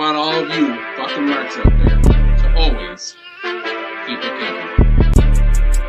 want all of you fucking marks out there to always keep it kinky.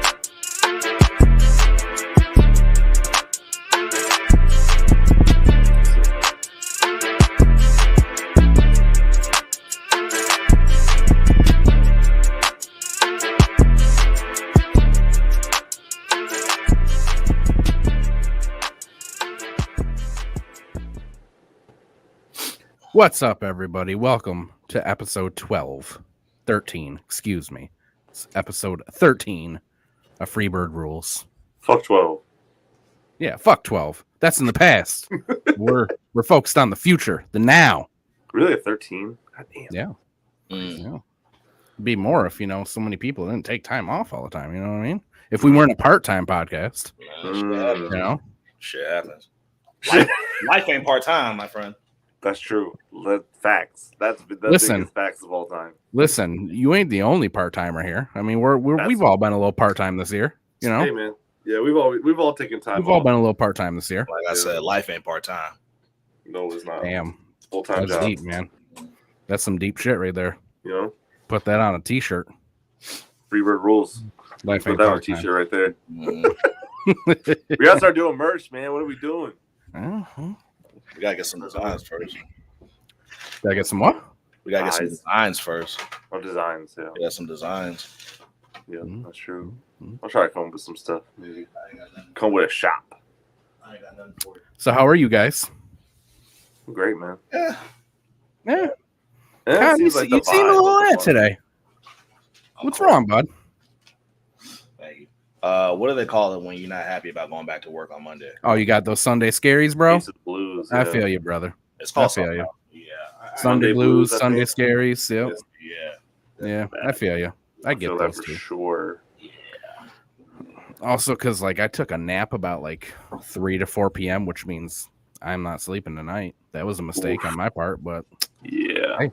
What's up, everybody? Welcome to episode 13. Excuse me. It's episode 13 of Freebird Rules. Fuck 12. Yeah, fuck 12. That's in the past. We're focused on the future, the now. Really, a 13? God damn. Yeah. Yeah. It'd be more if, so many people didn't take time off all the time. You know what I mean? If we weren't a part-time podcast, Shit happens. Life ain't part-time, my friend. That's true. Facts. That's the biggest facts of all time. Listen, you ain't the only part-timer here. I mean, we've all been a little part-time this year. Hey man, yeah, we've all taken time. We've all been a little part-time this year. Like I said, life ain't part-time. No, it's not. Damn, Full-time that's job. deep, man. That's some deep shit right there. You know, put that on a T-shirt. Freebird Rules. Life Put ain't that on a part-time. T-shirt right there. We gotta start doing merch, man. What are we doing? We gotta get some designs first. Gotta get some what? We gotta get some designs first. Or designs, yeah. We got some designs. Yeah, that's true. I'll try to come up with some stuff. Maybe come with a shop. So how are you guys? Great, man. Yeah. Yeah. Yeah, You seem a little at today. What's wrong, bud? Thank you. What do they call it when you're not happy about going back to work on Monday? Oh, you got those Sunday scaries, bro? Piece of blues, I yeah. feel you, brother. It's called I feel something. you. Yeah. Sunday blues, I Sunday think. scaries. Yep. Yeah. Yeah, I feel you. I get feel those that for too. sure. Also, because I took a nap about 3 to 4 p.m., which means I'm not sleeping tonight. That was a mistake on my part, but Yeah. Hey.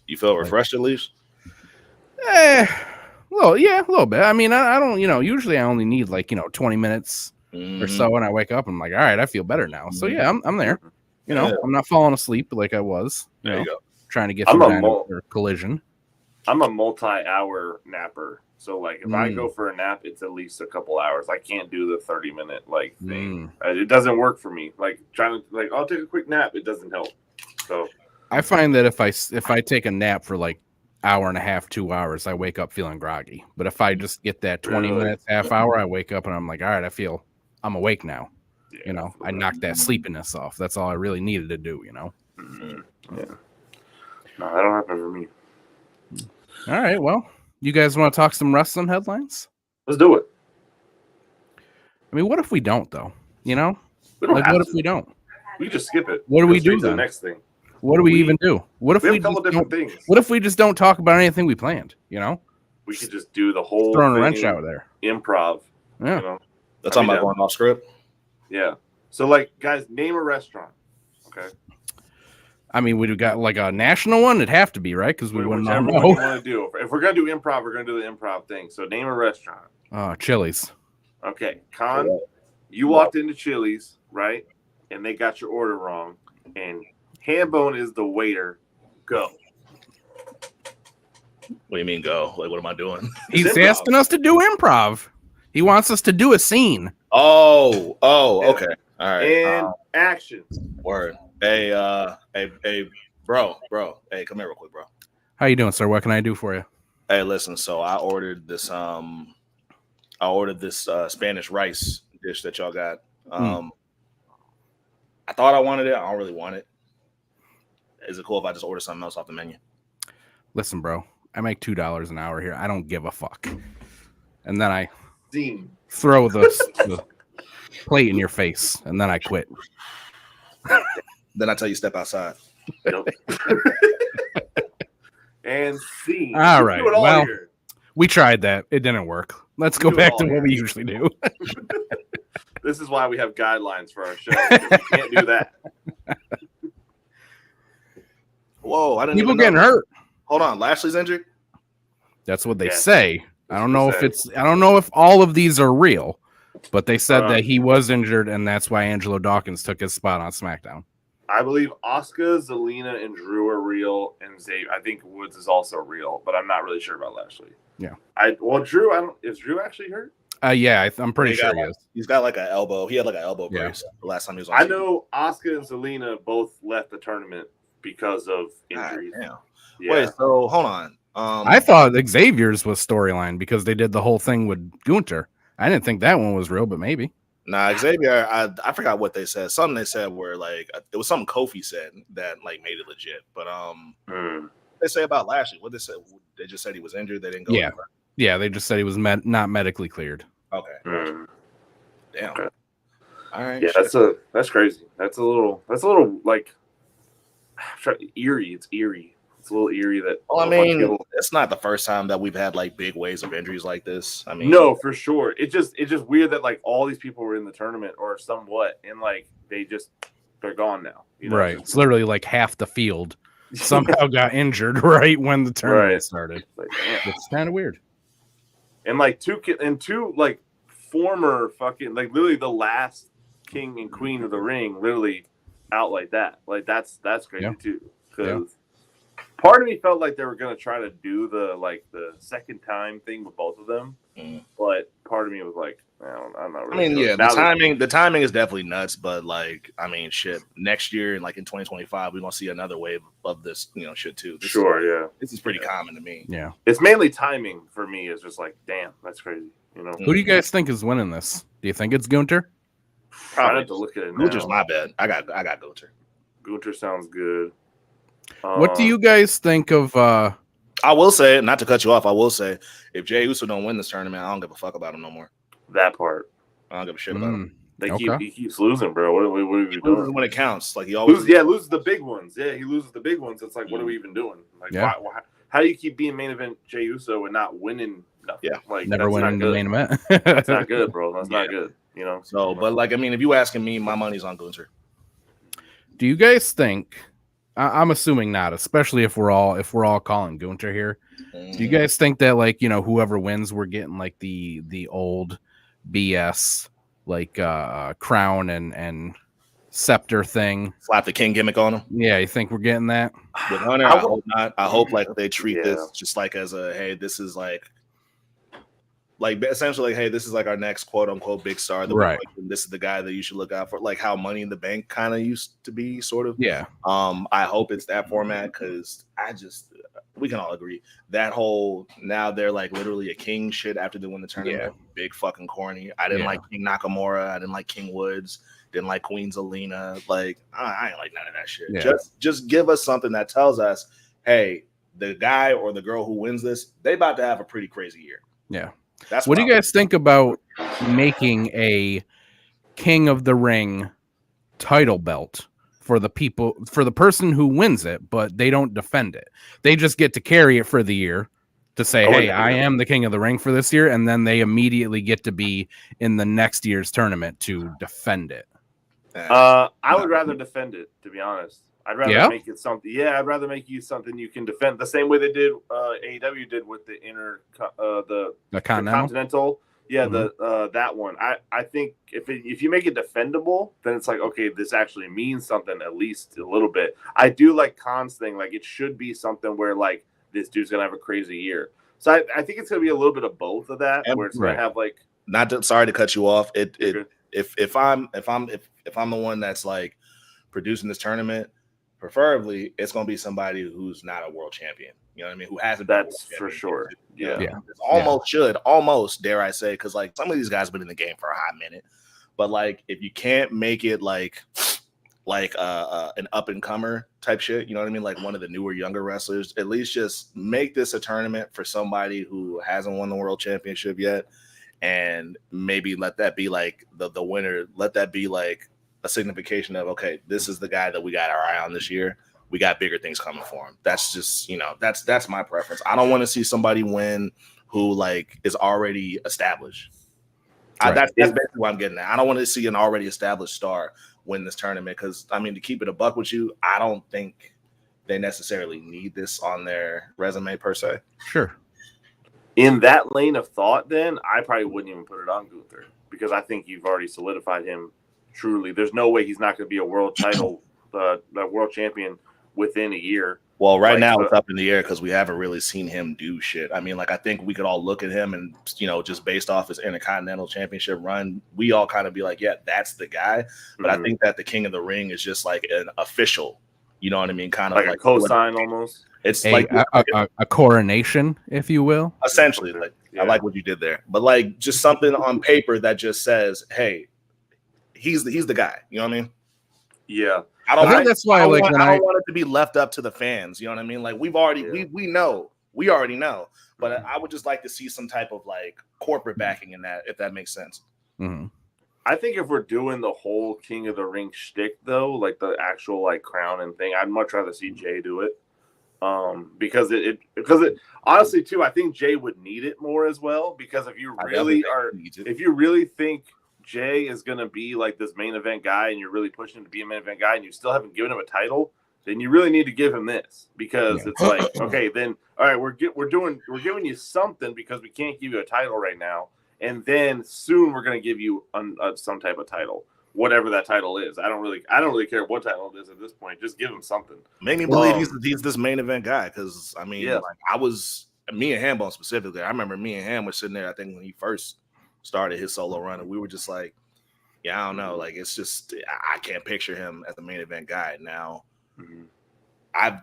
You feel refreshed at least? a little bit. I mean, I don't, usually I only need 20 minutes or so when I wake up. I'm like, all right, I feel better now. So yeah, I'm there. I'm not falling asleep like I was. There you go. Trying to get through a collision. I'm a multi-hour napper. So if I go for a nap, it's at least a couple hours. I can't do the 30-minute thing. It doesn't work for me. Trying to I'll take a quick nap. It doesn't help. So I find that if I take a nap for hour and a half, 2 hours, I wake up feeling groggy. But if I just get that 20 minutes, half hour, I wake up and I'm like, all right, I'm awake now. yeah, I knocked that sleepiness off. That's all I really needed to do. Mm-hmm. Yeah. No, that don't happen for me. All right, well, you guys want to talk some wrestling headlines? Let's do it. I mean, what if we don't, though? We don't What have if to. we don't? We can just skip it. What do we Go straight do to the then? next thing. What do we even do? What if We we have a couple just different don't? things. What if we just don't talk about anything we planned? We could just do the whole Throwing a thing, wrench out there. improv. Yeah. That's talking about going off script. Yeah. So guys, name a restaurant. Okay. I mean, we got a national one. It'd have to be, right? Because we wouldn't Whichever know. one you want to do. If we're gonna do improv, we're gonna do the improv thing. So name a restaurant. Chili's. Okay, Con, you walked into Chili's, right? And they got your order wrong. And Hambone is the waiter. Go. What do you mean go? What am I doing? He's improv. asking us to do improv. He wants us to do a scene. Oh, Yeah. okay. All right. And action. Word. Hey, bro. Hey, come here real quick, bro. How you doing, sir? What can I do for you? Hey, listen. So I ordered this. Spanish rice dish that y'all got. I thought I wanted it. I don't really want it. Is it cool if I just order something else off the menu? Listen, bro. I make $2 an hour here. I don't give a fuck. And then I Scene. throw the plate in your face, and then I quit. Then I tell you step outside. Yep. And scene. All right. Do it all Well, here. we tried that. It didn't work. Let's go Do it back all to here. what we usually do. This is why we have guidelines for our show. We can't do that. Whoa! I didn't People even know. getting hurt. Hold on, Lashley's injured. That's what they Yes. say. I don't know That's if I don't know if all of these are real, but they said Uh, that he was injured and that's why Angelo Dawkins took his spot on SmackDown. I believe Asuka, Zelina, and Drew are real, and I think Woods is also real, but I'm not really sure about Lashley. Yeah. Drew. Is Drew actually hurt? Yeah, I'm pretty sure he is. He's got like an elbow. He had like an elbow brace the last time he was on. I know Asuka and Zelina both left the tournament because of injuries. Yeah. Wait, so hold on. I thought Xavier's was storyline because they did the whole thing with Gunter. I didn't think that one was real, but maybe. Nah, Xavier, I forgot what they said. Something they said where like it was something Kofi said that like made it legit. But they say about Lashley, what they said, they just said he was injured. They didn't go. Yeah, they just said he was not medically cleared. Okay. Damn. Okay. All right. Yeah, that's crazy. That's a little like eerie. It's eerie. It's a little eerie that. Well, I mean, it's not the first time that we've had like big waves of injuries like this. I mean, no, for sure. It's just weird that like all these people were in the tournament or somewhat, and like they're gone now. You know? Right. It's literally like half the field somehow got injured right when the tournament started. Like, it's kind of weird. And like two like former fucking like literally the last king and queen of the ring literally out like that. Like that's crazy too. Because part of me felt like they were gonna try to do the second time thing with both of them, but part of me was like, I'm not really. I mean, the timing is definitely nuts, but like, I mean, shit. Next year, like in 2025, we're gonna see another wave of this, shit too. This is pretty common to me. Yeah, it's mainly timing for me. Is just like, damn, that's crazy. Who do you guys think is winning this? Do you think it's Gunter? I have to look at it. Gunter's my bad. I got Gunter. Gunter sounds good. What do you guys think of? I will say, not to cut you off, I will say, if Jey Uso don't win this tournament, I don't give a fuck about him no more. That part. I don't give a shit about him. He keeps losing, bro. What are we doing? When it counts, like he always loses the big ones. Yeah, he loses the big ones. It's like, what are we even doing? Like, why, how do you keep being main event Jey Uso and not winning nothing? Yeah, like never winning the main event. That's not good, bro. That's not good. So, but like, I mean, if you asking me, my money's on Gunter. Do you guys think? I'm assuming not, especially if we're all calling Gunter here. Do you guys think that like whoever wins, we're getting like the old BS like crown and scepter thing? Slap the king gimmick on him. Yeah, you think we're getting that? With Hunter, I hope not. I hope like they treat this just like as a hey, this is like essentially like hey, this is like our next quote unquote big star. Right. This is the guy that you should look out for. Like how Money in the Bank kind of used to be, sort of. Yeah. I hope it's that format because we can all agree that whole now they're like literally a king shit after they win the tournament. Yeah. Big fucking corny. I didn't like King Nakamura. I didn't like King Woods. Didn't like Queen Zelina. Like I ain't like none of that shit. Yeah. Just give us something that tells us, hey, the guy or the girl who wins this, they about to have a pretty crazy year. Yeah. That's what do you guys think about making a King of the Ring title belt for the person who wins it, but they don't defend it? They just get to carry it for the year to say, hey, I am the King of the Ring for this year, and then they immediately get to be in the next year's tournament to defend it. I would rather defend it, to be honest. I'd rather make it something. Yeah, I'd rather make you something you can defend the same way they did. AEW did with the the Continental. Yeah, that one. I think if you make it defendable, then it's like okay, this actually means something at least a little bit. I do like Khan's thing. Like it should be something where like this dude's gonna have a crazy year. So I think it's gonna be a little bit of both of that. Where it's gonna have like sorry to cut you off. If I'm the one that's like producing this tournament. Preferably, it's going to be somebody who's not a world champion. You know what I mean? Who hasn't been That's for sure. Almost, dare I say, because like some of these guys have been in the game for a hot minute. But like, if you can't make it like an up and comer type shit, you know what I mean? Like one of the newer, younger wrestlers, at least just make this a tournament for somebody who hasn't won the world championship yet, and maybe let that be like the winner. Let that be like a signification of, okay, this is the guy that we got our eye on this year. We got bigger things coming for him. That's just, that's my preference. I don't want to see somebody win who like is already established. Right. That's basically what I'm getting at. I don't want to see an already established star win this tournament because, I mean, to keep it a buck with you, I don't think they necessarily need this on their resume per se. Sure. In that lane of thought, then I probably wouldn't even put it on Gunther because I think you've already solidified him. Truly, there's no way he's not going to be a world title the world champion within a year. Well, right now it's up in the air because we haven't really seen him do shit. I mean, like, I think we could all look at him and, you know, just based off his Intercontinental Championship run, we all kind of be like, yeah, that's the guy. But I think that the King of the Ring is just like an official, you know what I mean? Kind of like a cosign almost. It's like a coronation, if you will. Essentially, like, I like what you did there. But like just something on paper that just says, hey, he's the guy. You know what I mean? Yeah. I think that's why I don't want it to be left up to the fans. You know what I mean? Like we already know. But I would just like to see some type of like corporate backing in that, if that makes sense. Mm-hmm. I think if we're doing the whole King of the Ring shtick though, like the actual like crown and thing, I'd much rather see Jay do it. Because it honestly too, I think Jay would need it more as well. Because if you really think Jay is going to be like this main event guy and you're really pushing him to be a main event guy and you still haven't given him a title, then you really need to give him this because it's like, okay, then, all right, we're giving you something because we can't give you a title right now. And then soon we're going to give you some type of title, whatever that title is. I don't really care what title it is at this point. Just give him something. Make me believe he's this main event guy. Cause I mean, me and Hambone specifically, I remember me and Ham were sitting there, I think when he first started his solo run, and we were just like, yeah, I don't know. Like, it's just, I can't picture him as the main event guy. Now, I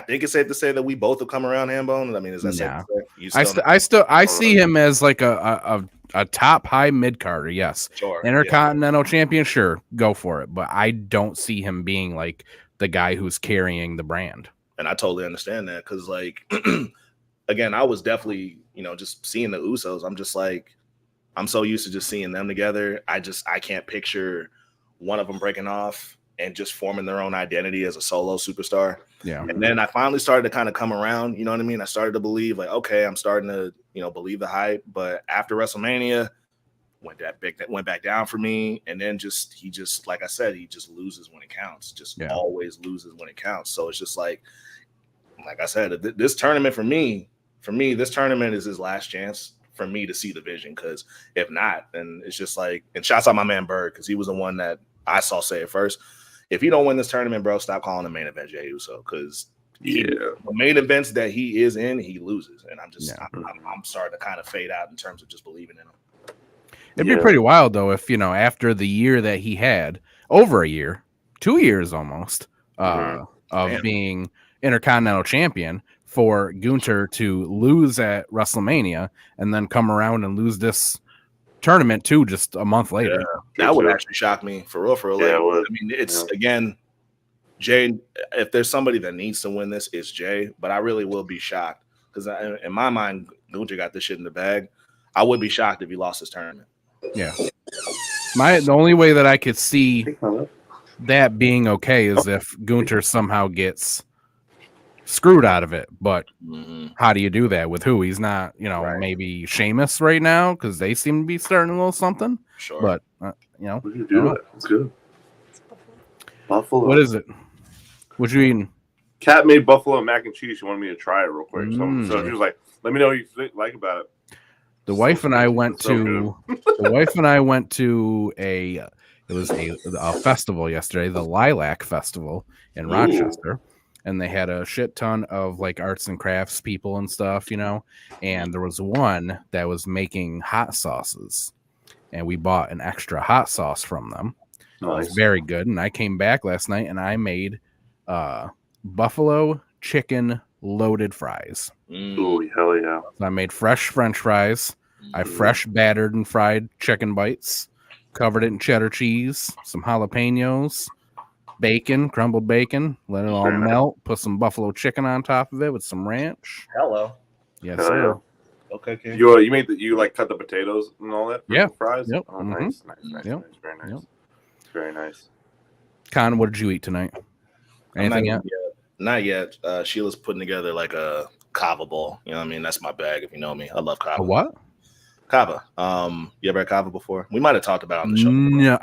think it's safe to say that we both have come around, Hambone. I mean, is that safe to say? I see him as like a top high mid carder. Yes. Sure. Intercontinental champion. Sure. Go for it. But I don't see him being like the guy who's carrying the brand. And I totally understand that. Cause like, again, I was definitely, you know, just seeing the Usos. I'm just like, I'm so used to just seeing them together. I can't picture one of them breaking off and just forming their own identity as a solo superstar. Yeah. And then I finally started to kind of come around, you know what I mean? I started to believe like, okay, I'm starting to, you know, believe the hype. But after WrestleMania, went back down for me. And then he just, like I said, he just loses when it counts. Always loses when it counts. So it's just like I said, this tournament for me, this tournament is his last chance for me to see the vision, because if not, then it's just like, and shouts out my man Bird, because he was the one that I saw say it first. If you don't win this tournament, bro, stop calling the main event Jey Uso, because the main events that he is in, he loses, and I'm starting to kind of fade out in terms of just believing in him. It'd be pretty wild though if, you know, after the year that he had, over a year, 2 years almost, of being Intercontinental Champion, for Gunther to lose at WrestleMania and then come around and lose this tournament too just a month later. Yeah, that would actually shock me for real. Yeah, I mean, it's again, Jay. If there's somebody that needs to win this, it's Jay. But I really will be shocked because in my mind, Gunther got this shit in the bag. I would be shocked if he lost this tournament. Yeah, the only way that I could see that being okay is if Gunther somehow gets screwed out of it. But how do you do that with who? He's not, you know, maybe Sheamus right now, because they seem to be starting a little something. Sure. But you know, we can do it. It's good. Buffalo. What is it? What you eating? Kat made buffalo mac and cheese. She wanted me to try it real quick. So she was like, "Let me know what you like about it." The wife and I went to a festival yesterday, the Lilac Festival in Rochester. And they had a shit ton of like arts and crafts people and stuff, you know. And there was one that was making hot sauces, and we bought an extra hot sauce from them. Nice. It was very good. And I came back last night and I made buffalo chicken loaded fries. Oh, hell yeah! So I made fresh French fries. I fresh battered and fried chicken bites, covered it in cheddar cheese, some jalapenos, bacon, crumbled bacon, let it all melt, put some buffalo chicken on top of it with some ranch. Hello. Yes, sir. Yeah. Okay. You made you like cut the potatoes and all that? Yeah. Fries? Yep. Oh, nice. Yep. Very nice. Yep. Very nice. Con, what did you eat tonight? Anything yet? Not yet. Sheila's putting together like a kava bowl. You know what I mean? That's my bag if you know me. I love kava. A what? Kava. You ever had kava before? We might have talked about it on the show. No,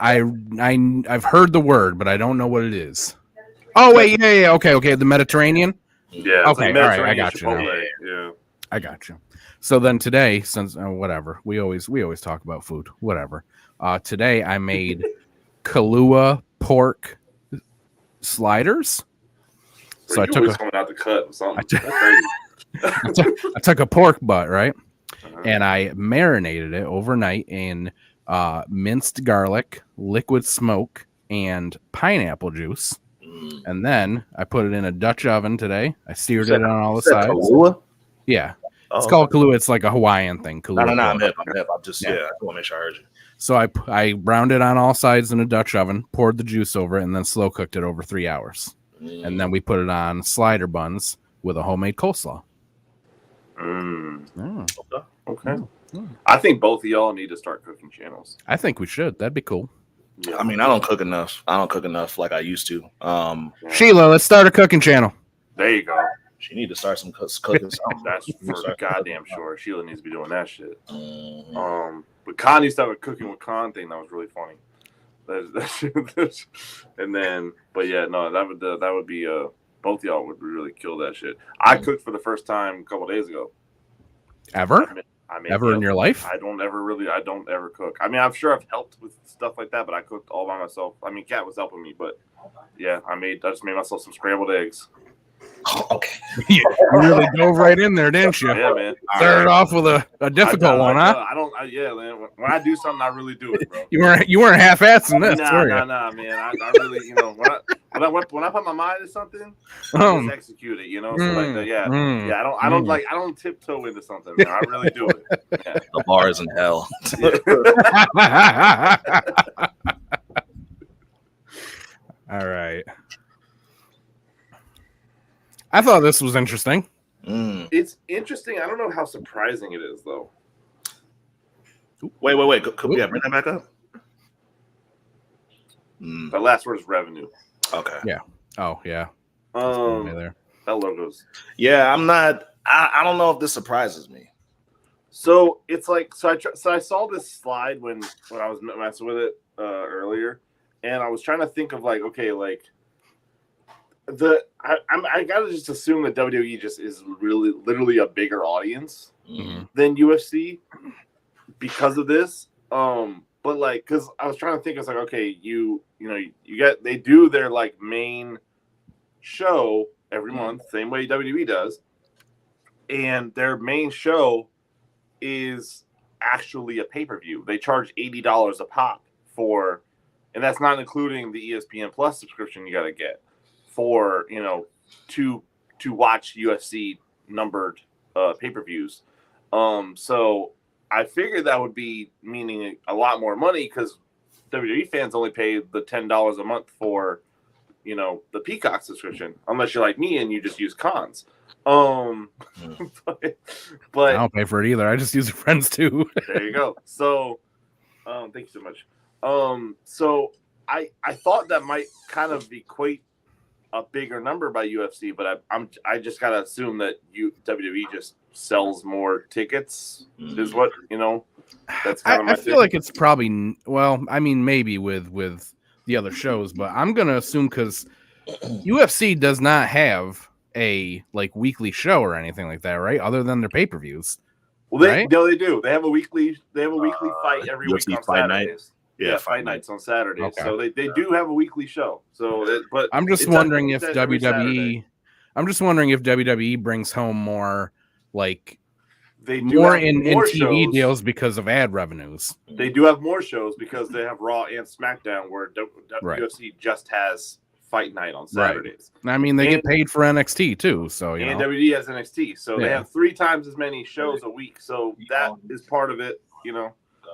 I've heard the word, but I don't know what it is. Oh wait, yeah. Okay. The Mediterranean. Yeah. Okay. All right. I got you now. Yeah. I got you. So then today, since whatever, we always talk about food. Whatever. Today I made Kahlua pork sliders. So I you took always coming out the cut or something. That's crazy. I took a pork butt, right? And I marinated it overnight in minced garlic, liquid smoke, and pineapple juice. And then I put it in a Dutch oven today. I seared it on all the sides. Kahlua? Yeah. It's called Kahlua. It's like a Hawaiian thing. Kahlua. No, I'm hip. I'm just, I want to make sure I heard you. So I browned it on all sides in a Dutch oven, poured the juice over it, and then slow cooked it over 3 hours. And then we put it on slider buns with a homemade coleslaw. Okay. I think both of y'all need to start cooking channels. I think we should. That'd be cool. Yeah. I mean, I don't cook enough. Like I used to. Sheila, let's start a cooking channel. There you go. She need to start some cooking. That's for goddamn sure. Sheila needs to be doing that shit. But Con used to have a cooking with Con thing that was really funny. And then, but yeah, no, that would be both of y'all would really kill that shit. I cooked for the first time a couple days ago. Ever? I mean, ever in your life? I don't ever cook. I mean, I'm sure I've helped with stuff like that, but I cooked all by myself. I mean, Kat was helping me, but yeah, I just made myself some scrambled eggs. Oh, okay. You really dove right in there, didn't you? Yeah, man. Started off with a difficult one, huh? Yeah, man. When I do something, I really do it, bro. You weren't half-assing this, were you? Nah, man. I really, when I put my mind to something, I just execute it, So like that, yeah. I don't tiptoe into something, man. I really do it. Yeah. The bar is in hell. All right. I thought this was interesting. It's interesting. I don't know how surprising it is, though. Wait. Could we bring that back up? The last word is revenue. Okay. Yeah. Oh, yeah. That logo's. Yeah, I'm not. I don't know if this surprises me. So it's like I saw this slide when I was messing with it earlier, and I was trying to think of like, okay, like. I gotta just assume that WWE just is really literally a bigger audience than UFC because of this. But like, because I was trying to think, I was like, okay, they do their like main show every month, same way WWE does, and their main show is actually a pay-per-view. They charge $80 a pop for, and that's not including the ESPN Plus subscription you got to get. For to watch UFC numbered pay-per-views, so I figured that would be meaning a lot more money because WWE fans only pay the $10 a month for the Peacock subscription, unless you're like me and you just use cons. But I don't pay for it either. I just use it friends too. There you go. So, thank you so much. So I thought that might kind of equate a bigger number by UFC, but I just gotta assume that WWE just sells more tickets is what that's kind of my feel like it's probably, well, I mean, maybe with the other shows, but I'm gonna assume because UFC does not have a like weekly show or anything like that, right? Other than their pay-per-views. Well, they do. They have a weekly fight every week on Saturdays. Yeah, fight nights on Saturdays. Okay. So they do have a weekly show. So, but I'm just wondering if WWE. I'm just wondering if WWE brings home more, like they do more in TV shows. Deals because of ad revenues. They do have more shows because they have Raw and SmackDown, where UFC just has fight night on Saturdays. Right. I mean, they get paid for NXT too, so and WWE has NXT, so they have 3 times as many shows a week. So that is part of it,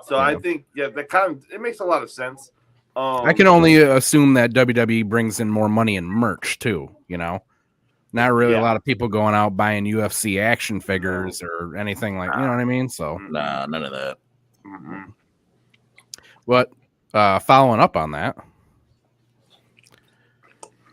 So I think, that kind of it makes a lot of sense. I can only assume that WWE brings in more money in merch too. Not really a lot of people going out buying UFC action figures or anything like, you know what I mean? So nah, none of that. But following up on that,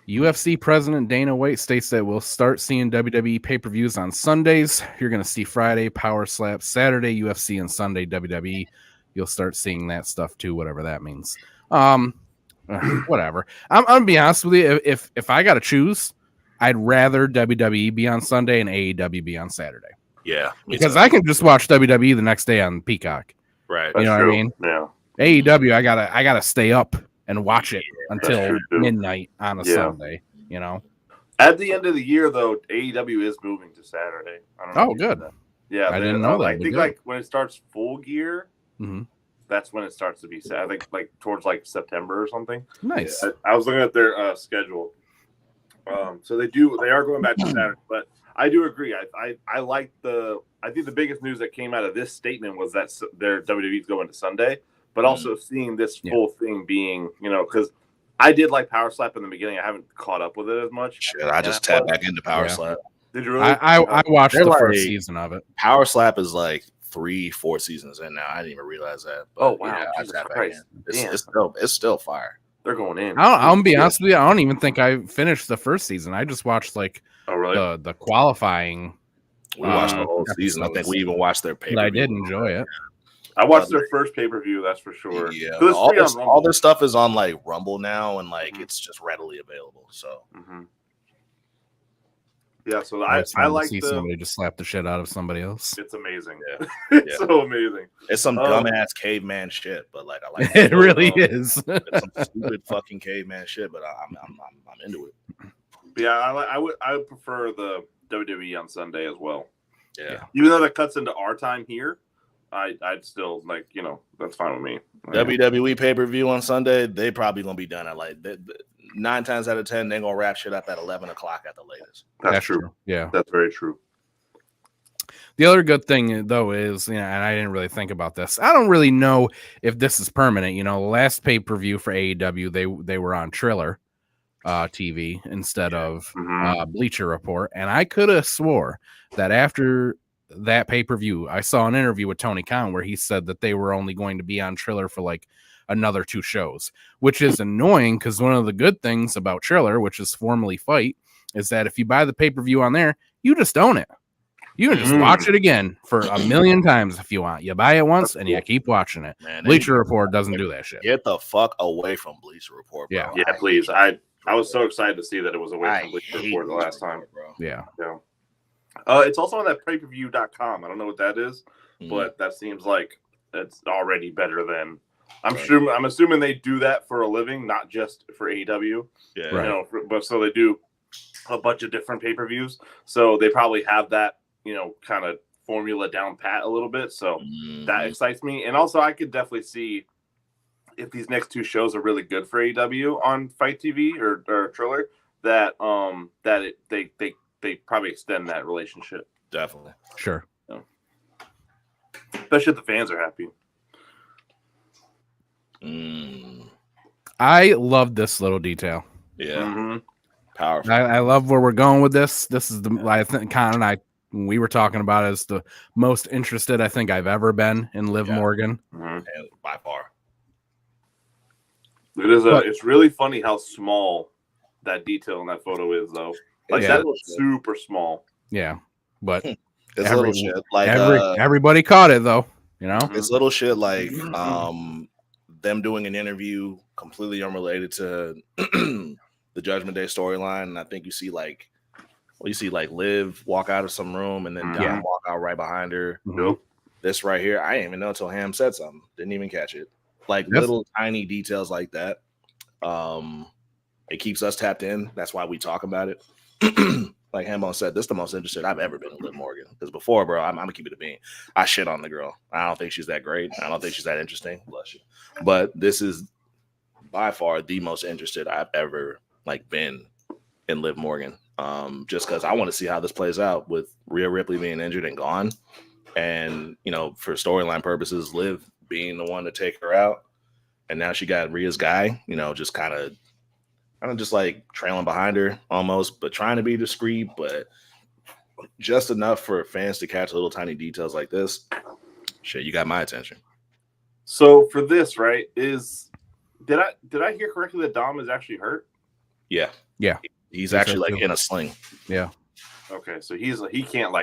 UFC President Dana White states that we'll start seeing WWE pay-per-views on Sundays. You're going to see Friday Power Slap, Saturday UFC, and Sunday WWE. You'll start seeing that stuff too, whatever that means. Whatever. I'm gonna be honest with you. If I got to choose, I'd rather WWE be on Sunday and AEW be on Saturday. Yeah, because I can just watch WWE the next day on Peacock. Right. You know what I mean? Yeah. AEW, I gotta stay up and watch it until midnight on a Sunday. You know. At the end of the year, though, AEW is moving to Saturday. I don't know. Oh, good. Yeah, I didn't know that. I think like when it starts Full Gear, mm-hmm. that's when it starts to be sad. I think like towards like September or something. Nice. I was looking at their schedule. So they are going back to Saturday, but I do agree. I like I think the biggest news that came out of this statement was that their WWE's going to Sunday, but also seeing this whole thing being, because I did like Power Slap in the beginning. I haven't caught up with it as much. Shit, I just tapped back into Power Slap. Did you really? I watched the first season of it. Power Slap is like 3-4 seasons in now. I didn't even realize that. But wow! Yeah, I tapped back in. It's still fire. They're going in. I'm gonna be honest with you. I don't even think I finished the first season. I just watched like the qualifying. We watched the whole season. I think we even watched their pay-per-view. I did enjoy it. I watched their first pay-per-view, that's for sure. Yeah, all this stuff is on like Rumble now, and like it's just readily available. So, yeah. So I like see somebody just slap the shit out of somebody else. It's amazing. Yeah. It's so amazing. It's some dumbass caveman shit, but like I like it. Really is. It's some stupid fucking caveman shit, but I'm into it. Yeah, I would prefer the WWE on Sunday as well. Yeah, even though that cuts into our time here. I'd still like, that's fine with me. WWE pay-per-view on Sunday, they probably gonna be done at like 9 times out of 10 they're gonna wrap shit up at 11 o'clock at the latest. That's true. Yeah, that's very true. The other good thing though is, and I didn't really think about this. I don't really know if this is permanent. The last pay-per-view for AEW, they were on Triller TV instead of Bleacher Report, and I could have swore that after that pay-per-view, I saw an interview with Tony Khan where he said that they were only going to be on Triller for like another 2 shows, which is annoying because one of the good things about Triller, which is formerly Fight, is that if you buy the pay-per-view on there, you just own it. You can just watch it again for a million times if you want. You buy it once and you keep watching it. Man, Bleacher Report doesn't do that shit. Get the fuck away from Bleacher Report, bro. Yeah, please. I was so excited to see that it was away from Bleacher Report the last time, bro. Yeah. It's also on that payperview.com. I don't know what that is, but that seems like it's already better than. I'm assuming they do that for a living, not just for AEW. Yeah, right. But so they do a bunch of different pay-per-views. So they probably have that, kind of formula down pat a little bit. So that excites me. And also, I could definitely see if these next 2 shows are really good for AEW on Fight TV or Triller, that they probably extend that relationship. Definitely. Sure. Especially if the fans are happy. I love this little detail. Yeah. Powerful. I love where we're going with this. This is I think Con and I, when we were talking about it, is the most interested I think I've ever been in Liv Morgan. And by far. It's really funny how small that detail in that photo is, though. Like that looks super small. Yeah, but it's little shit. Like everybody caught it though. It's little shit like them doing an interview completely unrelated to the Judgment Day storyline, and I think you see like Liv walk out of some room and then Dom walk out right behind her. Nope. This right here, I didn't even know until Ham said something. Didn't even catch it. Like little tiny details like that. It keeps us tapped in. That's why we talk about it. Like Hambone said, this is the most interested I've ever been in Liv Morgan. Because before, bro, I'm gonna keep it a bean. I shit on the girl. I don't think she's that great. I don't think she's that interesting. Bless you. But this is by far the most interested I've ever been in Liv Morgan. Just because I want to see how this plays out with Rhea Ripley being injured and gone, and for storyline purposes, Liv being the one to take her out, and now she got Rhea's guy. Just kind of just like trailing behind her almost, but trying to be discreet, but just enough for fans to catch little tiny details like this. Shit, you got my attention. So for this, right, did I hear correctly that Dom is actually hurt? Yeah. He's actually in a sling. Yeah. Okay, so he can't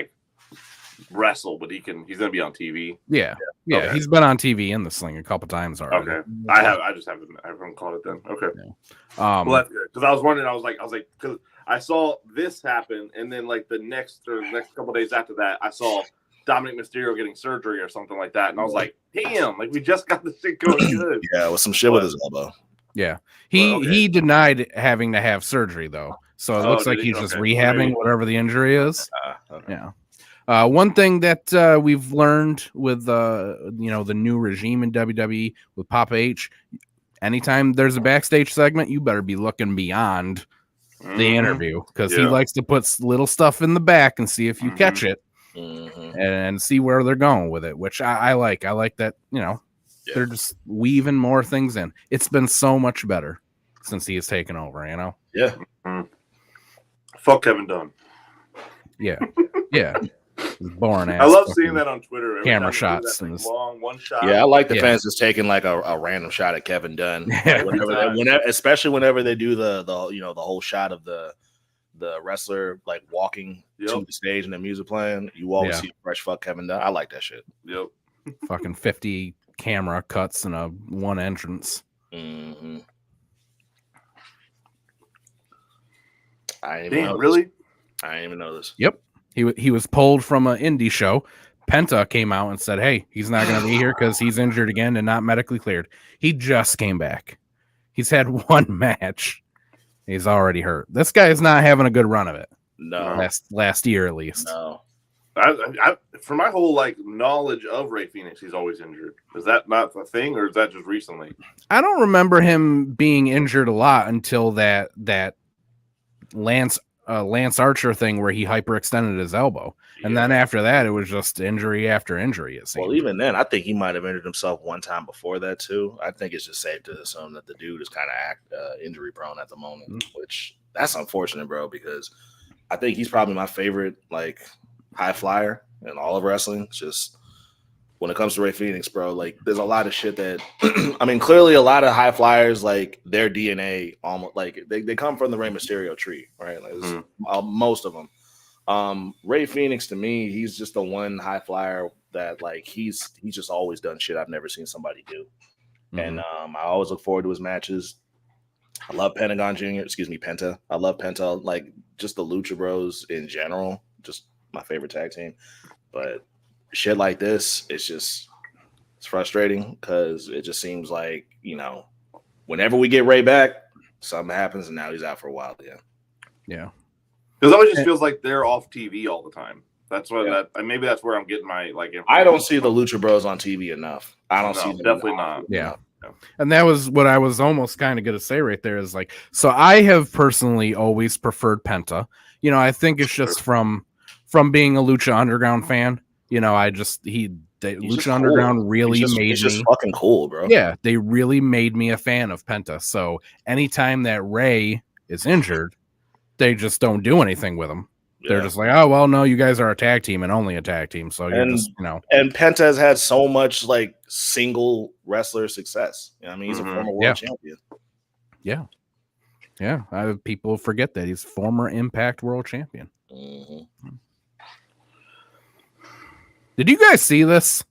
wrestle, but he's gonna be on TV. Yeah. Okay. He's been on TV in the sling a couple times already. Okay, I haven't caught it then. Okay, well that's good because I was wondering. I was like, because I saw this happen, and then the next couple days after that, I saw Dominic Mysterio getting surgery or something like that, and I was like, damn, we just got this shit going good. Yeah, with some shit with his elbow. Yeah, he denied having to have surgery though, so it looks like he's just rehabbing whatever the injury is. Yeah. One thing that we've learned with the new regime in WWE with Papa H, anytime there's a backstage segment, you better be looking beyond the interview because he likes to put little stuff in the back and see if you catch it and see where they're going with it, which I like. I like that, they're just weaving more things in. It's been so much better since he has taken over, Yeah. Fuck Kevin Dunn. Yeah. Yeah. Boring ass. I love seeing that on Twitter. Camera shots and long one shot. Yeah, I like the fans just taking like a random shot at Kevin Dunn. Especially whenever they do the whole shot of the wrestler like walking to the stage and the music playing. You always see fresh fuck Kevin Dunn. I like that shit. Yep. Fucking 50 camera cuts and a one entrance. Mm-hmm. I didn't even know this. Yep. He was pulled from an indie show. Penta came out and said, hey, he's not going to be here because he's injured again and not medically cleared. He just came back. He's had one match. He's already hurt. This guy is not having a good run of it. No. Last year, at least. No. I for my whole knowledge of Ray Phoenix, he's always injured. Is that not the thing, or is that just recently? I don't remember him being injured a lot until that Lance Archer thing where he hyperextended his elbow. And then after that, it was just injury after injury. It seemed. Well, even then, I think he might have injured himself one time before that, too. I think it's just safe to assume that the dude is kind of injury prone at the moment, which that's unfortunate, bro, because I think he's probably my favorite, high flyer in all of wrestling. It's just when it comes to Ray Phoenix, bro, there's a lot of shit that I mean, clearly a lot of high flyers, their DNA almost they come from the Rey Mysterio tree, right? Most of them. Ray Phoenix, to me, he's just the one high flyer that he's just always done shit I've never seen somebody do. And I always look forward to his matches. I love Penta. I love Penta, just the Lucha Bros in general, just my favorite tag team. But shit like this, it's frustrating because it just seems like, whenever we get Ray back, something happens and now he's out for a while. Yeah. Because it always just feels like they're off TV all the time. That's what maybe that's where I'm getting my I don't see the Lucha Bros on TV enough. I don't see them definitely not. Yeah. And that was what I was almost kind of going to say right there is so I have personally always preferred Penta. I think it's just from being a Lucha Underground fan. Lucha Underground cool. really made me just fucking cool, bro. Yeah, they really made me a fan of Penta. So anytime that Ray is injured, they just don't do anything with him. Yeah. They're just oh well, no, you guys are a tag team and only a tag team. So you're just And Penta has had so much single wrestler success. He's a former world champion. Yeah, yeah. People forget that he's former Impact World Champion. Mm-hmm. Did you guys see this?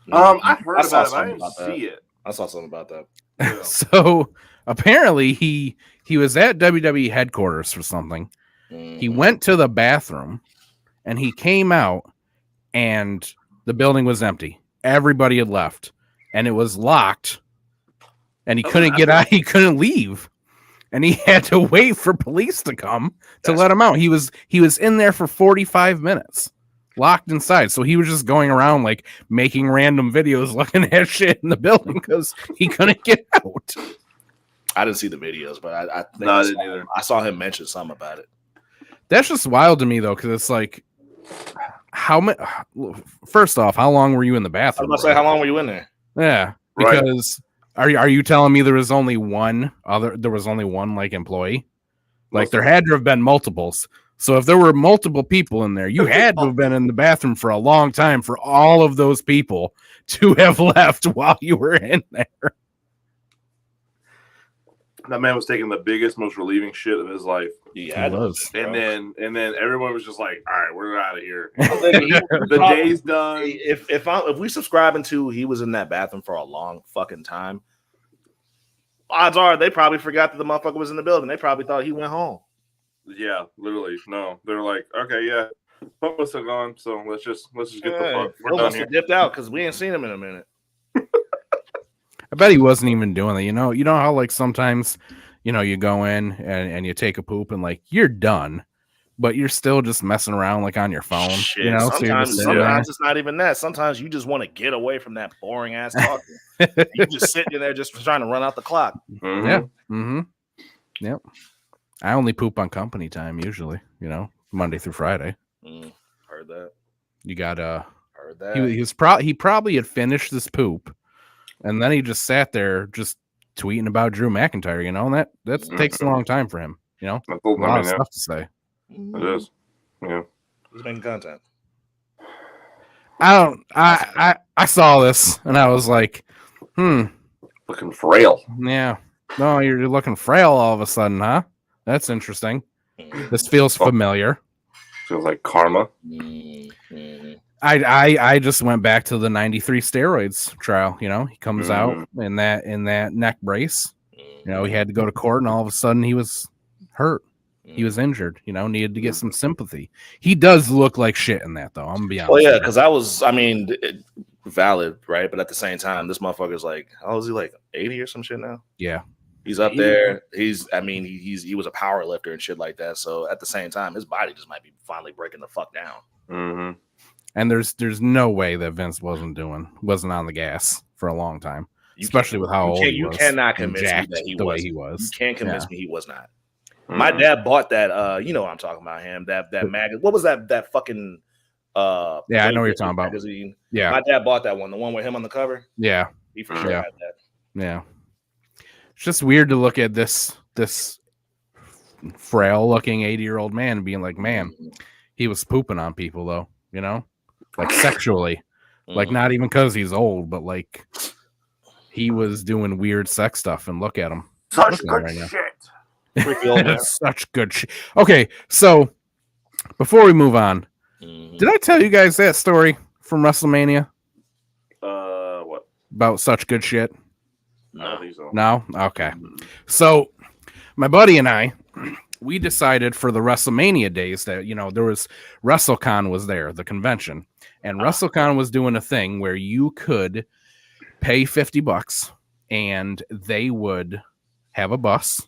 I heard about it. I didn't see it. I saw something about that. Yeah. So apparently he was at WWE headquarters for something. Mm-hmm. He went to the bathroom and he came out and the building was empty. Everybody had left and it was locked and he couldn't get out. He couldn't leave. And he had to wait for police to come to let him out. He was in there for 45 minutes. Locked inside, so he was just going around making random videos looking at shit in the building because he couldn't get out. I didn't see the videos, but I didn't either. I saw him mention something about it. That's just wild to me though, because it's how much. First off, how long were you in the bathroom? I was gonna say, how long were you in there? Yeah, because are you telling me there was only one employee? There had to have been multiples. So if there were multiple people in there, you had to have been in the bathroom for a long time for all of those people to have left while you were in there. That man was taking the biggest, most relieving shit of his life. Yeah, he was. And then everyone was just all right, we're out of here. The day's done. If we subscribe into he was in that bathroom for a long fucking time, odds are they probably forgot that the motherfucker was in the building. They probably thought he went home. Yeah, literally. No, they're okay, yeah. Fuck us gone, so let's just get the fuck. We're done here. Dipped out because we ain't seen him in a minute. I bet he wasn't even doing that. You know how like sometimes, you go in and you take a poop and like you're done, but you're still just messing around like on your phone. Shit, So you're just sometimes it's not even that. Sometimes you just want to get away from that boring ass talking. You just sitting there just trying to run out the clock. Mm-hmm. Yeah. Mm-hmm. Yep. I only poop on company time usually. Monday through Friday. Heard that. You got Heard that. He probably had finished this poop, and then he just sat there just tweeting about Drew McIntyre. And that takes a long time for him. A lot of stuff to say. It is. Yeah. He's making content. I saw this and I was like, looking frail. Yeah. No, you're looking frail all of a sudden, huh? That's interesting. This feels familiar. Feels like karma. I just went back to the 93 steroids trial. He comes out in that neck brace. He had to go to court, and all of a sudden he was hurt. He was injured. Needed to get some sympathy. He does look like shit in that, though. I'm gonna be honest. Well, yeah, because valid, right? But at the same time, this motherfucker's like, how is he, like 80 or some shit now? Yeah. He's up there. He was a power lifter and shit like that. So at the same time, his body just might be finally breaking the fuck down. Mm-hmm. And there's no way that Vince wasn't on the gas for a long time, especially with how old he was. You cannot convince me that he the was. way he was. You can't convince me he was not. Mm-hmm. My dad bought that. You know what I'm talking about him. That magazine. What was that fucking? Yeah, I know what you're talking about. Magazine. Yeah, my dad bought that one. The one with him on the cover. Yeah, he for sure had that. Yeah. It's just weird to look at this frail looking 80-year-old man and being like, man, he was pooping on people though, like sexually, like not even because he's old, but like he was doing weird sex stuff. And look at him, such good shit. Such good shit. Okay, so before we move on, did I tell you guys that story from WrestleMania? What about such good shit? No. Okay. So my buddy and I, we decided for the WrestleMania days that, there was WrestleCon was there, the convention, and WrestleCon was doing a thing where you could pay $50 and they would have a bus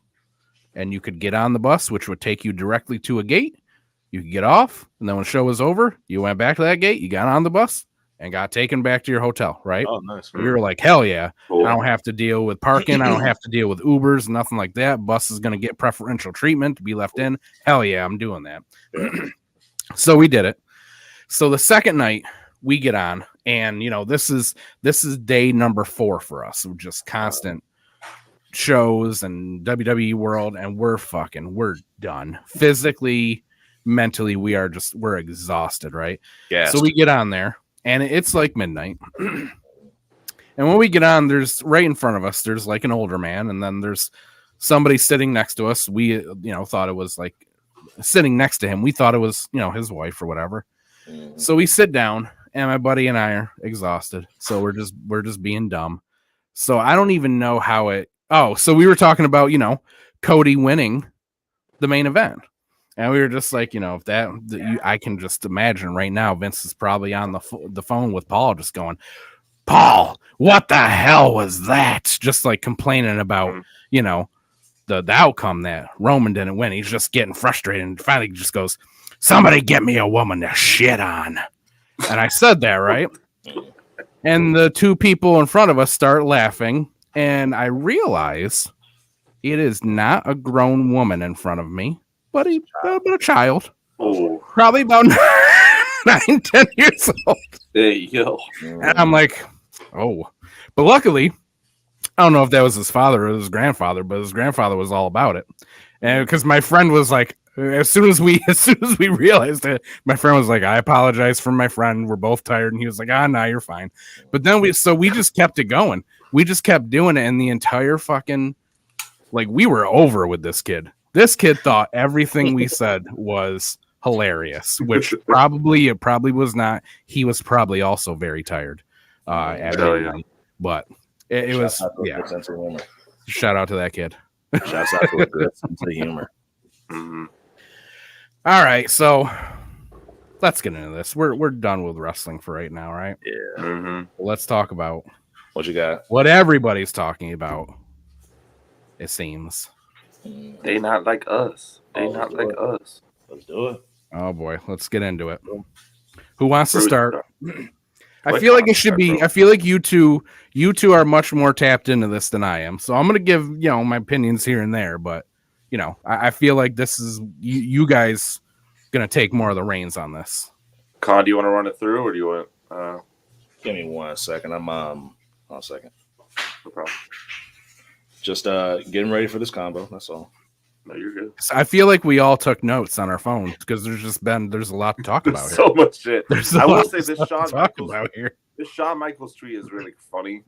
and you could get on the bus, which would take you directly to a gate. You could get off, and then when the show was over, you went back to that gate, you got on the bus and got taken back to your hotel, right? Oh, nice. We were like, hell yeah. Cool. I don't have to deal with parking. I don't have to deal with Ubers, nothing like that. Bus is going to get preferential treatment to be left in. Hell yeah, I'm doing that. So we did it. So the second night we get on, and this is day number 4 for us. So just constant shows and WWE World, and we're done. Physically, mentally, we're exhausted, right? Yeah. So we get on there. And it's like midnight. And when we get on, there's right in front of us, there's like an older man. And then there's somebody sitting next to us. We, thought it was like sitting next to him. We thought it was, his wife or whatever. So we sit down, and my buddy and I are exhausted. So we're just being dumb. So I don't even know how it. Oh, so we were talking about, Cody winning the main event. And we were just like, if I can just imagine right now, Vince is probably on the phone with Paul, just going, Paul, what the hell was that? Just like complaining about, the outcome that Roman didn't win. He's just getting frustrated, and finally just goes, somebody get me a woman to shit on. And I said that, right? And the two people in front of us start laughing, and I realize it is not a grown woman in front of me. But a child, probably about 9-10 years old. There you go. And I'm like, oh. But luckily, I don't know if that was his father or his grandfather, but his grandfather was all about it. And because my friend was like, as soon as we realized it, my friend was like, I apologize for my friend. We're both tired. And he was like, no, you're fine. But then we just kept it going. We just kept doing it, and the entire fucking, like, we were over with this kid. This kid thought everything we said was hilarious, which it probably was not. He was probably also very tired at night, but it was, yeah. Shout out to that kid. Shouts out to a good sense of humor. Mm-hmm. All right, so let's get into this. We're done with wrestling for right now, right? Yeah. Mm-hmm. Let's talk about What you got? What everybody's talking about, it seems. They not like us. Let's do it. Oh boy, let's get into it. Who wants to Where we start? start? I feel like it should be. I feel like you two are much more tapped into this than I am. So I'm gonna give my opinions here and there, but I feel like this is you guys gonna take more of the reins on this. Con, do you want to run it through, or do you want? Give me 1 second. I'm 1 second. No problem. Just getting ready for this combo. That's all. No, you're good. So I feel like we all took notes on our phones because there's a lot to talk about. So much shit. I will say this Shawn Michaels about here. This Shawn Michaels tweet is really funny.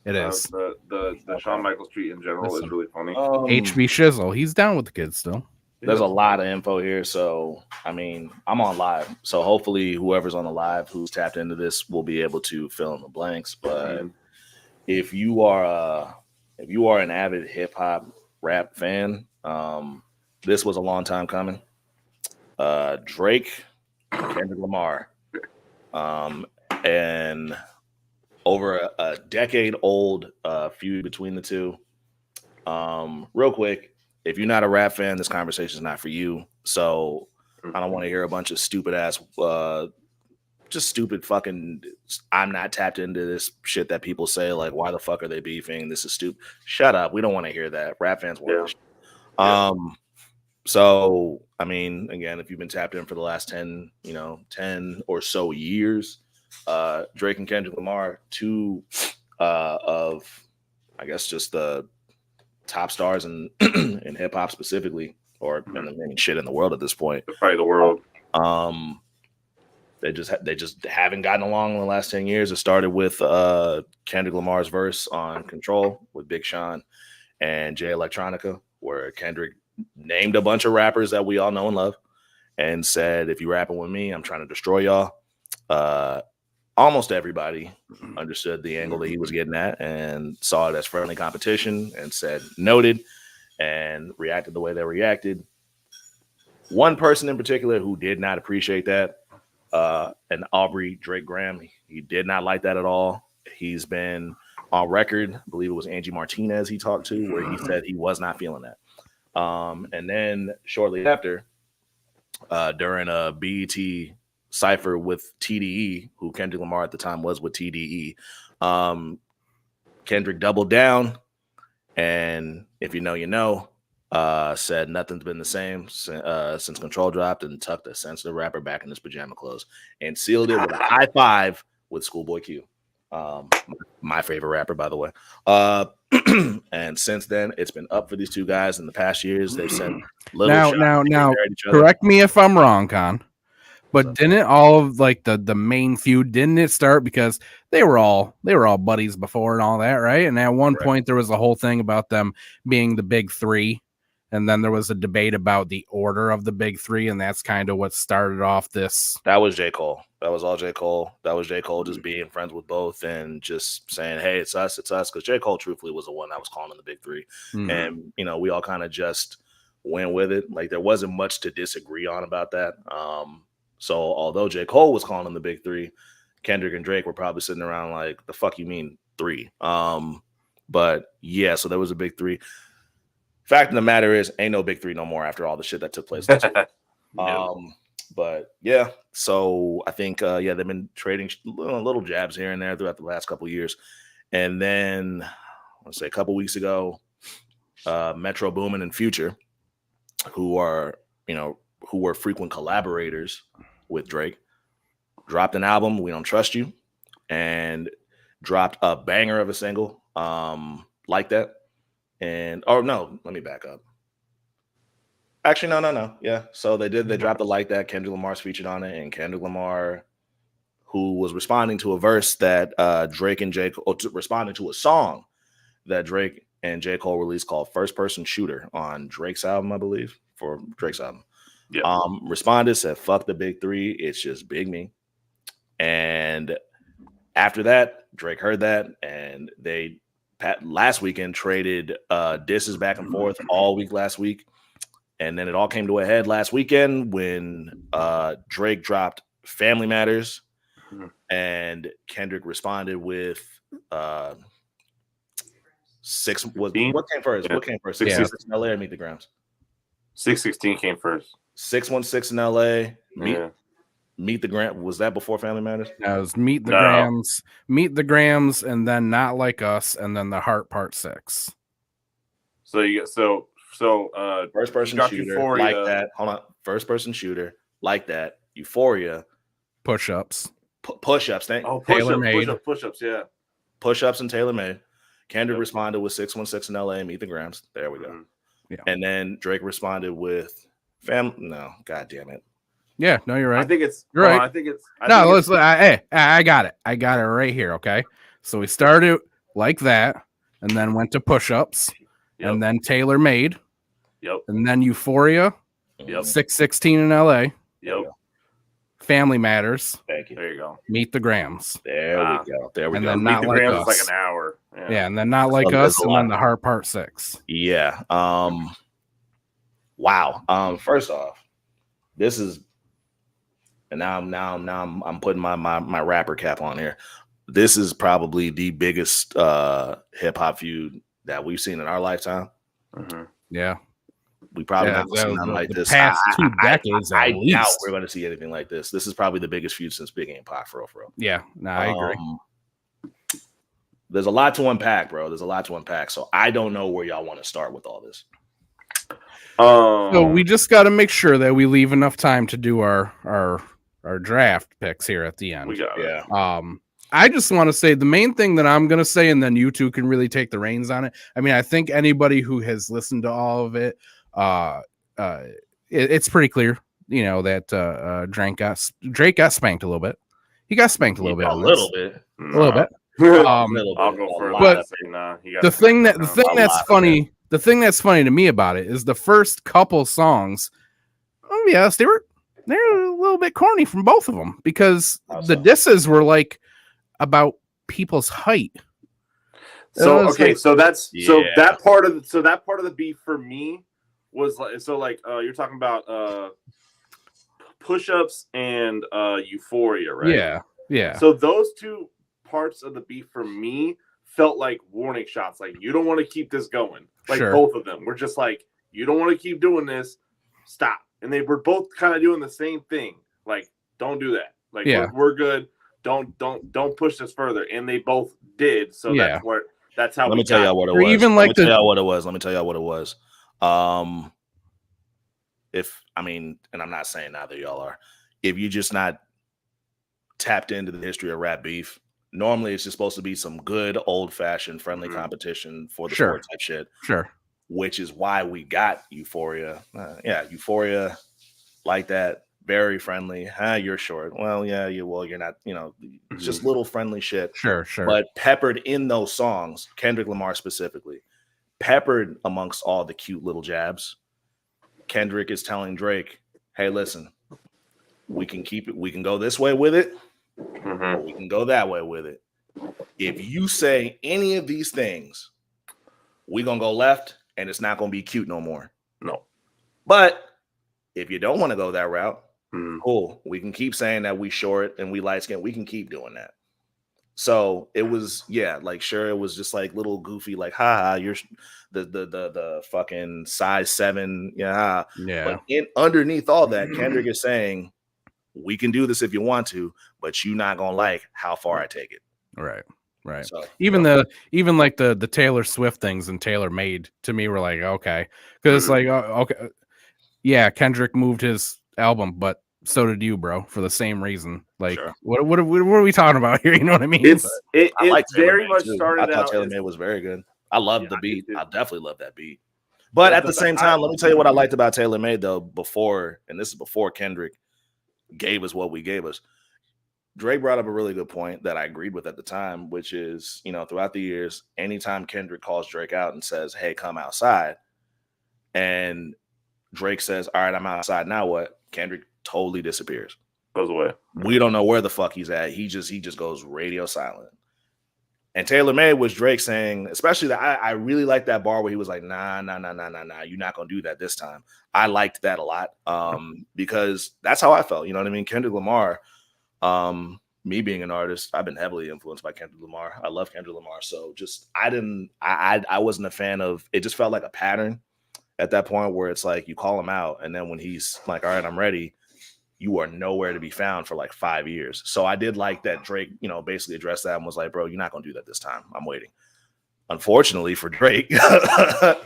It is. The Shawn Michaels tweet in general is really funny. HB Shizzle, he's down with the kids still. There's a lot of info here, so I mean, I'm on live, so hopefully whoever's on the live who's tapped into this will be able to fill in the blanks. But if you are an avid hip hop rap fan, this was a long time coming. Drake, Kendrick Lamar, and over a decade old feud between the two. Real quick, if you're not a rap fan, this conversation is not for you. So I don't want to hear a bunch of stupid ass, just stupid fucking. I'm not tapped into this shit that people say like, why the fuck are they beefing? This is stupid. Shut up. We don't want to hear that. Rap fans want this. So I mean, again, if you've been tapped in for the last 10 or so years, Drake and Kendrick Lamar, two of, I guess, just the top stars in hip hop specifically, or shit in the world at this point. Probably the world. They just haven't gotten along in the last 10 years. It started with Kendrick Lamar's verse on Control with Big Sean and Jay Electronica, where Kendrick named a bunch of rappers that we all know and love and said, if you rapping with me, I'm trying to destroy y'all. Almost everybody understood the angle that he was getting at and saw it as friendly competition and said noted and reacted the way they reacted. One person in particular who did not appreciate that, and Aubrey Drake Graham, he did not like that at all. He's been on record, I believe it was Angie Martinez he talked to, where he said he was not feeling that. And then shortly after, during a BET Cypher with TDE, who Kendrick Lamar at the time was with TDE, Kendrick doubled down, and if you know, you know, said nothing's been the same since Control dropped, and tucked a sensitive rapper back in his pajama clothes and sealed it with a high five with Schoolboy Q, my favorite rapper, by the way. And since then, it's been up for these two guys in the past years. They've sent now. Correct me if I'm wrong, Con. But didn't all of like the main feud, didn't it start because they were all buddies before and all that, right? And at one point there was a whole thing about them being the big three, and then there was a debate about the order of the big three, and that's kind of what started off this. That was J. Cole. That was all J. Cole. That was J. Cole just being friends with both and just saying, hey, it's us. Because J. Cole truthfully was the one that was calling in the big three. And we all kind of just went with it. Like there wasn't much to disagree on about that. So although J. Cole was calling them the big three, Kendrick and Drake were probably sitting around like, the fuck you mean three? But yeah, so there was a big three. Fact of the matter is, ain't no big three no more after all the shit that took place. But yeah, so I think, they've been trading little jabs here and there throughout the last couple of years. And then, let's say a couple weeks ago, Metro Boomin and Future, who were frequent collaborators with Drake, dropped an album, We Don't Trust You, and dropped a banger of a single like that. And let me back up. Actually, no. Yeah. So they dropped a like that. Kendrick Lamar's featured on it, and Kendrick Lamar, who was responding to a verse that Drake and J. Cole, responding to a song that Drake and J. Cole released called First Person Shooter on Drake's album, I believe, for Drake's album. Yeah. Responded, said, fuck the big three. It's just Big Me. And after that, Drake heard that, and they last weekend traded disses back and forth all week last week. And then it all came to a head last weekend when Drake dropped Family Matters, and Kendrick responded with What came first? Yeah. What came first? 616 in LA or Meet the Grams? 616 came first. 616 in LA. Yeah. Meet the Grams. Was that before Family Matters? No, it was Meet the Grams, and then Not Like Us, and then The Heart Part 6. So you get first person shooter Euphoria. Like that. Hold on. First person shooter like that. Euphoria. Push-ups. Push-ups. Push-ups, yeah. Push-ups and Taylor Made. Kendrick responded with 616 in LA, Meet the Grams. There we go. Mm-hmm. Yeah. And then Drake responded with No, god damn it. Yeah, no, you're right. I think it's you're right. I got it. I got it right here. Okay. So we started like that, and then went to push-ups, and then Taylor Made. Yep. And then Euphoria. Yep. 616 in LA. Yep. Family Matters. Thank you. There you go. Meet the Grams. There we go. There we and go. Then Meet Not the Like Grams Us. is like an hour. Yeah, and then Not Like Us, and then The Heart Part 6. Yeah. Wow. First off, this is, and now I'm putting my rapper cap on here. This is probably the biggest hip hop feud that we've seen in our lifetime. Mm-hmm. Yeah. We probably haven't seen nothing like this. Past 2 decades, I doubt we're going to see anything like this. This is probably the biggest feud since Biggie and Pac, for real. Yeah, no, I agree. There's a lot to unpack, bro. There's a lot to unpack. So I don't know where y'all want to start with all this. So we just got to make sure that we leave enough time to do our draft picks here at the end. We got it. I just want to say the main thing that I'm going to say, and then you two can really take the reins on it. I mean, I think anybody who has listened to all of it, it's pretty clear, you know, that Drake got spanked a little bit. He got spanked a little bit. A little bit. I'll go for but the thing that's funny to me about it is the first couple songs. Oh yes, they're a little bit corny from both of them, because the disses were like about people's height. So that part of the beef for me was like you're talking about push-ups and Euphoria, right? Yeah. So those two parts of the beef for me felt like warning shots. Like, you don't want to keep this going. Like, both of them were just like, you don't want to keep doing this. Stop. And they were both kind of doing the same thing. Like, don't do that. Like, we're good. Don't push this further. And they both did. So that's how. Let me tell y'all what it was. Let me tell y'all what it was. And I'm not saying neither of y'all are. If you just not tapped into the history of rap beef, normally it's just supposed to be some good old-fashioned friendly competition for the sport type shit. Sure. Which is why we got Euphoria. Euphoria like that. Very friendly. You're short. Well, you're not, it's just little friendly shit. Sure. But peppered in those songs, Kendrick Lamar specifically, peppered amongst all the cute little jabs, Kendrick is telling Drake, hey, listen, we can keep it. We can go this way with it. Or we can go that way with it. If you say any of these things, we're going to go left and it's not going to be cute no more. No. But if you don't want to go that route, cool. We can keep saying that we short and we light skin. We can keep doing that. So it was, it was just like little goofy, like, you're the fucking size 7. Yeah. But underneath all that, Kendrick is saying, we can do this if you want to, but you're not gonna like how far I take it. Right. So, even like the Taylor Swift things and Taylor Made to me were like, okay, because it's like, okay, yeah, Kendrick moved his album, but so did you, bro, for the same reason. Like, what are we talking about here? You know what I mean? It very much started out. I thought Taylor Made was very good. I loved the beat. I definitely love that beat. But at the same time, let me tell you what I liked about Taylor Made though. Before, and this is before Kendrick gave us what we gave us. Drake brought up a really good point that I agreed with at the time, which is, throughout the years, anytime Kendrick calls Drake out and says, hey, come outside, and Drake says, all right, I'm outside, now what? Kendrick totally disappears. Goes away. We don't know where the fuck he's at. He just goes radio silent. And Taylor Made was Drake saying, especially that I really like that bar where he was like, nah, you're not gonna do that this time. I liked that a lot. Because that's how I felt. You know what I mean? Kendrick Lamar, me being an artist, I've been heavily influenced by Kendrick Lamar. I love Kendrick Lamar. So just I wasn't a fan of it. Just felt like a pattern at that point where it's like you call him out, and then when he's like, all right, I'm ready, you are nowhere to be found for like 5 years. So I did like that Drake, basically addressed that and was like, bro, you're not gonna do that this time. I'm waiting. Unfortunately for Drake,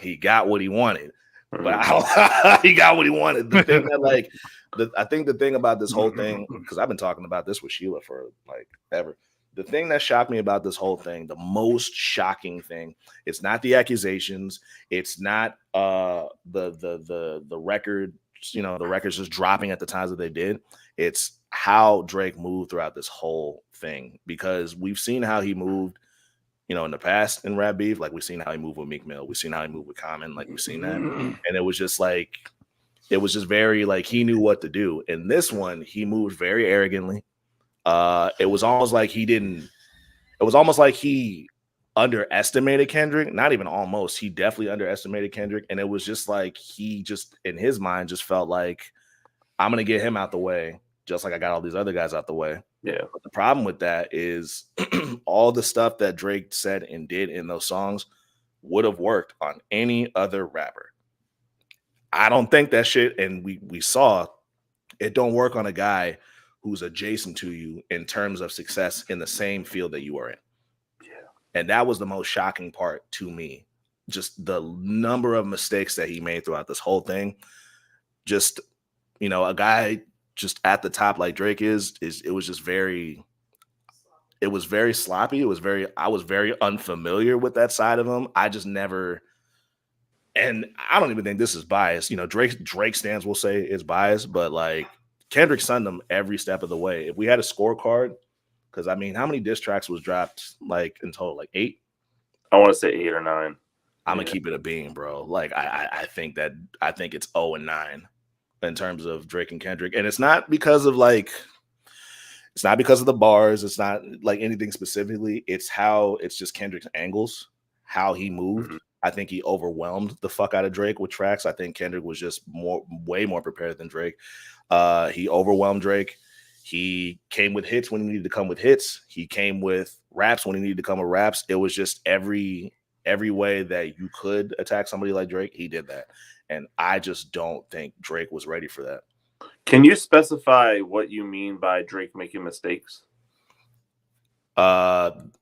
he got what he wanted. But he got what he wanted. The thing that I think the thing about this whole thing, because I've been talking about this with Sheila for like ever. The thing that shocked me about this whole thing, the most shocking thing, it's not the accusations, it's not the record, the records just dropping at the times that they did. It's how Drake moved throughout this whole thing, because we've seen how he moved, in the past in rap beef. Like we've seen how he moved with Meek Mill, we've seen how he moved with Common, like we've seen that, and it was just very like he knew what to do. In this one, he moved very arrogantly. It was almost like he underestimated Kendrick. Not even almost, he definitely underestimated Kendrick. And it was just like he just in his mind just felt like, I'm gonna get him out the way, just like I got all these other guys out the way. Yeah. But the problem with that is all the stuff that Drake said and did in those songs would have worked on any other rapper. I don't think that shit, and we saw it don't work on a guy who's adjacent to you in terms of success in the same field that you are in. Yeah. And that was the most shocking part to me. Just the number of mistakes that he made throughout this whole thing. Just, a guy just at the top like Drake is it was just very sloppy. I was very unfamiliar with that side of him. I just never, and I don't even think this is biased. Drake stands will say it's biased, but like Kendrick sunned him every step of the way. If we had a scorecard, because I mean, how many diss tracks was dropped like in total? Like 8? I want to say 8 or 9. I'm gonna keep it a beam, bro. Like I think it's 0 and 9 in terms of Drake and Kendrick, and it's not because of the bars. It's not like anything specifically. It's just Kendrick's angles, how he moved. Mm-hmm. I think he overwhelmed the fuck out of Drake with tracks. I think Kendrick was just way more prepared than Drake. He overwhelmed Drake. He came with hits when he needed to come with hits. He came with raps when he needed to come with raps. It was just every way that you could attack somebody like Drake, he did that. And I just don't think Drake was ready for that. Can you specify what you mean by Drake making mistakes? When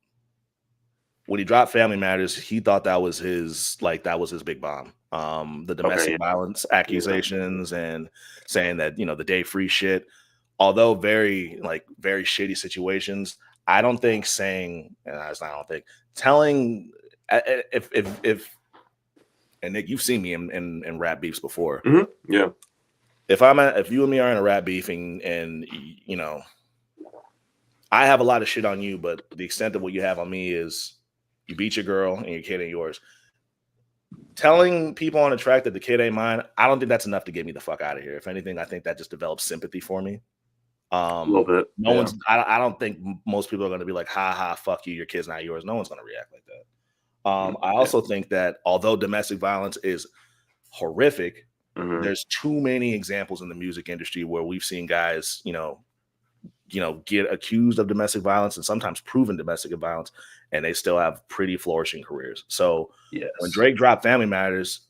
he dropped Family Matters, he thought that was his big bomb. The domestic violence accusations and saying that, the day free shit, although very shitty situations. I don't think telling if and Nick, you've seen me in rap beefs before. Mm-hmm. Yeah. If you and me are in a rap beef and I have a lot of shit on you, but the extent of what you have on me is you beat your girl and your kid ain't yours. Telling people on the track that the kid ain't mine, I don't think that's enough to get me the fuck out of here. If anything, I think that just develops sympathy for me. A little bit. I don't think most people are going to be like, ha ha, fuck you, your kid's not yours. No one's going to react like that. I also think that although domestic violence is horrific, there's too many examples in the music industry where we've seen guys, get accused of domestic violence and sometimes proven domestic violence, and they still have pretty flourishing careers. So when Drake dropped Family Matters,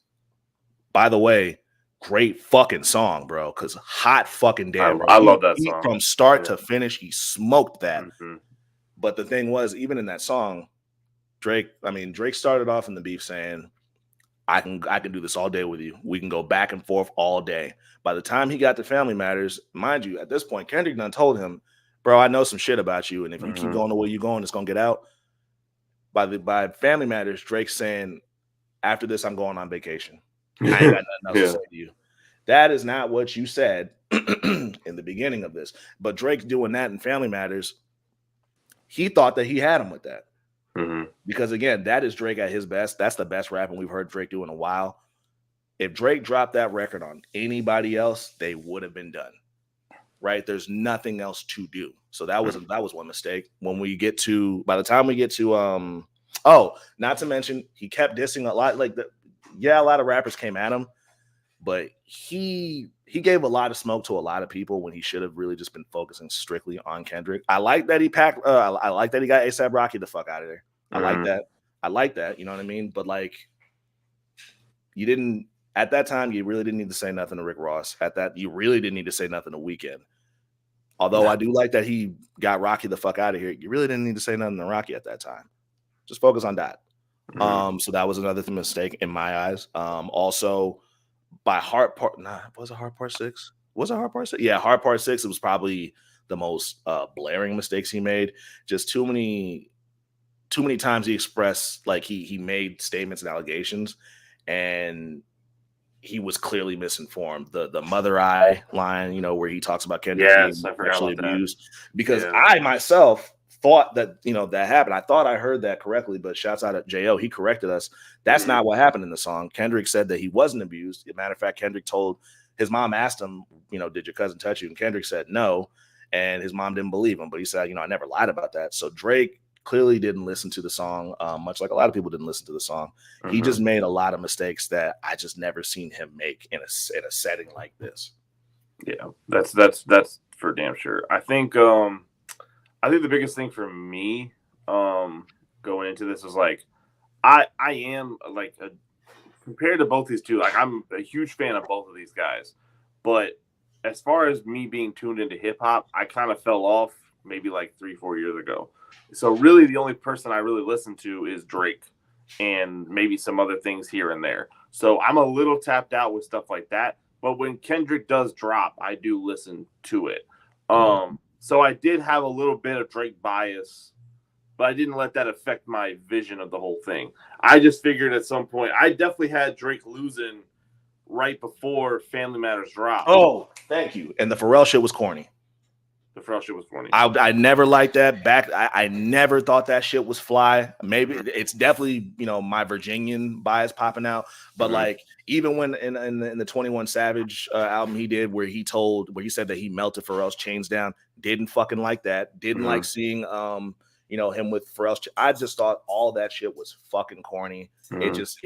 by the way, great fucking song, bro, because hot fucking damn, bro. I love that song. From start to finish, he smoked that. Mm-hmm. But the thing was, even in that song, Drake started off in the beef saying, I can do this all day with you. We can go back and forth all day. By the time he got to Family Matters, mind you, at this point, Kendrick done told him, bro, I know some shit about you, and if you keep going the way you're going, it's gonna get out. By Family Matters, Drake's saying, after this, I'm going on vacation. I ain't got nothing else to say to you. That is not what you said in the beginning of this. But Drake doing that in Family Matters, he thought that he had him with that. Mm-hmm. Because again, that is Drake at his best. That's the best rapping we've heard Drake do in a while. If Drake dropped that record on anybody else, they would have been done. Right? There's nothing else to do. So that was one mistake. By the time we get to not to mention he kept dissing a lot. A lot of rappers came at him, but he he gave a lot of smoke to a lot of people when he should have really just been focusing strictly on Kendrick. I like that he packed. I like that he got A$AP Rocky the fuck out of there. I like that. I like that. You know what I mean? But like, you didn't at that time. You really didn't need to say nothing to Rick Ross. At that, you really didn't need to say nothing to Weeknd. Although I do like that he got Rocky the fuck out of here. You really didn't need to say nothing to Rocky at that time. Just focus on that. So that was another mistake in my eyes. Also, by Heart Part, was it Heart Part 6? Was it Heart Part 6? Yeah, Heart Part 6. It was probably the most blaring mistakes he made. Just too many times he expressed like he made statements and allegations, and he was clearly misinformed. The mother eye line, you know, where he talks about Kendrick being sexually abused. Because I myself thought that, you know, that happened. I thought I heard that correctly, but shouts out at J.O. He corrected us. That's not what happened in the song. Kendrick said that he wasn't abused. As a matter of fact, Kendrick told his mom, asked him, you know, did your cousin touch you? And Kendrick said no. And his mom didn't believe him, but he said, you know, I never lied about that. So Drake clearly didn't listen to the song, much like a lot of people didn't listen to the song. He just made a lot of mistakes that I just never seen him make in a setting like this. Yeah, that's for damn sure. I think the biggest thing for me going into this is like I am like compared to both these two, like I'm a huge fan of both of these guys, but as far as me being tuned into hip hop, I kind of fell off maybe like 3-4 years ago. So really the only person I really listen to is Drake and maybe some other things here and there. So I'm a little tapped out with stuff like that. But when Kendrick does drop, I do listen to it. So I did have a little bit of Drake bias, but I didn't let that affect my vision of the whole thing. I just figured at some point, I definitely had Drake losing right before Family Matters dropped. Oh, thank you. And the Pharrell shit was corny. The Pharrell shit was corny. I never liked that. I never thought that shit was fly. Maybe it's definitely, you know, my Virginian bias popping out. But like even when in the 21 Savage album he did where he said that he melted Pharrell's chains down, didn't fucking like that. Didn't like seeing you know, him with Pharrell's. I just thought all that shit was fucking corny. It just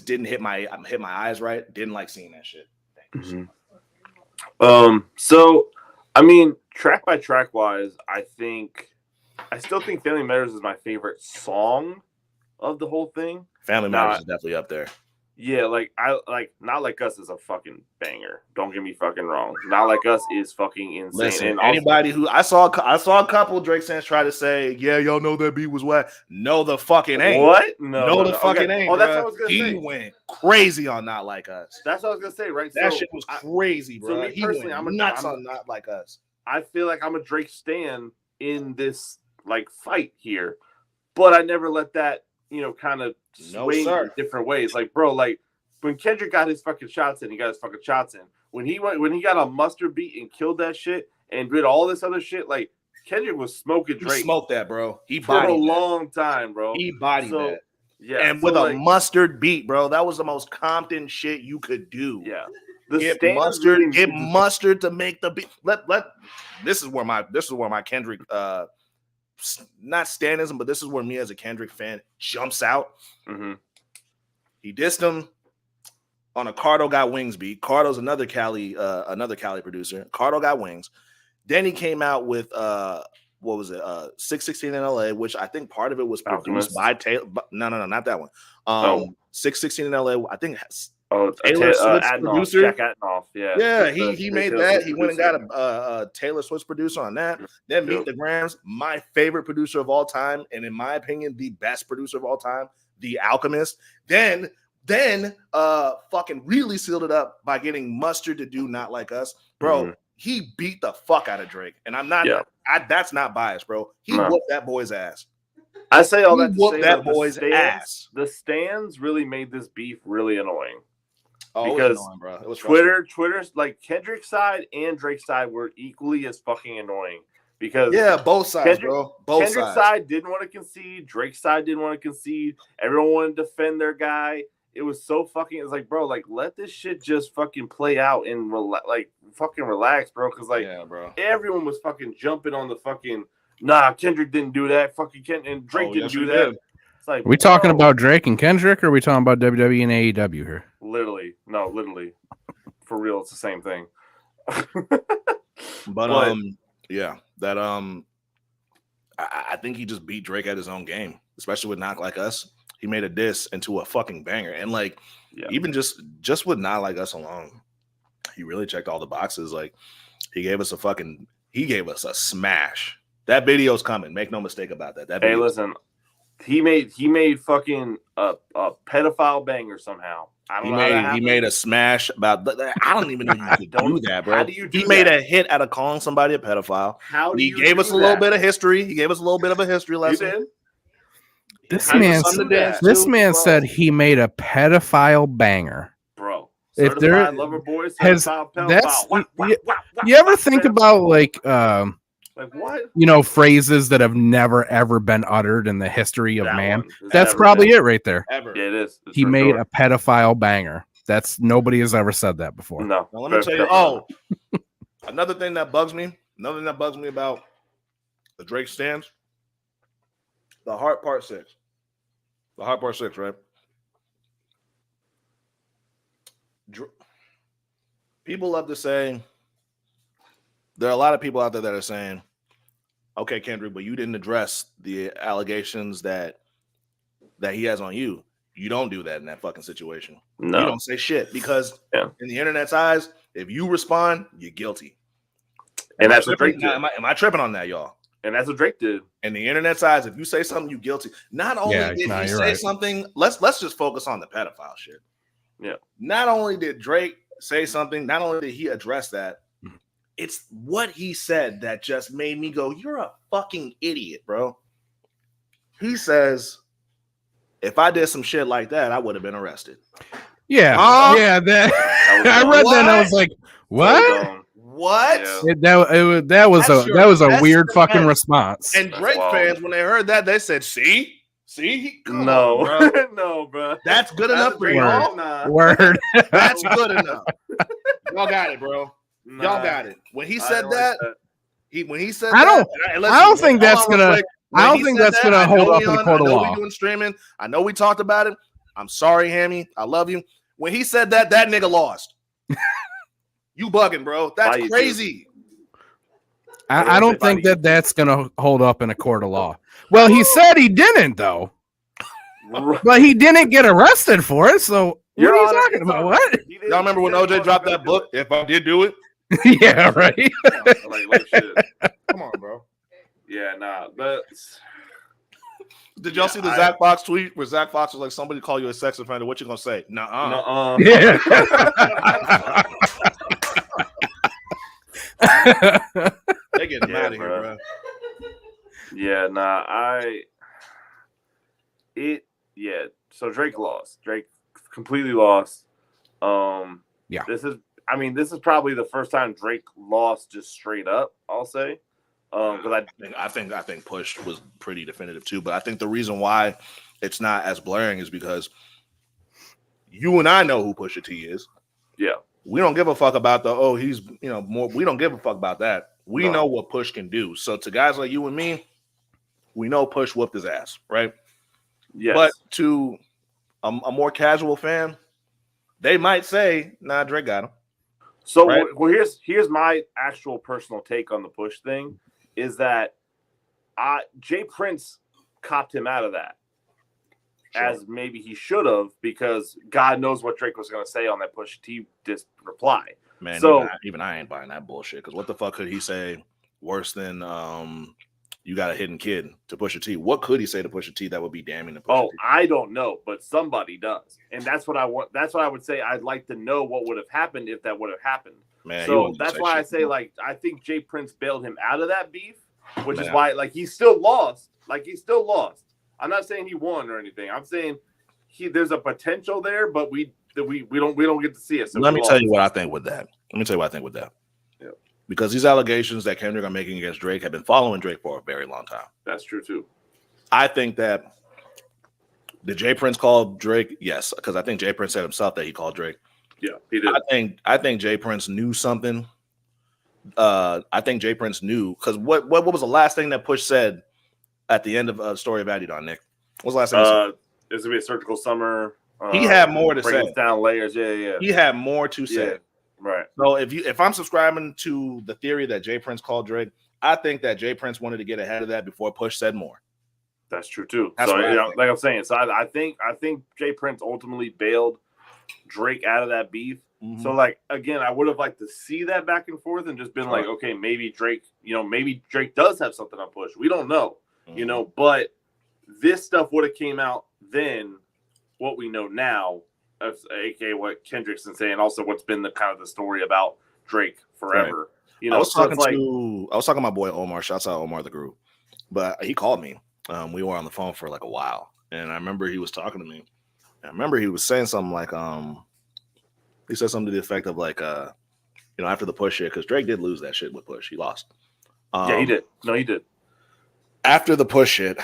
didn't hit my eyes right. Didn't like seeing that shit. Thank you. So I mean, track by track wise, I still think Family Matters is my favorite song of the whole thing. Family Matters is definitely up there. Yeah, like Not Like Us is a fucking banger. Don't get me fucking wrong. Not Like Us is fucking insane. Listen, and anybody who I saw a couple Drake fans try to say, yeah, y'all know that beat was whack. No, the fucking ain't. What? No, the fucking ain't. Oh, that's what I was gonna say. He went crazy on Not Like Us. That's what I was gonna say, right? That shit was crazy, bro. So me personally, I'm nuts on Not Like Us. I feel like I'm a Drake stan in this like fight here, but I never let that, you know, kind of sway in different ways. Like, bro, like when Kendrick got his fucking shots in, he got his fucking shots in. When he got a Mustard beat and killed that shit and did all this other shit, like Kendrick was smoking Drake. He smoked that, bro. He for a long time, bro. He bodied that. Yeah, and with a Mustard beat, bro, that was the most Compton shit you could do. Yeah. Get mustard to make the beat. This is where my Kendrick not stanism, but this is where me as a Kendrick fan jumps out. He dissed him on a Cardo Got Wings beat. Cardo's another Cali producer. Cardo Got Wings. Then he came out with what was it? 616 in LA, which I think part of it was produced by Taylor. No, not that one. 616 in LA, I think. Taylor Swift's producer. Jack Atnoff, yeah. He made that. He went and got a Taylor Swift producer on that. Then Meet the Grams, my favorite producer of all time, and in my opinion, the best producer of all time, The Alchemist. Then fucking really sealed it up by getting Mustard to do Not Like Us, bro. He beat the fuck out of Drake, and I'm not. That's not biased, bro. He whooped that boy's ass. I say all that to whooped say that boy's ass. The stands really made this beef really annoying. Oh, because it was annoying, bro. It was Twitter's like Kendrick's side and Drake's side were equally as fucking annoying because both sides, bro. Kendrick's side didn't want to concede. Drake's side didn't want to concede. Everyone wanted to defend their guy. It was so fucking. It's like, bro, like let this shit just fucking play out and fucking relax, bro. Because bro, everyone was fucking jumping on the fucking. Nah, Kendrick didn't do that. Fucking and Drake didn't do that. It's like, are we talking about Drake and Kendrick, or are we talking about WWE and AEW here? Literally. for real, it's the same thing. But yeah, that I think he just beat Drake at his own game, especially with Not Like Us. He made a diss into a fucking banger, and like even just with Not Like Us alone, he really checked all the boxes. Like he gave us a smash. That video's coming. Make no mistake about that. Hey, listen, he made fucking a pedophile banger somehow. I don't know. He made a smash about. I don't even know you could do that, bro. How do you do he made a hit out of calling somebody a pedophile. He gave us a little bit of history. He gave us a little bit of a history lesson. This man said he made a pedophile banger, bro. If there lover boys has you ever think about like what? You know, phrases that have never ever been uttered in the history of man. That's never probably it right there. Ever. Yeah, it is. He made a pedophile banger. That's nobody has ever said that before. No. Now, let me tell you. Oh, another thing that bugs me. Another thing that bugs me about the Drake stands. The Heart Part 6. The Heart Part 6, right? People love to say. There are a lot of people out there that are saying, okay, Kendrick, but you didn't address the allegations that he has on you. You don't do that in that fucking situation. No. You don't say shit because in the internet's eyes, if you respond, you're guilty. And that's what Drake did. Am I tripping on that, y'all? And that's what Drake did. In the internet's eyes, if you say something, you're guilty. Not only did he say something, let's just focus on the pedophile shit. Yeah. Not only did Drake say something, not only did he address that, it's what he said that just made me go, you're a fucking idiot, bro. He says, if I did some shit like that, I would have been arrested. Yeah. Yeah. I read that and I was like, what? What? Yeah. That was a weird fucking response. And Drake fans, when they heard that, they said, see? No, on, bro. No, bro. That's good enough for y'all. Word. That's good enough. Y'all got it, bro. Y'all got it. When he said that, I don't think that's gonna hold up in the court of law. Doing streaming. I know we talked about it. I'm sorry, Hammy. I love you. When he said that nigga lost. You bugging, bro. That's crazy. I don't think that's gonna hold up in a court of law. Well, he said he didn't though, but he didn't get arrested for it. So what are you talking about? What? Y'all remember when OJ dropped that book? If I did do it. Yeah, right. like shit. Come on, bro. Yeah, nah. But did y'all see the Zach Fox tweet where Zach Fox was like, "Somebody call you a sex offender? What you gonna say?" Nuh-uh. Yeah. They getting mad out of here, bro. Yeah, nah. So Drake lost. Drake completely lost. Yeah. This is probably the first time Drake lost just straight up, I'll say. Because I think Push was pretty definitive too, but I think the reason why it's not as blaring is because you and I know who Pusha T is. Yeah. We don't give a fuck about he's more. We don't give a fuck about that. We know what Push can do. So to guys like you and me, we know Push whooped his ass, right? Yes. But to a more casual fan, they might say, "Nah, Drake got him." So well, here's my actual personal take on the Push thing is that Jay Prince copped him out of that. Sure. As maybe he should have, because God knows what Drake was going to say on that Push T reply. Man, so even I ain't buying that bullshit. Because what the fuck could he say worse than you got a hidden kid to Pusha T? What could he say to Pusha T that would be damning to Pusha T? I don't know, but somebody does, and that's what I want. That's what I would say. I'd like to know what would have happened if that would have happened. Man, so that's why I say, like, I think Jay Prince bailed him out of that beef, which is why, like, he still lost. I'm not saying he won or anything. I'm saying there's a potential there, but we don't get to see it. So let me tell you what I think with that. Yeah. Because these allegations that Kendrick are making against Drake have been following Drake for a very long time. That's true too. I think that did Jay Prince call Drake? Yes, because I think Jay Prince said himself that he called Drake. Yeah, he did. I think Jay Prince knew something. I think Jay Prince knew because what was the last thing that Push said at the end of the story of Adidon, Nick? What was the last thing he said? It's gonna be a surgical summer. He had more to say. Down layers. Yeah. He had more to say. Right. So if I'm subscribing to the theory that Jay Prince called Drake, I think that Jay Prince wanted to get ahead of that before Push said more. That's true too. That's so like I'm saying, so I think Jay Prince ultimately bailed Drake out of that beef. Mm-hmm. So like again, I would have liked to see that back and forth and just been like, okay, maybe Drake, maybe Drake does have something on Push. We don't know, but this stuff would have came out then. What we know now, aka what Kendrick's been saying, also what's been the kind of the story about Drake forever. Right. I was talking to my boy Omar. Shouts out Omar the Group, but he called me. We were on the phone for like a while, and I remember he was talking to me. I remember he was saying something like, he said something to the effect of like, after the Push shit, because Drake did lose that shit with Push. He lost. Yeah, he did. No, he did. After the Push shit,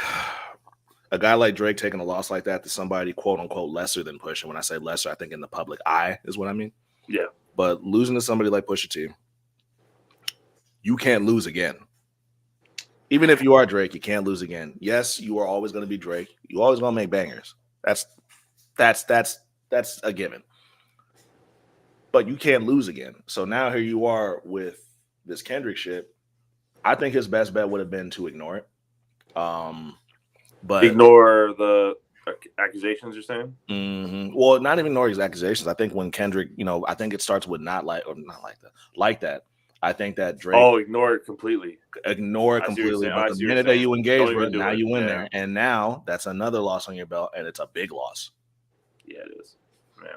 a guy like Drake taking a loss like that to somebody quote unquote lesser than Push, and when I say lesser, I think in the public eye is what I mean. Yeah. But losing to somebody like Pusha T, you can't lose again. Even if you are Drake, you can't lose again. Yes, you are always going to be Drake. You always going to make bangers. That's a given. But you can't lose again. So now here you are with this Kendrick shit. I think his best bet would have been to ignore it. But ignore the accusations you're saying? Mm-hmm. Well, not even ignore his accusations. I think when Kendrick, I think it starts with not like that. I think that Drake. Oh, ignore it completely. Ignore it completely. But the minute that you engage with it, now you in there. And now that's another loss on your belt, and it's a big loss. Yeah, it is. Man.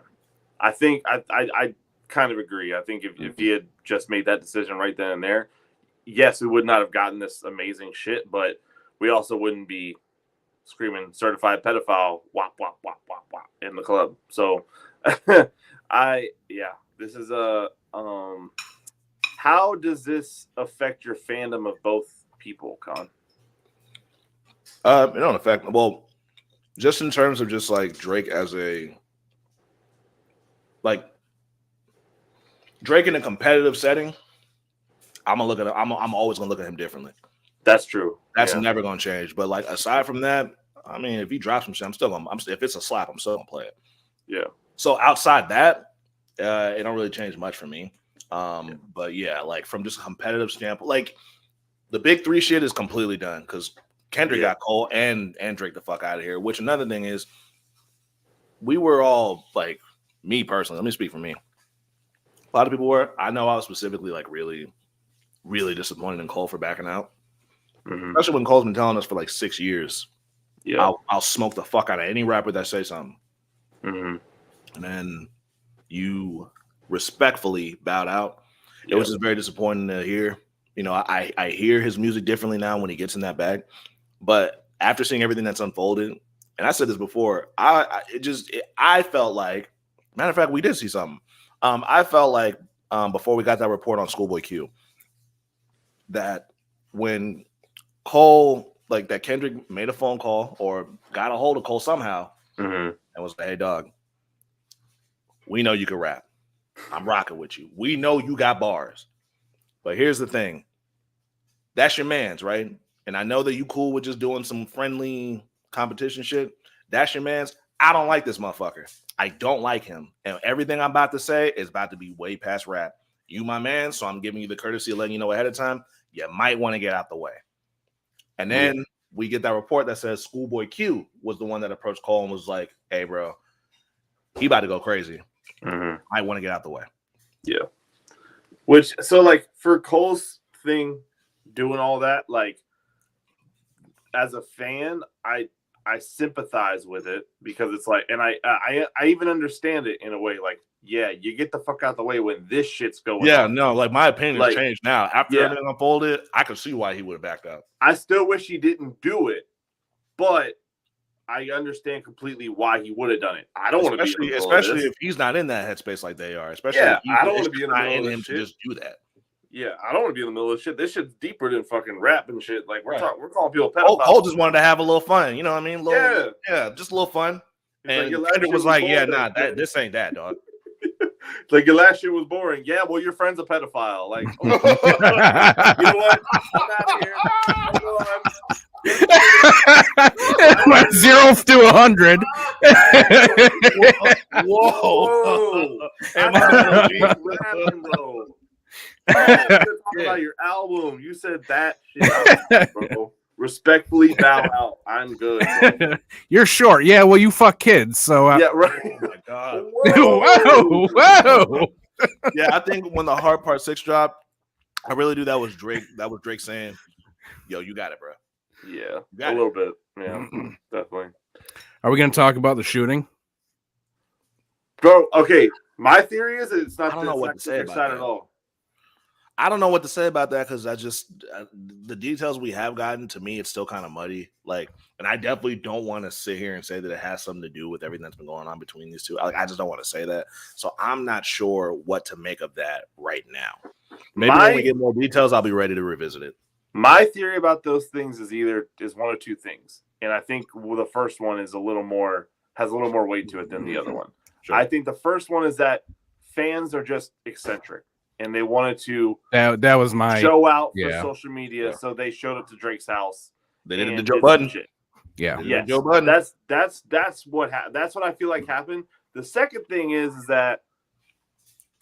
I think I kind of agree. I think if he had just made that decision right then and there, yes, we would not have gotten this amazing shit, but we also wouldn't be screaming certified pedophile wop wop wop wop wop in the club. So this is a how does this affect your fandom of both people, Con? It don't affect, well, just in terms of just like Drake as a Drake in a competitive setting, I'm always gonna look at him differently. That's true. That's never gonna change. But like aside from that, I mean, if he drops some shit, if it's a slap, I'm still gonna play it. Yeah. So outside that, it don't really change much for me. But yeah, like from just a competitive standpoint, like the big three shit is completely done because Kendrick got Cole and Drake the fuck out of here. Which another thing is, we were all like, me personally, let me speak for me. A lot of people were. I know I was specifically like really, really disappointed in Cole for backing out. Mm-hmm. Especially when Cole's been telling us for like 6 years, I'll smoke the fuck out of any rapper that say something. Mm-hmm. And then you respectfully bowed out. It was just very disappointing to hear. I hear his music differently now when he gets in that bag. But after seeing everything that's unfolded, and I said this before, I felt like, matter of fact, we did see something. I felt like before we got that report on Schoolboy Q, that when Cole, like that Kendrick made a phone call or got a hold of Cole somehow and was like, hey, dog, we know you can rap. I'm rocking with you. We know you got bars. But here's the thing. That's your man's, right? And I know that you cool with just doing some friendly competition shit. That's your man's. I don't like this motherfucker. I don't like him. And everything I'm about to say is about to be way past rap. You my man, so I'm giving you the courtesy of letting you know ahead of time. You might want to get out the way. And then we get that report that says Schoolboy Q was the one that approached Cole and was like, hey, bro, he about to go crazy. I want to get out the way. Yeah. Which, so like for Cole's thing, doing all that, like as a fan, I sympathize with it because it's like, and I even understand it in a way, like, yeah, you get the fuck out the way when this shit's going on. Yeah, no, like my opinion has changed now. After everything unfolded, I could see why he would have backed out. I still wish he didn't do it, but I understand completely why he would have done it. I don't want to be in the middle especially of this. if he's not in that headspace like they are. Especially if I don't want to be in the middle of him shit. To just do that. Yeah, I don't want to be in the middle of shit. This shit's deeper than fucking rap and shit. Like we're calling people pedophiles. Cole just wanted to have a little fun. You know what I mean? Just a little fun. And Kendrick was like, this ain't that, dog. Like your last shit was boring. Yeah, well, your friend's a pedophile. Like, you know what? I'm out of here. It went 0 to 100. Whoa. Hey, What happened, bro? You're talking about your album. You said that shit, bro. Respectfully bow out. I'm good, bro. You're short. Yeah, well, you fuck kids. So Yeah, right. Oh my god. Whoa. Yeah, I think when the Hard Part 6 dropped, I really do. That was Drake. That was Drake saying, "Yo, you got it, bro." Yeah, a little bit. Yeah, definitely. Are we going to talk about the shooting? Bro, okay. My theory is that it's not. I don't know what to say about that at all. I don't know what to say about that because the details we have gotten, to me, it's still kind of muddy. Like, and I definitely don't want to sit here and say that it has something to do with everything that's been going on between these two. Like, I just don't want to say that. So I'm not sure what to make of that right now. Maybe when we get more details, I'll be ready to revisit it. My theory about those things is one of two things, and I think the first one is has a little more weight to it than the other one. Sure. I think the first one is that fans are just eccentric. And they wanted to that was my show out for social media, so they showed up to Drake's house. They did the Joe Budden shit. Yeah, yes. Joe Budden. That's what I feel like happened. The second thing is that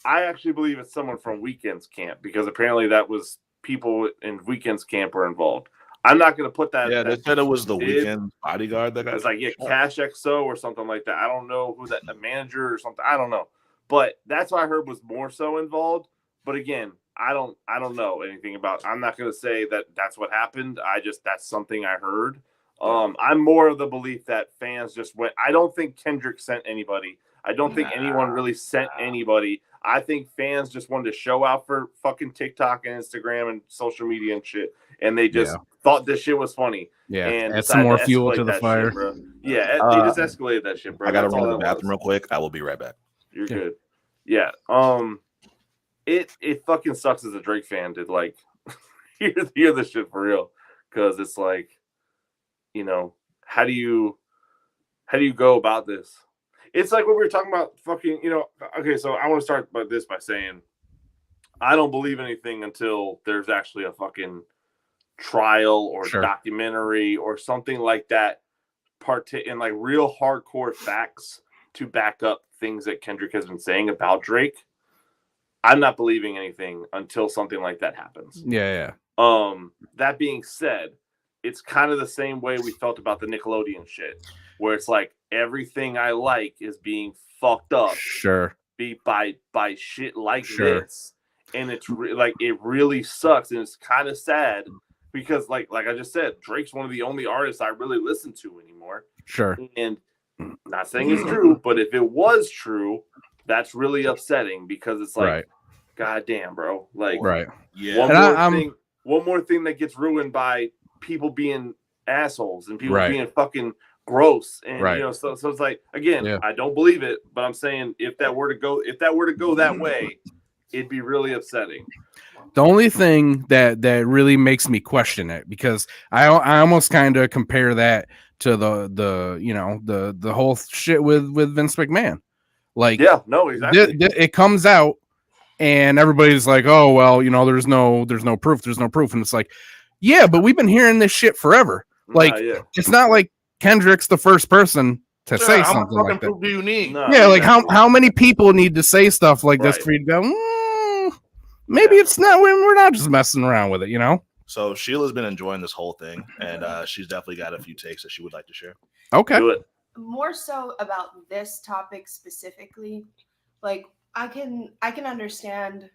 I actually believe it's someone from Weeknd's camp because apparently that was people in Weeknd's camp were involved. I'm not going to put that. Yeah, they said it was the Weeknd bodyguard that got. It's like Cash XO or something like that. I don't know who a manager or something. I don't know, but that's what I heard was more so involved. But again, I don't know anything about. I'm not going to say that that's what happened. That's something I heard. I'm more of the belief that fans just went. I don't think Kendrick sent anybody. I don't think anyone really sent anybody. I think fans just wanted to show out for fucking TikTok and Instagram and social media and shit, and they just thought this shit was funny. Yeah, and add some more fuel to the fire. Shit, bro. Yeah, they just escalated that shit, bro. I gotta run to the bathroom real quick. I will be right back. You're good. Yeah. It fucking sucks as a Drake fan to like hear this shit for real, because it's like, how do you go about this? It's like what we were talking about. Fucking, okay. So I want to start by saying I don't believe anything until there's actually a fucking trial or documentary or something like that, in like real hardcore facts to back up things that Kendrick has been saying about Drake. I'm not believing anything until something like that happens. Yeah. That being said, it's kind of the same way we felt about the Nickelodeon shit, where it's like everything I like is being fucked up. Sure. By shit like this, and it's like it really sucks, and it's kind of sad because like I just said, Drake's one of the only artists I really listen to anymore. Sure. And not saying it's true, but if it was true, that's really upsetting because it's like, God damn, bro. Like, one more thing that gets ruined by people being assholes and people being fucking gross. And so it's like, again, I don't believe it, but I'm saying if that were to go that way, it'd be really upsetting. The only thing that really makes me question it, because I almost kind of compare that to the whole shit with Vince McMahon. Like, exactly. It comes out and everybody's like, oh, well, there's no proof. And it's like, yeah, but we've been hearing this shit forever. Like, it's not like Kendrick's the first person to say something like that. Proof do you need? How many people need to say stuff like this for you to go, maybe it's not, we're not just messing around with it, So Sheila's been enjoying this whole thing, and she's definitely got a few takes that she would like to share. Okay. Do it. More so about this topic specifically, like I can understand,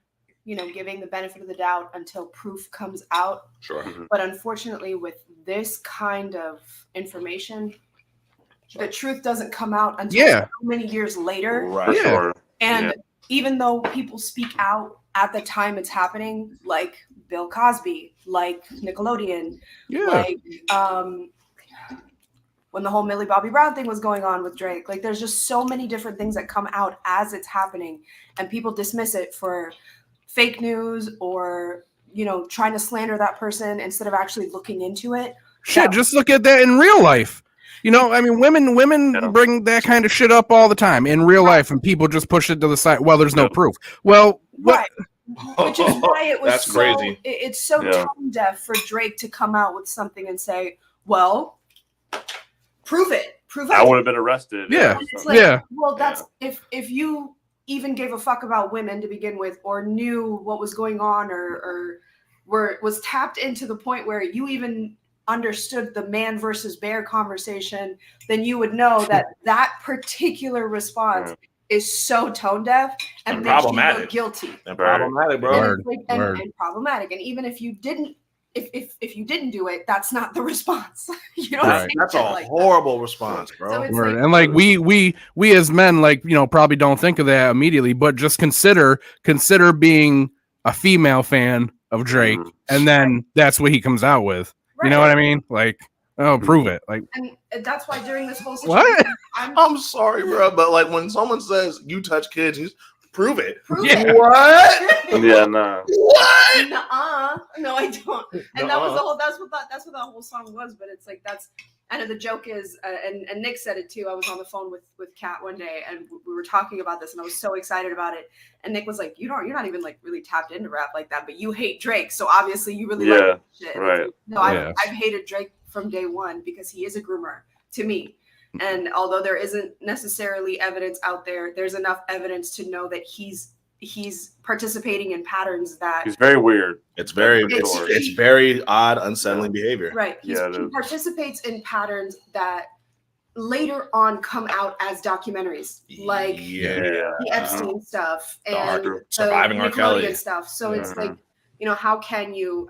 giving the benefit of the doubt until proof comes out. Sure. But unfortunately, with this kind of information, the truth doesn't come out until so many years later. Right. Sure. And even though people speak out at the time it's happening, like Bill Cosby, like Nickelodeon, like when the whole Millie Bobby Brown thing was going on with Drake, like there's just so many different things that come out as it's happening, and people dismiss it for fake news or, trying to slander that person instead of actually looking into it. Shit, just look at that in real life. Women bring that kind of shit up all the time in real life, and people just push it to the side. Well, there's no proof. Well, what? Which is why it was That's crazy. It's so tone deaf for Drake to come out with something and say, well, prove it. I would have been arrested. Yeah. It's like, well, that's if you even gave a fuck about women to begin with, or knew what was going on, or was tapped into the point where you even understood the man versus bear conversation, then you would know that particular response is so tone deaf and makes you look guilty. And problematic, bro. And problematic. And even if you didn't, if you didn't do it, that's not the response. You know, that's a horrible response, bro. So and like we as men, like, you know, probably don't think of that immediately, but just consider being a female fan of Drake, and then that's what he comes out with. Right. You know what I mean? Like, oh, prove it. Like, and that's why during this whole situation, what? I'm sorry, bro, but like when someone says you touch kids, you prove it. Prove it. What? Yeah, nah. What? Nuh-uh. No, I don't. And that was the whole. That's what that whole song was. But it's like I know the joke is, and Nick said it too. I was on the phone with Kat one day, and we were talking about this, and I was so excited about it. And Nick was like, you're not even like really tapped into rap like that, but you hate Drake, so obviously you really like shit. Right. Like, no, I've hated Drake from day one because he is a groomer to me. And although there isn't necessarily evidence out there, there's enough evidence to know that he's participating in patterns that he's very weird. It's very odd, unsettling behavior. Right. He participates in patterns that later on come out as documentaries, like the Epstein stuff and the Surviving R. Kelly and stuff. So it's like, you know, how can you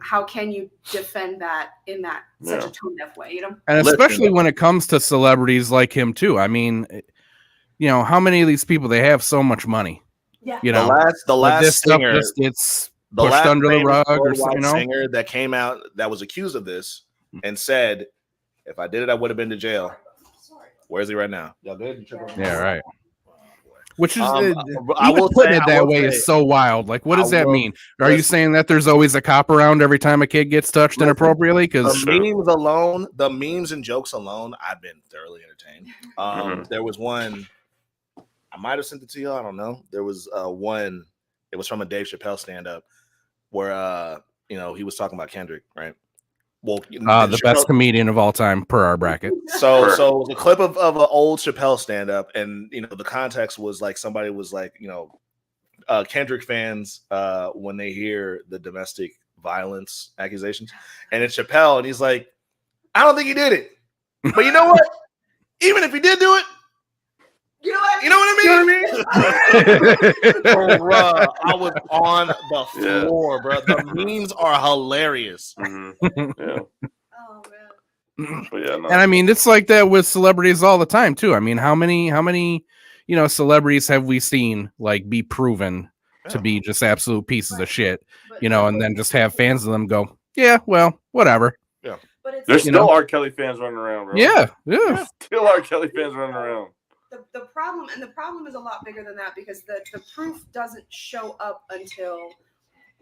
defend that in that such a tone deaf way, you know? And especially when it comes to celebrities like him too. I mean, you know, how many of these people, they have so much money? Yeah. You know, the last singer just gets pushed under the rug, or something. Singer that came out that was accused of this and said, if I did it, I would have been to jail. Where is he right now? Yeah, right. Which is, even putting it that way is so wild. Like, what does that mean? Are you saying that there's always a cop around every time a kid gets touched inappropriately? Because the memes and jokes alone, I've been thoroughly entertained. There was one, I might have sent it to you. I don't know. There was one. It was from a Dave Chappelle stand-up where you know, he was talking about Kendrick, right? Well, the best comedian of all time per our bracket. So it was a clip of an old Chappelle stand-up, and you know, the context was like somebody was like, you know, Kendrick fans when they hear the domestic violence accusations, and it's Chappelle, and he's like, I don't think he did it, but you know what? Even if he did do it, you know what I mean? Oh, bro, I was on the floor, bro. The memes are hilarious. Oh man. And I mean, it's like that with celebrities all the time too. I mean, how many, you know, celebrities have we seen like be proven to be just absolute pieces of shit, you know, and then just have fans of them go, yeah, well, whatever. Yeah. But there's still R. Kelly fans running around, bro. Yeah. Still R. Kelly fans running around. The problem is a lot bigger than that, because the proof doesn't show up until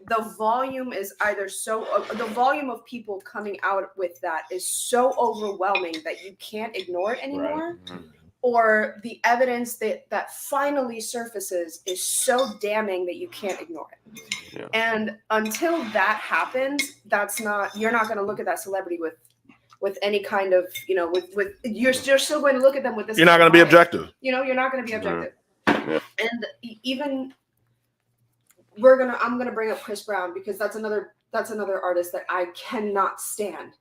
the volume is either the volume of people coming out with that is so overwhelming that you can't ignore it anymore, or the evidence that finally surfaces is so damning that you can't ignore it. Yeah. And until that happens, you're not going to look at that celebrity with any kind of, you know, with you're still going to look at them with this. You're not going to be objective. You know, you're not going to be objective. Yeah. And even I'm gonna bring up Chris Brown, because that's another artist that I cannot stand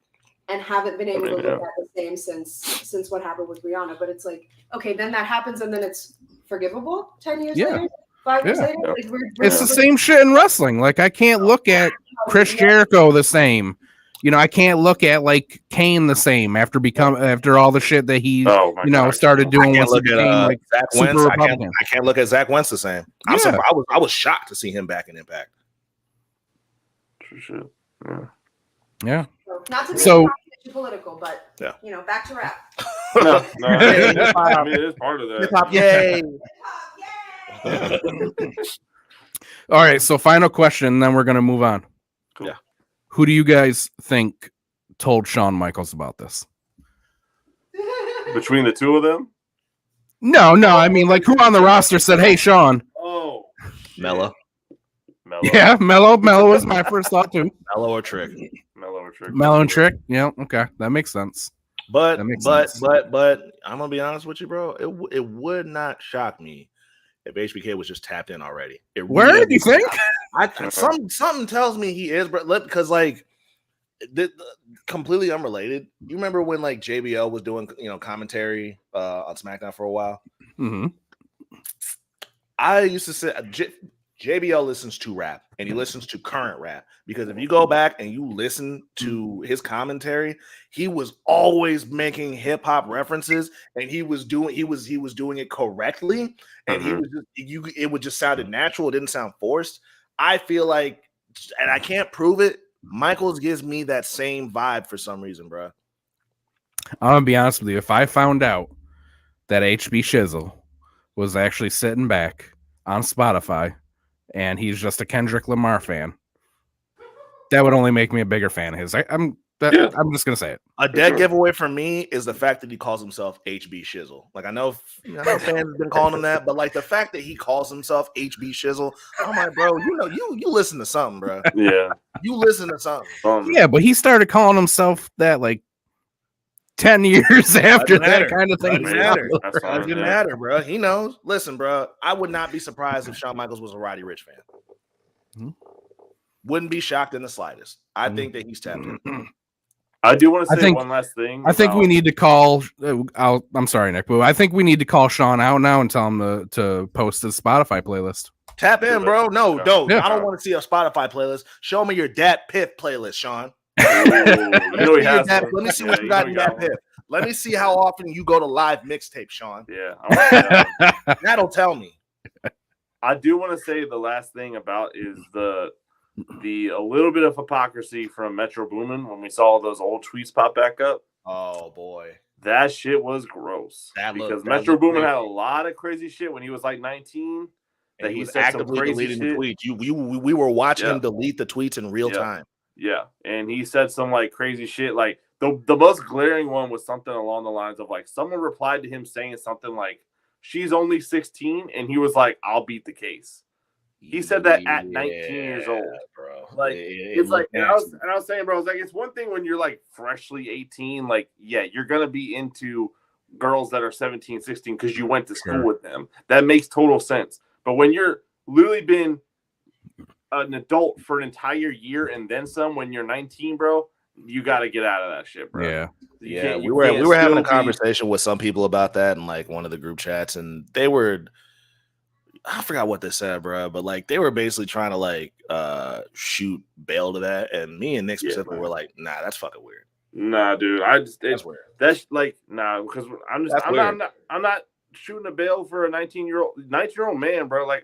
and haven't been able to look at the same since what happened with Rihanna. But it's like, okay, then that happens, and then it's forgivable 10 years later, 5 years later. Like, it's the same shit in wrestling. Like, I can't look at Chris Jericho the same. You know, I can't look at like Kane the same after all the shit that he started doing. I can't look at Zach Wentz. I can't look at Zach Wentz the same. I'm surprised. I was shocked to see him back in Impact. For sure. Yeah. Not to be political, but you know, back to rap. No, I mean, it's part of that. Hip-hop, yay! All right, so final question, then we're gonna move on. Cool. Yeah. Who do you guys think told Shawn Michaels about this? Between the two of them? No. I mean, like, who on the roster said, "Hey, Shawn"? Oh, Mello. Yeah, Mello was my first thought too. Mello or Trick. Mello and Trick. Yeah, okay, that makes sense. But I'm gonna be honest with you, bro. It would not shock me if HBK was just tapped in already. Where do you think? Something tells me he is, but because like completely unrelated. You remember when like JBL was doing commentary on SmackDown for a while? Mm-hmm. I used to say JBL listens to rap and he listens to current rap because if you go back and you listen to his commentary, he was always making hip hop references and he was doing it correctly and it would just sounded natural. It didn't sound forced. I feel like, and I can't prove it, Michaels gives me that same vibe for some reason, bro. I'm gonna be honest with you. If I found out that HB Shizzle was actually sitting back on Spotify and he's just a Kendrick Lamar fan, that would only make me a bigger fan of his. I'm just gonna say it. A dead giveaway for me is the fact that he calls himself HB Shizzle. Like I know fans have been calling him that, but like the fact that he calls himself HB Shizzle, I'm like, bro, you listen to something, bro. Yeah, you listen to something. Yeah, but he started calling himself that like 10 years after that kind of thing. Doesn't matter, bro. He knows. Listen, bro, I would not be surprised if Shawn Michaels was a Roddy Ricch fan. Mm-hmm. Wouldn't be shocked in the slightest. I think that he's tapped in. I do want to say one last thing. I think we need to call. I'm sorry, Nick, but I think we need to call Sean out now and tell him to post his Spotify playlist. Tap in, bro. No, don't. Yeah. I don't want to see a Spotify playlist. Show me your Dat Piff playlist, Sean. Let me see what you got in Dat Piff. Let me see how often you go to live mixtape, Sean. Yeah, that'll tell me. I do want to say the last thing about is the a little bit of hypocrisy from Metro Boomin when we saw those old tweets pop back up. Oh boy, that shit was gross. Because Metro Boomin had a lot of crazy shit when he was like 19. That he was actively deleting the tweets. We were watching him delete the tweets in real time. Yeah, and he said some like crazy shit. Like the most glaring one was something along the lines of like someone replied to him saying something like, "She's only 16," and he was like, "I'll beat the case." He said that at 19 years old, bro. Like it's like, and I was saying, bro, it's like it's one thing when you're like freshly 18, like you're gonna be into girls that are 17, 16 because you went to school with them. That makes total sense. But when you're literally been an adult for an entire year and then some, when you're 19, bro, you got to get out of that shit, bro. Yeah. We were having a conversation with some people about that in like one of the group chats, and they were. I forgot what they said, bro, but like they were basically trying to like shoot bail to that, and me and Nick specifically were like, "Nah, that's fucking weird." Nah, dude, that's weird. That's like because I'm not shooting a bail for a 19-year-old man, bro. Like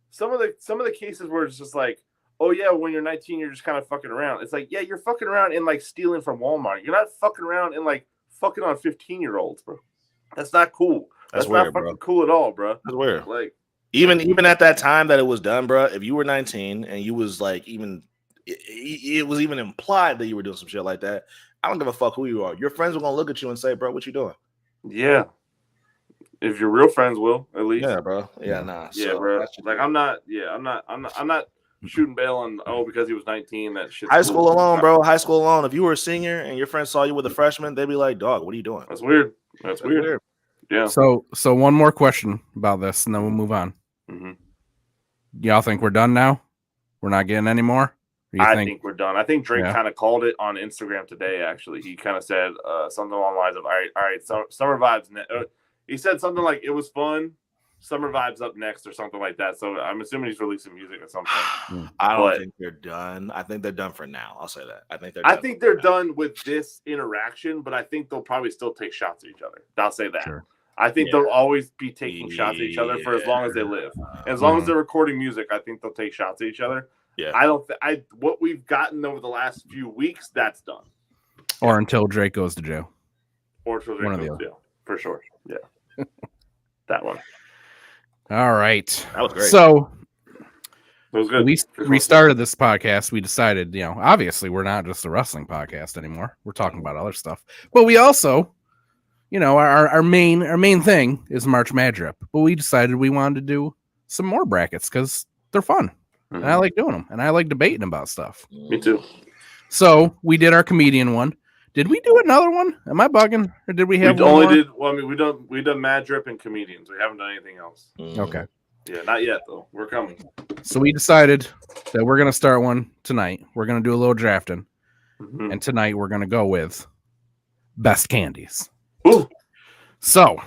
some of the cases where it's just like, oh yeah, when you're 19, you're just kind of fucking around. It's like, yeah, you're fucking around and like stealing from Walmart. You're not fucking around and like fucking on 15-year-olds, bro. That's not cool. That's weird, not fucking cool at all, bro. That's weird. Like even at that time that it was done, bro. If you were 19 and you was like it was even implied that you were doing some shit like that, I don't give a fuck who you are. Your friends are gonna look at you and say, "Bro, what you doing?" Yeah. If your real friends will, at least. Yeah, bro. Yeah, nah. Yeah, bro. Like I'm not shooting bail on because he was 19. That shit. High school alone, bro. High school alone. If you were a senior and your friends saw you with a freshman, they'd be like, "Dog, what are you doing?" That's weird. That's weird. Yeah. So one more question about this, and then we'll move on. Mm-hmm. Y'all think we're done now? We're not getting any more? I think we're done. I think Drake kind of called it on Instagram today. Actually, he kind of said something along the lines of, "All right, summer vibes." He said something like, "It was fun. Summer vibes up next," or something like that. So I'm assuming he's releasing music at some point. I don't think they're done. I think they're done for now. I'll say that. I think they're done with this interaction, but I think they'll probably still take shots at each other. I'll say that. Sure. I think they'll always be taking shots at each other for as long as they live. As long as they're recording music, I think they'll take shots at each other. Yeah. What we've gotten over the last few weeks, that's done. Or until Drake goes to jail. Or until Drake goes to jail. For sure. Yeah. That one. All right. That was great. So that was good. We restarted this podcast. We decided, obviously we're not just a wrestling podcast anymore. We're talking about other stuff. But we also, our main thing is March Madrip. But we decided we wanted to do some more brackets because they're fun. And I like doing them. And I like debating about stuff. Me too. So we did our comedian one. Did we do another one? Am I bugging, or did we have? We one only more? did. Well, I mean, we done Mad Drip and comedians. We haven't done anything else. Okay. Yeah, not yet though. We're coming. So we decided that we're gonna start one tonight. We're gonna do a little drafting, and tonight we're gonna go with best candies. Ooh. So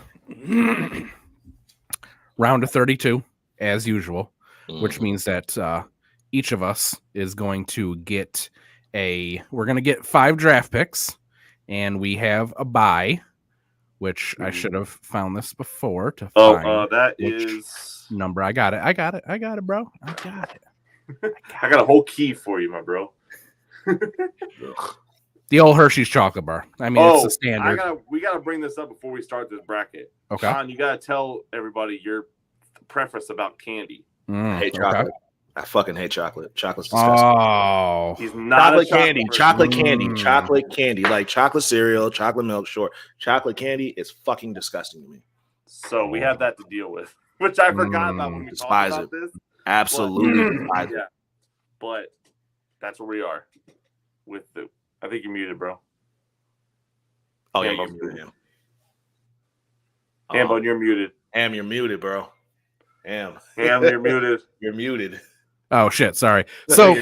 round of 32, as usual, which means that each of us is going to get we're going to get 5 draft picks, and we have a bye, which I should have found this before to find. That is number. I got it, bro. I got it. I got a whole key for you, my bro. The old Hershey's chocolate bar. I mean, it's a standard. We gotta bring this up before we start this bracket. Okay. Sean, you gotta tell everybody your preface about candy. I hate chocolate. I fucking hate chocolate. Chocolate's disgusting. Oh, he's not chocolate candy. Chocolate candy. Like chocolate cereal, chocolate milk, sure. Chocolate candy is fucking disgusting to me. So we have that to deal with, which I forgot about when we talked about this. Absolutely despise it. But that's where we are with the. I think you're muted, bro. Oh, yeah, you're muted. Hambo, you're muted. Ham, you're muted, bro. Ham, you're muted. You're muted. Oh, shit. Sorry. So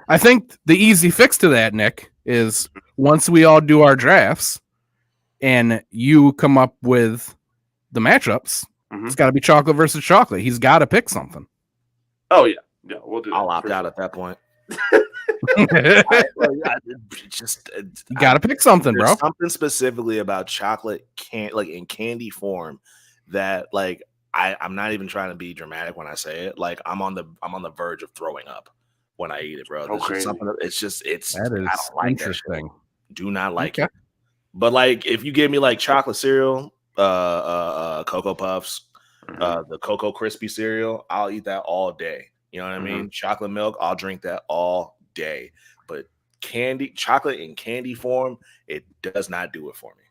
I think the easy fix to that, Nick, is once we all do our drafts and you come up with the matchups, it's got to be chocolate versus chocolate. He's got to pick something. Oh, yeah. Yeah, we'll do that. I'll opt out at that point. You gotta pick something, bro. Something specifically about chocolate like in candy form that like I'm not even trying to be dramatic when I say it. Like I'm on the verge of throwing up when I eat it, bro. Something that I don't like interesting. Do not like it. But like if you give me like chocolate cereal, Cocoa Puffs, the Cocoa Crispy cereal, I'll eat that all day. You know what I mean? Chocolate milk, I'll drink that all day. But chocolate in candy form, it does not do it for me.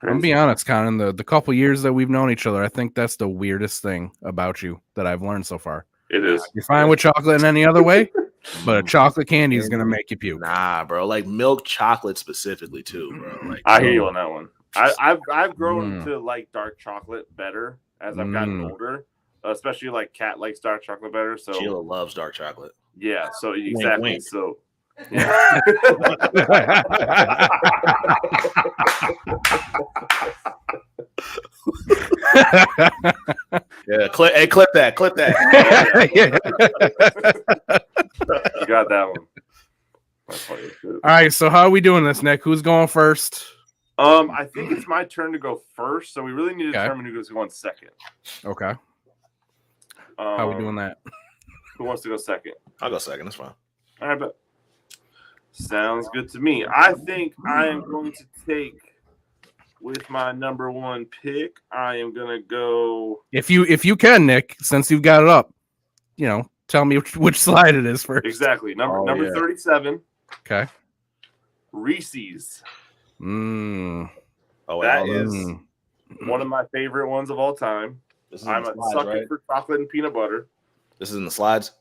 I'm gonna be honest, Con, in the couple years that we've known each other, I think that's the weirdest thing about you that I've learned so far. It is. You're fine with chocolate in any other way, but a chocolate candy is gonna make you puke. Nah, bro. Like milk chocolate specifically too, bro. Like I hear you on that one. I've grown to like dark chocolate better as I've gotten older. Especially like Kat likes dark chocolate better. So Sheila loves dark chocolate. Yeah, so exactly. Wink. So yeah. Yeah, clip that. You got that one. That's funny. All right, so how are we doing this, Nick? Who's going first? I think it's my turn to go first, so we really need to determine who's going second. Okay. How are we doing that? Who wants to go second? I'll go second. That's fine. All right, but sounds good to me. I think I am going to take with my number 1 pick. I am gonna go. If you can, Nick, since you've got it up, tell me which slide it is first. Exactly. Number 37. Okay. Reese's. Oh, that is one of my favorite ones of all time. I'm a sucker for chocolate and peanut butter. This is in the slides?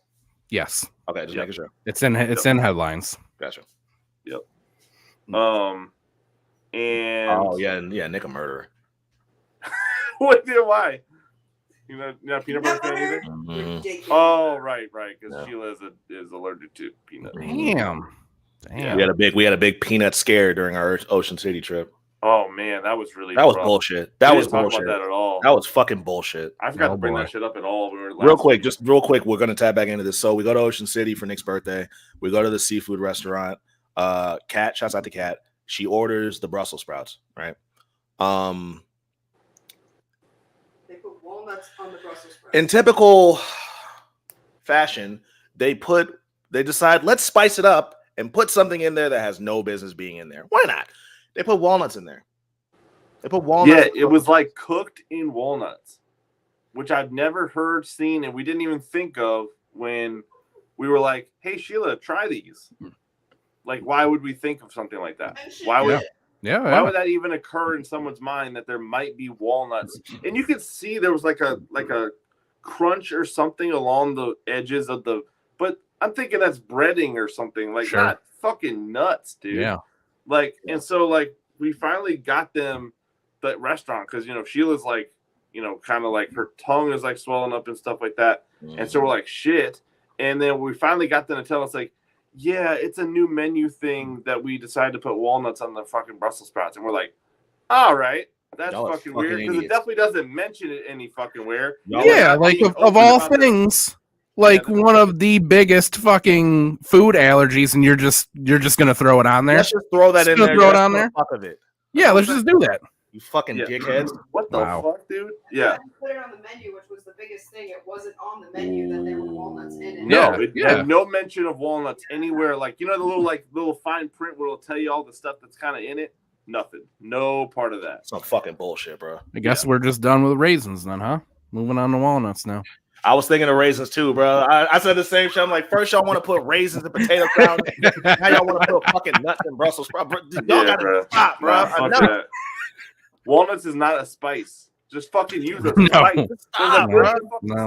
Yes. Okay, just making sure. It's in headlines. Gotcha. Yep. And Nick a murderer. Why? You know peanut butter fan either? Ridiculous. Oh, right, because Sheila is allergic to peanut. Damn. We had a big peanut scare during our Ocean City trip. Oh man, that was really rough. Bullshit. That was bullshit. About that at all. That was fucking bullshit. I forgot to bring that shit up at all. Real quick, we're gonna tap back into this. So we go to Ocean City for Nick's birthday. We go to the seafood restaurant. Kat, shouts out to Kat. She orders the Brussels sprouts, right? They put walnuts on the Brussels sprouts. In typical fashion, they decide let's spice it up and put something in there that has no business being in there. Why not? They put walnuts in there. Yeah, it was like cooked in walnuts, which I've never heard, seen, and we didn't even think of when we were like, "Hey, Sheila, try these." Like, why would we think of something like that? Why would that even occur in someone's mind that there might be walnuts? And you could see there was like a crunch or something along the edges of but I'm thinking that's breading or something. Like, not fucking nuts, dude. Yeah. Like, and so like we finally got them the restaurant because Sheila's like, kind of like her tongue is like swelling up and stuff like that. And so we're like, shit. And then we finally got them to tell us like, yeah, it's a new menu thing that we decided to put walnuts on the fucking Brussels sprouts. And we're like, all right, that's fucking weird because it definitely doesn't mention it any fucking where. Yeah, like of all things, like one of the biggest fucking food allergies, and you're just gonna throw it on there. Let's just throw that in there. Throw it on there. Fuck of it. Yeah, let's just do that. You fucking dickheads. What the fuck, dude? Yeah. Put it on the menu, which was the biggest thing. It wasn't on the menu that there were walnuts in it. No, it had no mention of walnuts anywhere. Like, the little fine print where it'll tell you all the stuff that's kind of in it. Nothing. No part of that. Some fucking bullshit, bro. I guess we're just done with raisins then, huh? Moving on to walnuts now. I was thinking of raisins too, bro. I said the same shit. I'm like, first y'all want to put raisins and potato ground. Now y'all want to put fucking nuts and Brussels sprouts. Y'all gotta stop, bro. Walnuts is not a spice. Just fucking use a spice. Stop, bro.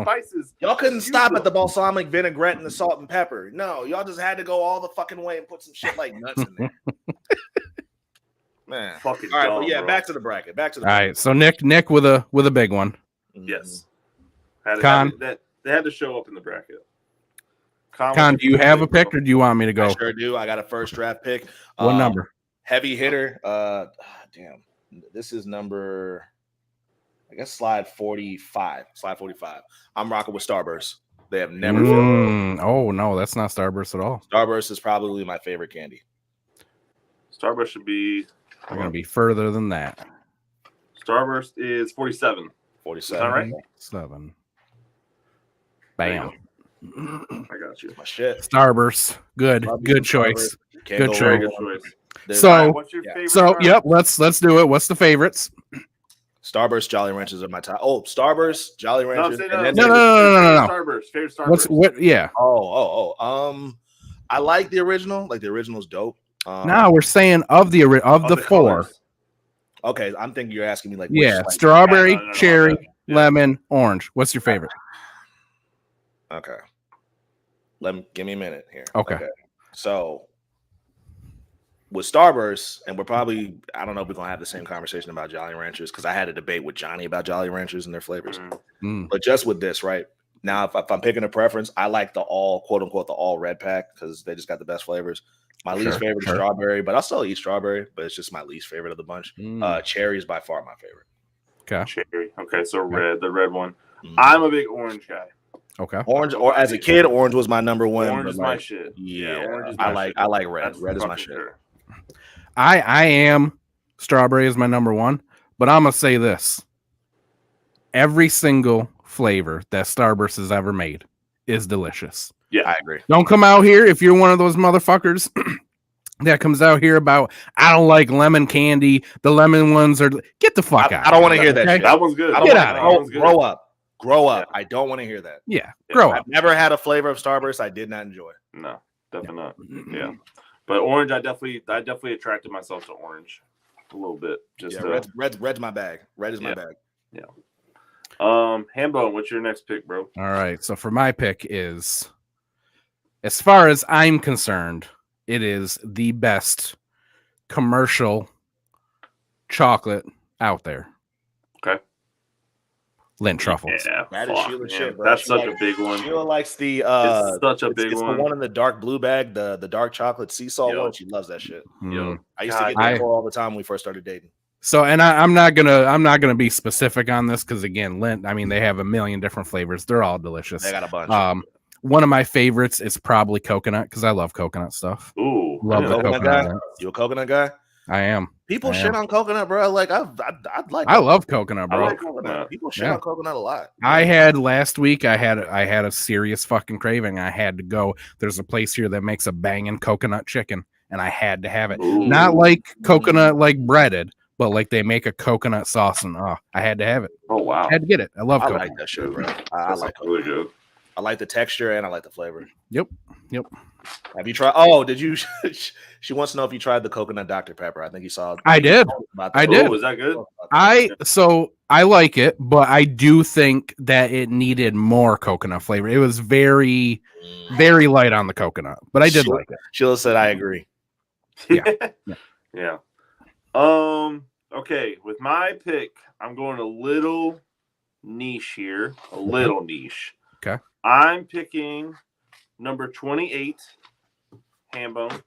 Spices. Y'all couldn't stop at the balsamic vinaigrette and the salt and pepper. No, y'all just had to go all the fucking way and put some shit like nuts in there. Man, fucking all right, dumb, well, yeah, bro. back to the bracket. All right, so Nick with a big one. Yes. Con, they had to show up in the bracket. Con, do you have a pick, or do you want me to go? I sure do. I got a first draft pick. What number? Heavy hitter. Damn. This is number, I guess, slide 45. Slide 45. I'm rocking with Starburst. They have never. Oh no, that's not Starburst at all. Starburst is probably my favorite candy. Starburst should be. We're gonna be further than that. Starburst is 47. 47. All right. 7. Bam. I got you. My shit. Starburst. Good choice. Good choice. So, what's your favorite? Yep. Let's do it. What's the favorites? Starburst, Jolly Ranchers are my top. Oh, Starburst, Jolly Ranchers. No. Starburst. Favorite Starburst. What's what? Yeah. I like the original. Like the original's dope. No, we're saying of the four. Colors. Okay, I'm thinking you're asking me like strawberry, cherry, lemon, orange. What's your favorite? Okay. Give me a minute here. Okay. So with Starburst, and I don't know if we're gonna have the same conversation about Jolly Ranchers because I had a debate with Johnny about Jolly Ranchers and their flavors. But just with this, right now, if I'm picking a preference, I like the all quote unquote the all red pack because they just got the best flavors. My least favorite is strawberry, but I'll still eat strawberry, but it's just my least favorite of the bunch. Cherry is by far my favorite. Okay. Cherry. Okay, so the red one. I'm a big orange guy. Okay. Orange, or as a kid, orange was my number one. Orange is my shit. Yeah, orange is I like red. That's red is my shit. Sure. I am strawberry is my number one, but I'm gonna say this: every single flavor that Starburst has ever made is delicious. Yeah, I agree. Don't come out here if you're one of those motherfuckers that comes out here about I don't like lemon candy. The lemon ones are get the fuck out. I don't want to hear that. Shit. That one's good. Get out. Grow up. Yeah. I don't want to hear that. Yeah, grow up. I've never had a flavor of Starburst I did not enjoy. No, definitely not. Yeah, but orange, I definitely attracted myself to orange a little bit. Just red's my bag. Red is my bag. Yeah. Hambone, what's your next pick, bro? All right. So for my pick is, as far as I'm concerned, it is the best commercial chocolate out there. Okay. Lindt truffles. Yeah, that is Sheila shit, bro. That's such a big one. Sheila likes the it's such a big it's one. the one in the dark blue bag, the dark chocolate sea salt one. She loves that shit. I used to get that all the time when we first started dating. So, and I'm not gonna be specific on this because again, Lindt. I mean, they have a million different flavors. They're all delicious. They got a bunch. One of my favorites is probably coconut because I love coconut stuff. Ooh, love the coconut guy. You a coconut guy? I am. People shit on coconut, bro. Like I love coconut, bro. I like coconut. People shit on coconut a lot. I had last week. I had a serious fucking craving. I had to go. There's a place here that makes a banging coconut chicken, and I had to have it. Ooh. Not like coconut like breaded, but like they make a coconut sauce, and I had to have it. Oh wow, I had to get it. I love coconut. I like that shit, bro. I like really good. I like the texture and I like the flavor. Yep. Have you tried? Oh, did you? She wants to know if you tried the coconut Dr. Pepper. I think you saw. I did. I did. Oh, was that good? I like it, but I do think that it needed more coconut flavor. It was very, very light on the coconut, but I did like it. Sheila said, "I agree." Yeah. Okay, with my pick, I'm going a little niche here. A little niche. Okay. I'm picking number 28, Hambone.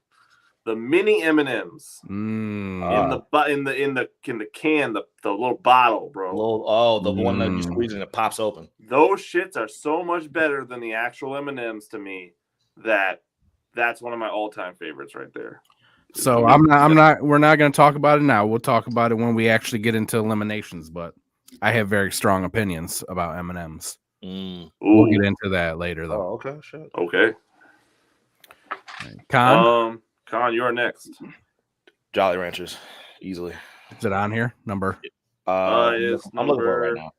The mini M&Ms in the can, the little bottle, bro. The one that you squeeze and it pops open. Those shits are so much better than the actual M&Ms to me that's one of my all-time favorites right there. So we're not going to talk about it now. We'll talk about it when we actually get into eliminations, but I have very strong opinions about M&Ms. We'll get into that later though. Oh, okay, sure. Okay. Con, you're next. Jolly Ranchers, easily. is it on here? Number? It's I'm looking for it right now.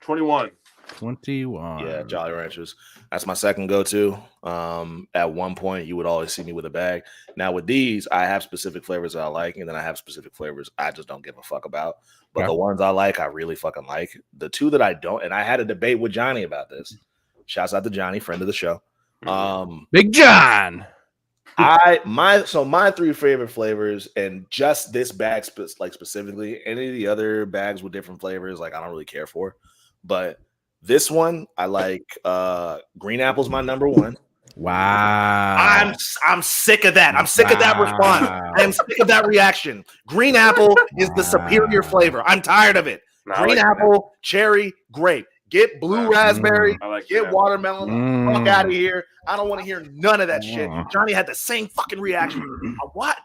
21. 21. Yeah, Jolly Ranchers. That's my second go-to. At one point, you would always see me with a bag. Now with these, I have specific flavors that I like, and then I have specific flavors I just don't give a fuck about. But the ones I like, I really fucking like. The two that I don't, and I had a debate with Johnny about this. Shouts out to Johnny, friend of the show. Big John. My three favorite flavors, and just this bag specifically, any of the other bags with different flavors, like I don't really care for. But this one, I like green apple's my number one. Wow. I'm sick of that. I'm sick of that response. I am sick of that reaction. Green apple is the superior flavor. I'm tired of it. Green apple, cherry, grape. Get blue raspberry, get watermelon, fuck out of here. I don't want to hear none of that shit. Johnny had the same fucking reaction. What?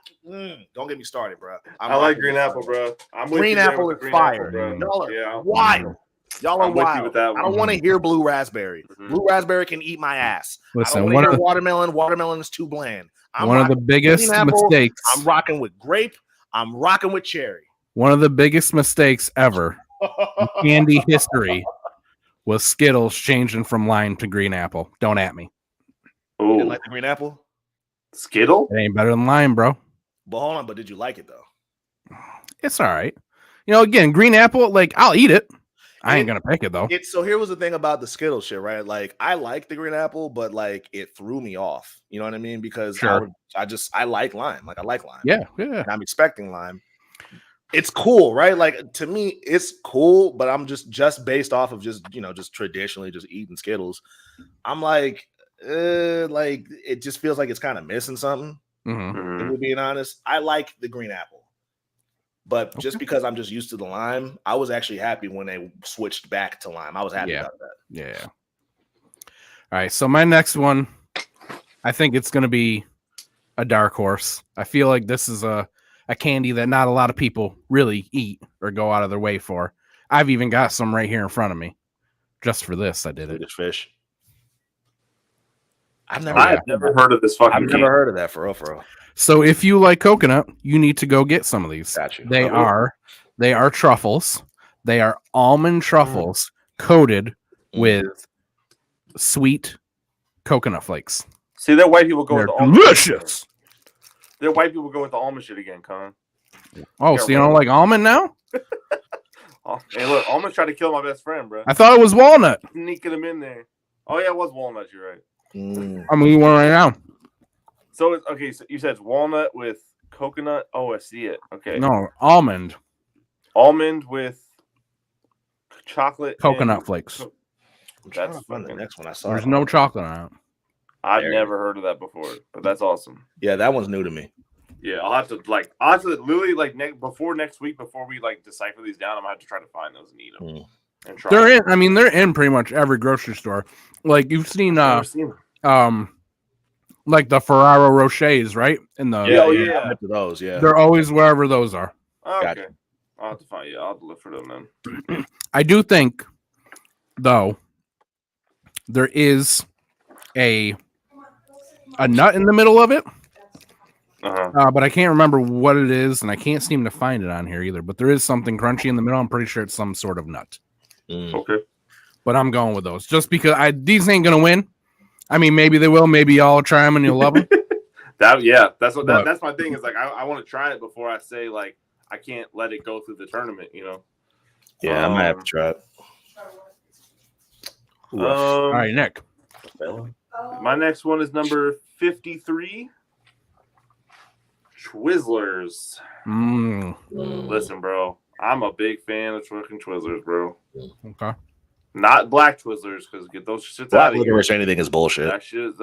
Don't get me started, bro. I like green apple, bro. Green apple is fire. Y'all are wild. Y'all are wild. With that one. I don't want to hear blue raspberry. Blue raspberry can eat my ass. Listen, I don't want to hear watermelon. Watermelon is too bland. One of the biggest mistakes. I'm rocking with grape. I'm rocking with cherry. One of the biggest mistakes ever in candy history was Skittles changing from lime to green apple. Don't at me. You didn't like the green apple? Skittle? It ain't better than lime, bro. But hold on, but did you like it though? It's all right. You know, again, green apple, like I'll eat it. I ain't gonna pick it though. So here was the thing about the Skittles shit, right? Like I like the green apple, but like it threw me off. You know what I mean? Because I like lime. Like I like lime. Yeah. And I'm expecting lime. It's cool, right? Like to me, it's cool, but I'm just based off of just traditionally just eating Skittles. I'm like it just feels like it's kind of missing something. If we're being honest, I like the green apple, but just because I'm just used to the lime, I was actually happy when they switched back to lime. I was happy about that. Yeah. All right, so my next one, I think it's going to be a dark horse. I feel like this is a candy that not a lot of people really eat or go out of their way for. I've even got some right here in front of me. Just for this, I did it. Swedish Fish. I've never heard of this fucking I've never heard of that for real. So if you like coconut, you need to go get some of these. Got you. They are truffles. They are almond truffles coated with sweet coconut flakes. See, that white people go with the almond. Delicious. Their white people go with the almond shit again, Con. Oh, so you don't like almond now? Hey, look, almond tried to kill my best friend, bro. I thought it was walnut. Sneaking him in there. Oh, yeah, it was walnut. You're right. I'm eating one right now. So, okay, so you said it's walnut with coconut. Oh, I see it. Okay. No, almond. Almond with chocolate. Coconut flakes. That's the next one I saw. There's no chocolate on it. I've never heard of that before, but that's awesome. Yeah, that one's new to me. Yeah, I'll have to literally before next week, before we decipher these down, I'm gonna have to try to find those and eat them. And try they're in pretty much every grocery store. Like you've seen like the Ferrero Rochers, right? In the those, yeah. They're always wherever those are. Okay. Gotcha. I'll have to find I'll have to look for them then. I do think though there is a nut in the middle of it. But I can't remember what it is, and I can't seem to find it on here either. But there is something crunchy in the middle. I'm pretty sure it's some sort of nut. Okay. But I'm going with those just because these ain't gonna win. I mean, maybe they will. Maybe y'all try them and you'll love them. That's my thing. Is I want to try it before I say I can't let it go through the tournament. You know. Yeah, I might have to try it. All right, Nick. My next one is number 53. Twizzlers. Listen, bro. I'm a big fan of fucking Twizzlers, bro. Okay. Not black Twizzlers, because get those shits Black out of here. licorice, anything is bullshit. That shit is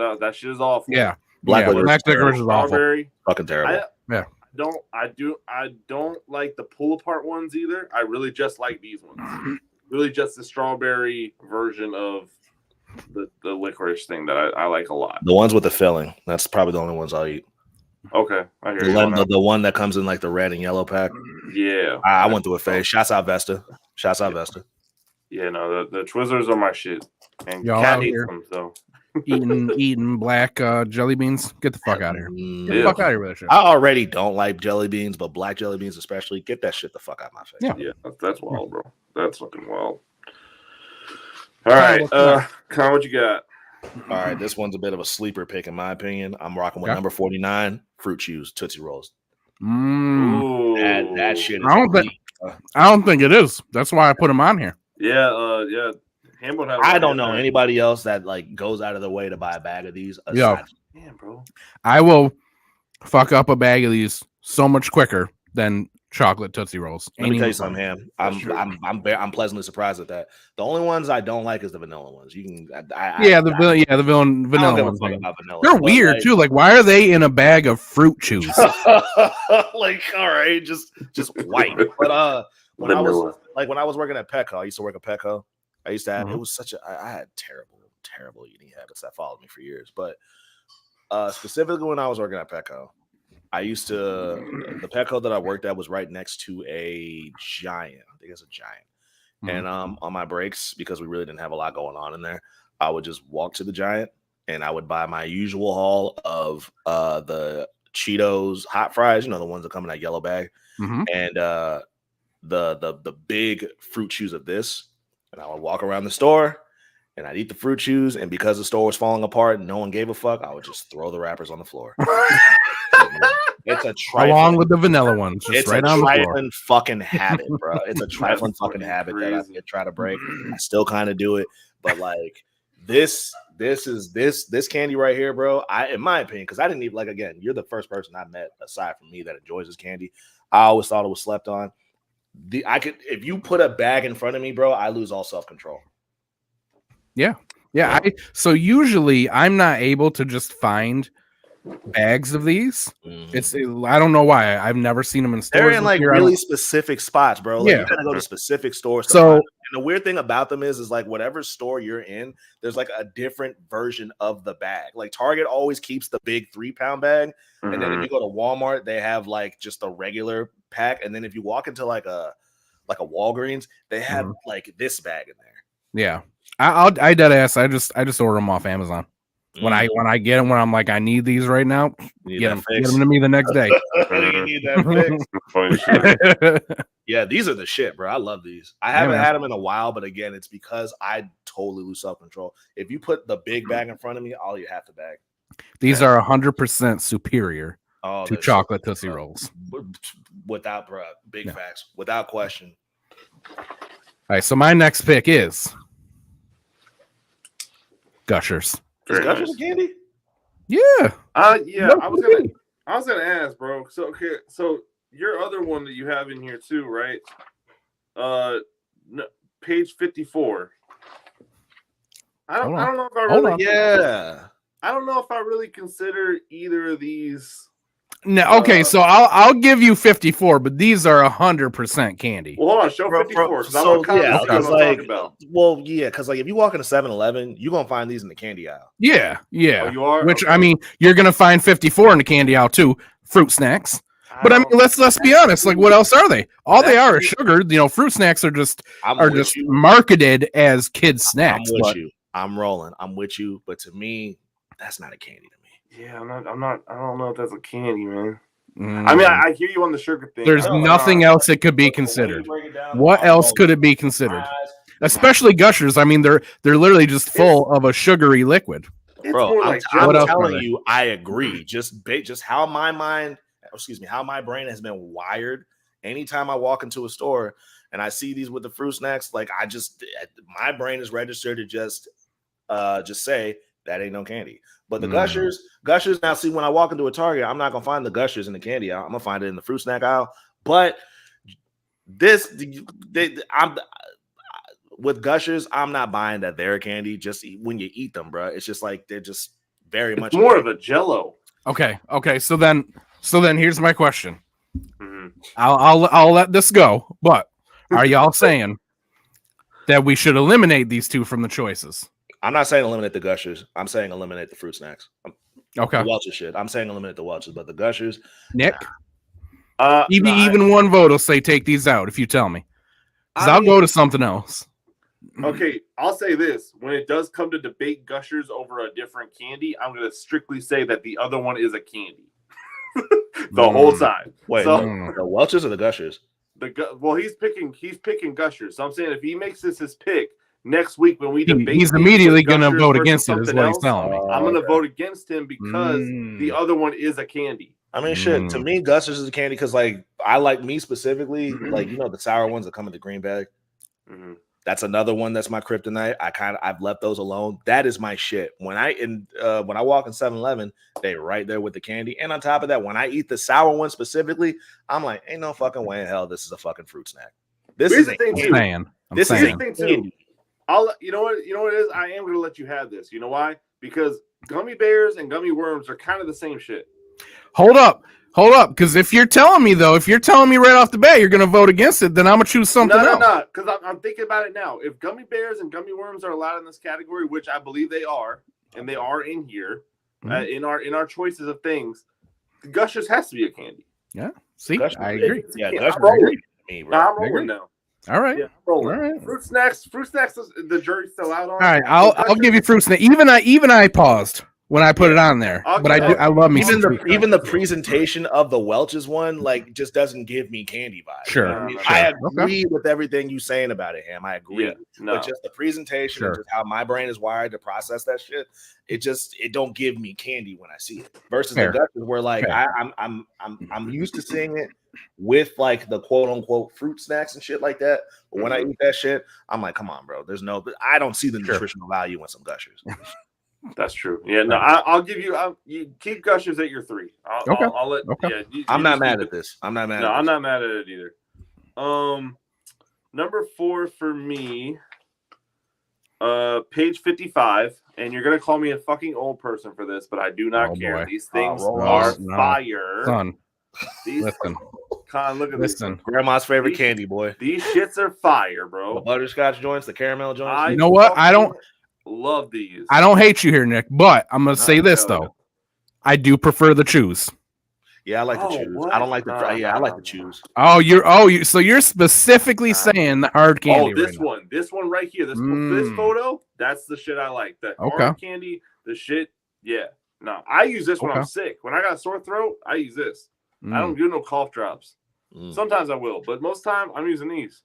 awful. Yeah. Black licorice is awful. Strawberry. Fucking terrible. I don't like the pull apart ones either. I really just like these ones. Really just the strawberry version of the licorice thing that I like a lot. The ones with the filling. That's probably the only ones I'll eat. Okay. I hear you. The one that comes in like the red and yellow pack. Yeah. I went through a phase. Shouts out Vesta. Yeah, no, the Twizzlers are my shit. And Y'all Cat out hates here them, so eating black jelly beans. Get the fuck out of here. Get the fuck out of here with that shit. I already don't like jelly beans, but black jelly beans especially, get that shit the fuck out of my face. Yeah, that's wild, bro. That's fucking wild. All right, Con, what you got? All right, this one's a bit of a sleeper pick in my opinion. I'm rocking with number 49, Fruit Chews, Tootsie Rolls. That shit is I don't think it is. That's why I put them on here. Yeah. I don't know anybody else that like goes out of their way to buy a bag of these. Yeah, bro. I will fuck up a bag of these so much quicker than chocolate Tootsie Rolls. Let me tell you something, Ham. I'm pleasantly surprised at that. The only ones I don't like is the vanilla ones. You can, the vanilla ones. Vanilla. They're weird too. Like, why are they in a bag of Fruit Chews? Like, all right, just white. But when I was working at Petco, I used to work at Petco. I used to have it was such a I had terrible eating habits that followed me for years. But specifically when I was working at Petco, the Petco that I worked at was right next to a Giant. I think it's a Giant. And on my breaks, because we really didn't have a lot going on in there, I would just walk to the Giant and I would buy my usual haul of the Cheetos hot fries, the ones that come in that yellow bag, and the big Fruit Chews of this. And I would walk around the store and I'd eat the Fruit Chews. And because the store was falling apart and no one gave a fuck, I would just throw the wrappers on the floor. It's a trifling, along with the vanilla ones. It's right on the floor. Fucking habit, bro. It's a trifling fucking habit that I try to break. I still kind of do it, but like this candy right here, bro. In my opinion, because I didn't even again, you're the first person I met aside from me that enjoys this candy. I always thought it was slept on. If you put a bag in front of me, bro, I lose all self-control. Yeah. So usually I'm not able to just find bags of these. I don't know why. I've never seen them in stores. They're in really specific spots, bro. You gotta go to specific stores. And the weird thing about them is like whatever store you're in, there's like a different version of the bag. Like Target always keeps the big 3-pound bag, and then if you go to Walmart, they have like just a regular pack. And then if you walk into like a Walgreens, they have like this bag in there. Yeah, I dead ass. I just order them off Amazon. When I get them, when I'm like, I need these right now, get them to me the next day. You need that fix. Yeah, these are the shit, bro. I love these. I haven't had them in a while, but again, it's because I totally lose self-control. If you put the big bag in front of me, I'll eat half the bag. These are 100% superior to chocolate Tootsie Rolls. Without, bro, big facts, without question. All right, so my next pick is Gushers. Is Gushers a candy? Yeah. Yeah. I was gonna ask, bro. So your other one that you have in here too, right? Page 54. I don't know if I really. Yeah. I don't know if I really consider either of these. No, okay, so I'll give you 54, but these are 100% candy. Well, hold on, show 54. Because if you walk into 7-Eleven, you're gonna find these in the candy aisle. Yeah. Oh, you are. Which I mean, you're gonna find 54 in the candy aisle too. Fruit snacks. But I mean, let's be honest. Like, what else are they? All they are is sugar. Fruit snacks are just marketed as kids snacks. I'm with you. I'm rolling. I'm with you. But to me, that's not a candy to me. Yeah, I don't know if that's a candy, man. I mean, I hear you on the sugar thing. There's nothing else it could be considered. What else could it be considered? Especially Gushers. I mean, they're literally just full of a sugary liquid. Bro, I'm telling you, I agree. Just how my brain has been wired. Anytime I walk into a store and I see these with the fruit snacks, like my brain is registered to just say that ain't no candy. But the Gushers. Now, see, when I walk into a Target, I'm not gonna find the Gushers in the candy aisle. I'm gonna find it in the fruit snack aisle. But I'm with Gushers, I'm not buying that they're a candy. Just when you eat them, bro, it's just like they're just very much more of a Jello. Okay. So then here's my question. I'll let this go, but are y'all saying that we should eliminate these two from the choices? I'm not saying eliminate the Gushers. I'm saying eliminate the fruit snacks. Okay. The Welch's shit. I'm saying eliminate the Welch's, but the Gushers. Nick? Even one vote will say take these out if you tell me. Because I'll go to something else. Okay, I'll say this. When it does come to debate Gushers over a different candy, I'm going to strictly say that the other one is a candy. The whole time. Wait, the Welch's or the Gushers? Well, he's picking Gushers. So I'm saying if he makes this his pick next week when we debate, he's immediately going to vote against it. Is what he's telling me. I'm going to vote against him because the other one is a candy. I mean, shit. To me, Gushers is a candy because, like, I like me specifically, like, you know, the sour ones that come in the green bag. That's another one that's my kryptonite. I've left those alone. That is my shit. When I walk in 7-Eleven, they right there with the candy. And on top of that, when I eat the sour one specifically, I'm like, ain't no fucking way in hell this is a fucking fruit snack. This is the thing too. This is the thing too. You know what it is? I am gonna let you have this. You know why? Because gummy bears and gummy worms are kind of the same shit. Hold up. Because if you're telling me right off the bat you're going to vote against it, then I'm going to choose something else. No. Because I'm thinking about it now. If gummy bears and gummy worms are allowed in this category, which I believe they are, and they are in here, in our choices of things, Gushers has to be a candy. Yeah. See, I agree. Yeah, I'm rolling. I'm rolling now. All right. Yeah, I'm rolling. All right. Fruit snacks. The jury's still out on. All right. I'll give you fruit snacks. Even I paused when I put it on there, but I love me even the presentation of the Welch's one like just doesn't give me candy vibes. Sure, I agree with everything you're saying about it, Ham. I agree, but just the presentation, and just how my brain is wired to process that shit, it don't give me candy when I see it. Versus the Gushers, where like I'm used to seeing it with like the quote unquote fruit snacks and shit like that. But when I eat that shit, I'm like, come on, bro. I don't see the nutritional value in some Gushers. That's true. Yeah, no, I'll give you. You keep Gushers at your 3. I'll let. Okay. Yeah, I'm not mad at this. I'm not mad. No, I'm not mad at it either. Number 4 for me. Page 55, and you're gonna call me a fucking old person for this, but I do not care. Boy. These things are fire. Son, listen. Con, look at this. Grandma's favorite candy, boy. These shits are fire, bro. The butterscotch joints, the caramel joints. You know what? I don't love these. I don't hate you here, Nick, but I'm gonna say this though. I do prefer the chews. Yeah, I like the chews. I don't like the I like the chews. So you're specifically saying the hard candy. This one right here. This photo, that's the shit I like. The hard candy, the shit. Yeah. No, I use this when I'm sick. When I got a sore throat, I use this. I don't do no cough drops. Sometimes I will, but most time I'm using these.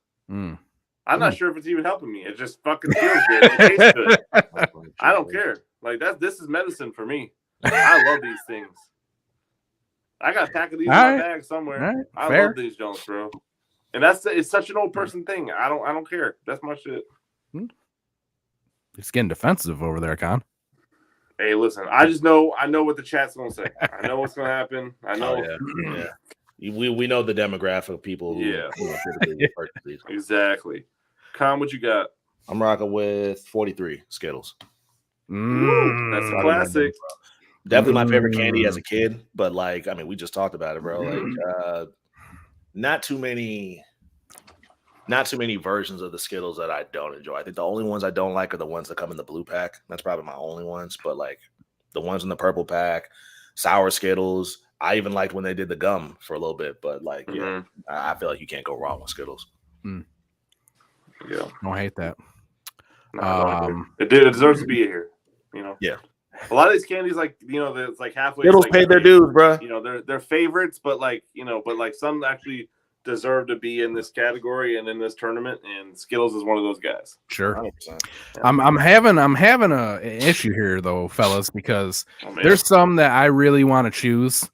I'm not sure if it's even helping me. It just fucking feels good. It tastes good. I don't care. Like this is medicine for me. I love these things. I got a pack of these in my bag somewhere. I love these Jones, bro. And it's such an old person thing. I don't care. That's my shit. It's getting defensive over there, Con. Hey, listen. I know what the chat's gonna say. I know what's gonna happen. I know. We know the demographic of people. Exactly. Con, what you got? I'm rocking with 43 Skittles. That's a classic. Definitely my favorite candy as a kid, but like, I mean, we just talked about it, bro. Like, not too many versions of the Skittles that I don't enjoy. I think the only ones I don't like are the ones that come in the blue pack. That's probably my only ones. But like the ones in the purple pack, sour Skittles. I even liked when they did the gum for a little bit. But like, I feel like you can't go wrong with Skittles. Yeah, don't hate that. It deserves to be here. You know. Yeah. A lot of these candies, like it's like halfway. Skittles paid their dues, bro. They're favorites, but like some actually deserve to be in this category and in this tournament. And Skittles is one of those guys. Sure. 100%. I'm having an issue here though, fellas, because there's some that I really want to choose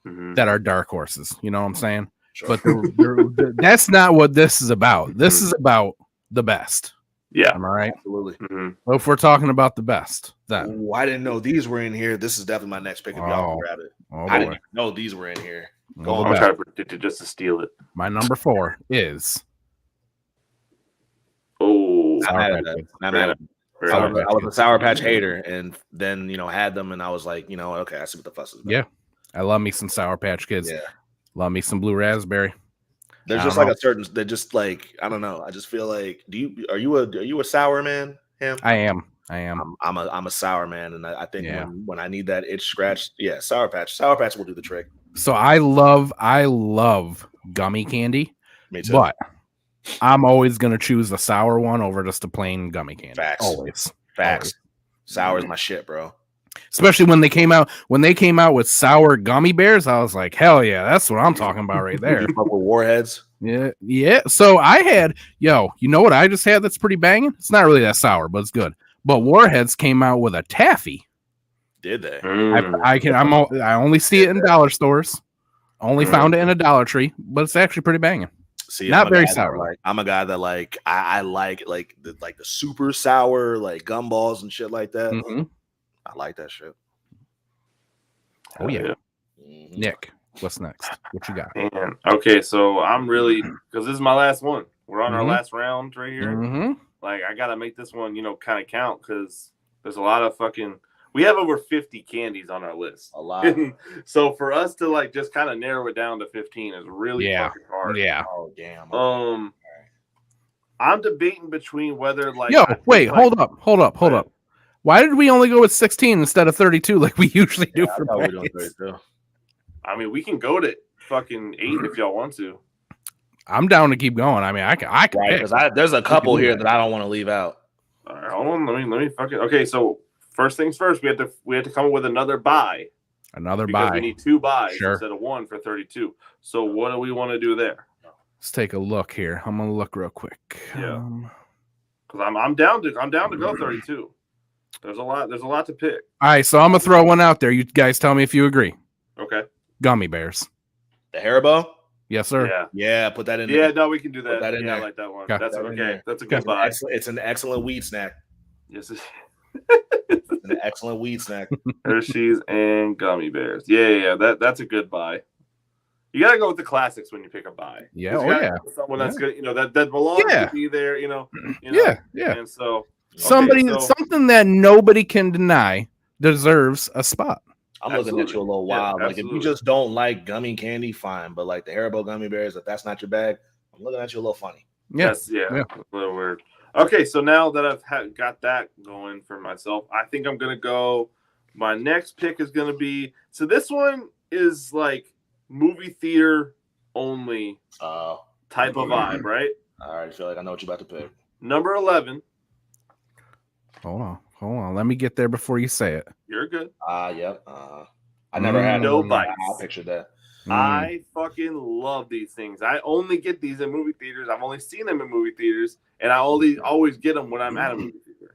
that are dark horses. You know what I'm saying? Sure. But that's not what this is about. This is about the best. Yeah. Am I right? Absolutely. Well, if we're talking about the best, then. Ooh, I didn't know these were in here. This is definitely my next pick if y'all can grab it. I didn't even know these were in here. Go on. I'm trying to predict it just to steal it. My number 4 is. Oh, I'm mad at that. I was a Sour Patch hater, and then had them, and I was like, okay, I see what the fuss is about. Yeah, I love me some Sour Patch Kids. Yeah, love me some blue raspberry. There's just like a certain. They're just like, I don't know. I just feel like, are you a sour man? Him? I am. I'm a sour man, and I think when I need that itch scratched, Sour Patch will do the trick. So I love gummy candy. Me too. But I'm always gonna choose the sour one over just a plain gummy candy. Facts. Always. Sour is my shit, bro. Especially when they came out with sour gummy bears, I was like, hell yeah, that's what I'm talking about right there. With Warheads. Yeah. So I had, you know what I just had that's pretty banging? It's not really that sour, but it's good. But Warheads came out with a taffy. Did they? I only see it in dollar stores. Only found it in a Dollar Tree, but it's actually pretty banging. See, not very sour. I'm a guy that I like the super sour like gumballs and shit like that. Mm-hmm. I like that shit. Oh yeah. Mm-hmm. Nick, what's next? What you got? Man. Okay, so I'm really because this is my last one. We're on our last round right here. Mm-hmm. Like I gotta make this one, kind of count because there's a lot of fucking. We have over 50 candies on our list. A lot. So for us to just kind of narrow it down to 15 is really fucking hard. Yeah. Oh damn. I'm debating between whether wait, hold up. Why did we only go with 16 instead of 32 like we usually do for bags? I mean, we can go to fucking 8 if y'all want to. I'm down to keep going. I mean, I can right, because there's a couple here that I don't want to leave out. All right, hold on. Let me fucking okay. So first things first, we have to come up with another buy. Because we need 2 buys instead of 1 for 32. So what do we want to do there? Let's take a look here. I'm gonna look real quick. Yeah, because I'm down to go 32. There's a lot to pick. All right, so I'm gonna throw one out there. You guys tell me if you agree. Okay. Gummy bears. The Haribo? Yes, sir. Yeah. Put that in. Yeah, no, we can do that. That in there. I like that one. Okay. That's okay. That's a good buy. It's an excellent weed snack. Yes. It's an excellent weed snack. Hershey's and gummy bears. Yeah. That's a good buy. You gotta go with the classics when you pick a buy. Yeah. Someone that's good. That belongs to be there. Yeah. And so something that nobody can deny deserves a spot. I'm looking at you a little wild. Like if you just don't like gummy candy, fine. But like the Haribo gummy bears, if that's not your bag, I'm looking at you a little funny. Yes, a little weird. Okay, so now that I've got that going for myself, I think I'm gonna go. My next pick is gonna be. So this one is like movie theater only type of vibe, right? All right, I feel like I know what you're about to pick. Number 11. Hold on. Let me get there before you say it. You're good. Yep. I never had no bites. I pictured that. I fucking love these things. I only get these in movie theaters. I've only seen them in movie theaters, and I always get them when I'm at a movie theater.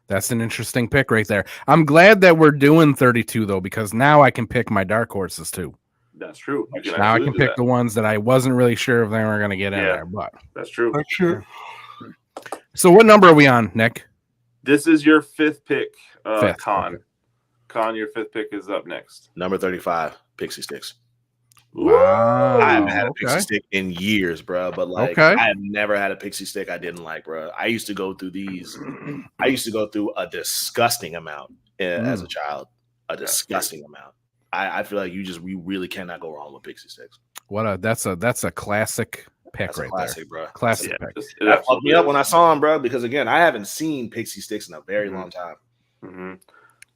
That's an interesting pick right there. I'm glad that we're doing 32 though, because now I can pick my dark horses too. That's true. Now I can pick the ones that I wasn't really sure if they were going to get in there, but that's true. That's true. So what number are we on, Nick? This is your 5th pick, Fifth, Con. Okay. Con, your 5th pick is up next. Number 35, Pixie Sticks. Wow. I haven't had a Pixie Stick in years, bro. But I have never had a Pixie Stick I didn't like, bro. I used to go through these. I used to go through a disgusting amount as a child. A disgusting amount. I feel like we really cannot go wrong with Pixie Sticks. That's a classic pick. That's right classic, there, bro. Classic pick. That fucked me up when I saw him, bro. Because again, I haven't seen Pixie Sticks in a very long time. Mm-hmm.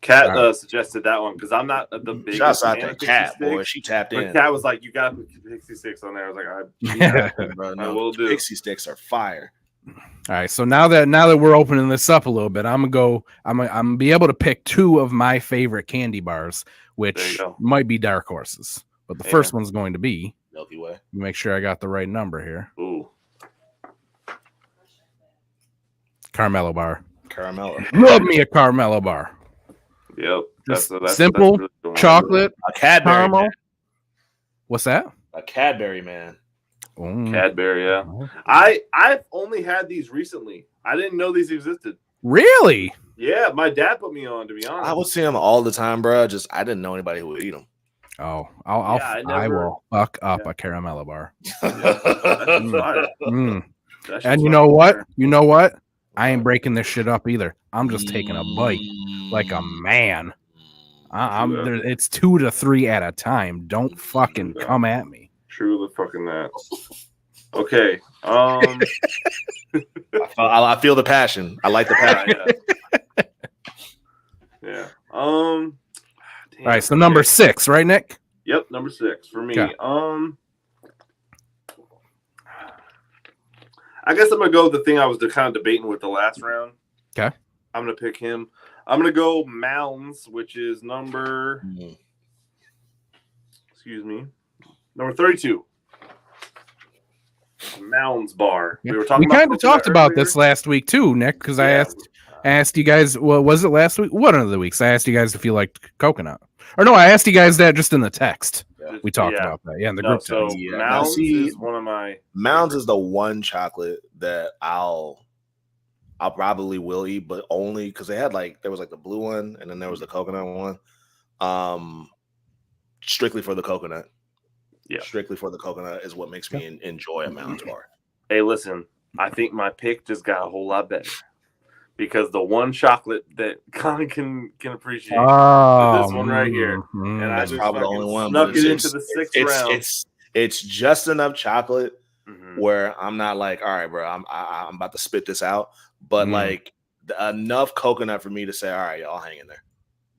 Kat suggested that one because I'm not the biggest. Shouts out to Kat, boy. She tapped in. Kat was like, "You got to put Pixie Sticks on there." I was like, bro, I will do. Pixie Sticks are fire. All right, so now that we're opening this up a little bit, I'm gonna be able to pick 2 of my favorite candy bars, which might be dark horses, but the first one's going to be Milky Way. Make sure I got the right number here. Ooh, Caramello bar. Caramello. Love me a Caramello bar. Yep. That's simple really chocolate. A Cadbury caramel. man. What's that? A Cadbury man. Cadbury, yeah. I've only had these recently. I didn't know these existed. Really? Yeah, my dad put me on, to be honest. I would see them all the time, bro. Just I didn't know anybody who would eat them. Oh, I will fuck up a caramel bar. And you know what? You know what? I ain't breaking this shit up either. I'm just taking a bite like a man. It's 2 to 3 at a time. Don't fucking come at me. True the fucking that. Okay. I feel the passion. I like the passion. Yeah. All right, so number 6, right, Nick? Yep, number 6 for me. Okay. I guess I'm gonna go with the thing I was kind of debating with the last round. Okay. I'm gonna pick him. I'm gonna go Mounds, which is number. Excuse me, number 32. Mounds bar. Yeah. We kind of talked about this last week too, Nick, because I asked you guys. Well, was it last week? One of the weeks I asked you guys if you liked coconut, or no? I asked you guys that just in the text. We talked about that, in the group text. So Mounds is one of my Mounds is the one chocolate that I'll probably will eat, but only because they had there was the blue one and then there was the coconut one. Strictly for the coconut. Yeah, strictly for the coconut is what makes me enjoy a Mounds bar. Hey, listen, I think my pick just got a whole lot better. Because the one chocolate that Con can appreciate is this one right here. And I just probably the only one. Snuck it into the 6th round. It's just enough chocolate where I'm not like, all right, bro, I'm about to spit this out. But enough coconut for me to say, all right, y'all hang in there.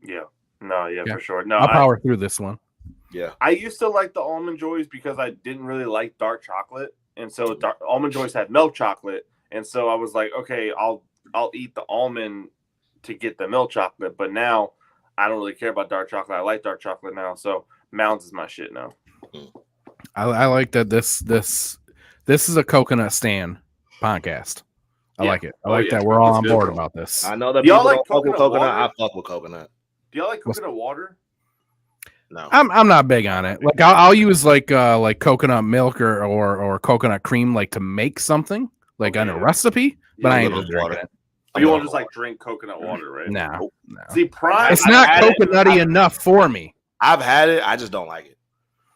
Yeah. No, for sure. No, I'll power through this one. Yeah. I used to like the Almond Joys because I didn't really like dark chocolate. And so Almond Joys had milk chocolate. And so I was like, okay, I'll eat the almond to get the milk chocolate, but now I don't really care about dark chocolate. I like dark chocolate now, so Mounds is my shit now. I like that this is a coconut stand podcast. I like it. I like that we're all on board about this. I know that y'all like coconut. I fuck with coconut. Do y'all like coconut water? No, I'm not big on it. Like I'll use like coconut milk or coconut cream to make something on a recipe, but I ain't just drinking it. You won't just drink coconut water, right? No. See, Prime. It's not coconutty enough for me. I've had it. I just don't like it.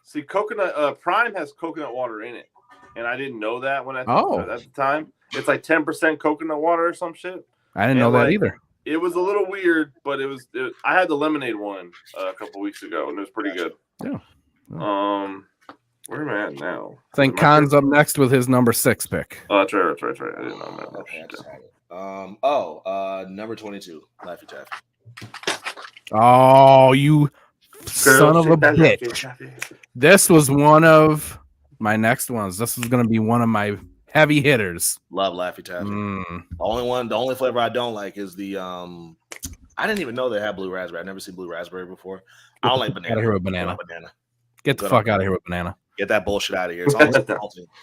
See, coconut Prime has coconut water in it, and I didn't know that at the time. It's 10% coconut water or some shit. I didn't know that either. It was a little weird, but I had the lemonade one a couple weeks ago, and it was pretty good. Yeah. Where am I at now? I think Khan's up next with his number 6 pick. Oh, that's right. I didn't know that. Number 22, Laffy Taffy. Oh, you son of a bitch. This was one of my next ones. This was going to be one of my heavy hitters. Love Laffy Taffy. The only flavor I don't like is the I didn't even know they had blue raspberry. I've never seen blue raspberry before. I don't like banana. Out of here with banana. Get the fuck out of here with banana. Get that bullshit out of here. It's almost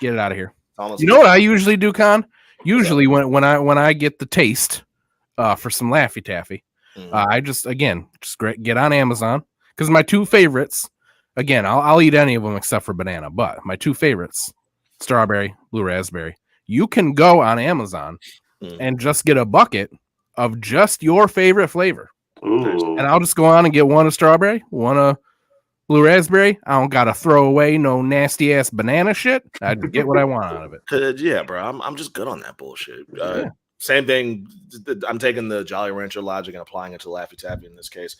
get it out of here. You know what I usually do, Con? Usually when I get the taste for some Laffy Taffy, I just get on Amazon because my 2 favorites. Again, I'll eat any of them except for banana, but my 2 favorites, strawberry, blue raspberry. You can go on Amazon and just get a bucket of just your favorite flavor, and I'll just go on and get one of strawberry, one of blue raspberry. I don't gotta throw away no nasty ass banana shit. I get what I want out of it. Yeah, bro. I'm just good on that bullshit. Same thing. I'm taking the Jolly Rancher logic and applying it to Laffy Taffy in this case.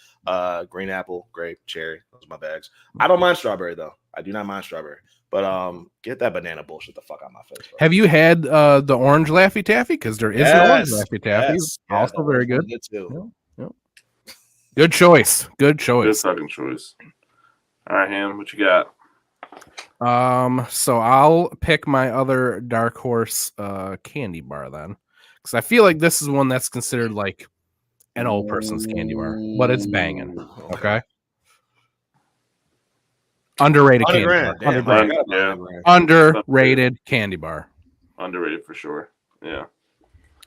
Green apple, grape, cherry. Those are my bags. I don't mind strawberry though. I do not mind strawberry. But get that banana bullshit the fuck out of my face. Bro. Have you had the orange Laffy Taffy? Because there is an orange Laffy Taffy. Also very good. Good choice. Good fucking choice. All right, Ham, what you got? So I'll pick my other dark horse candy bar then, because I feel like this is one that's considered an old person's candy bar, but it's banging. Okay. Underrated candy bar. Underrated candy bar. Underrated for sure. Yeah.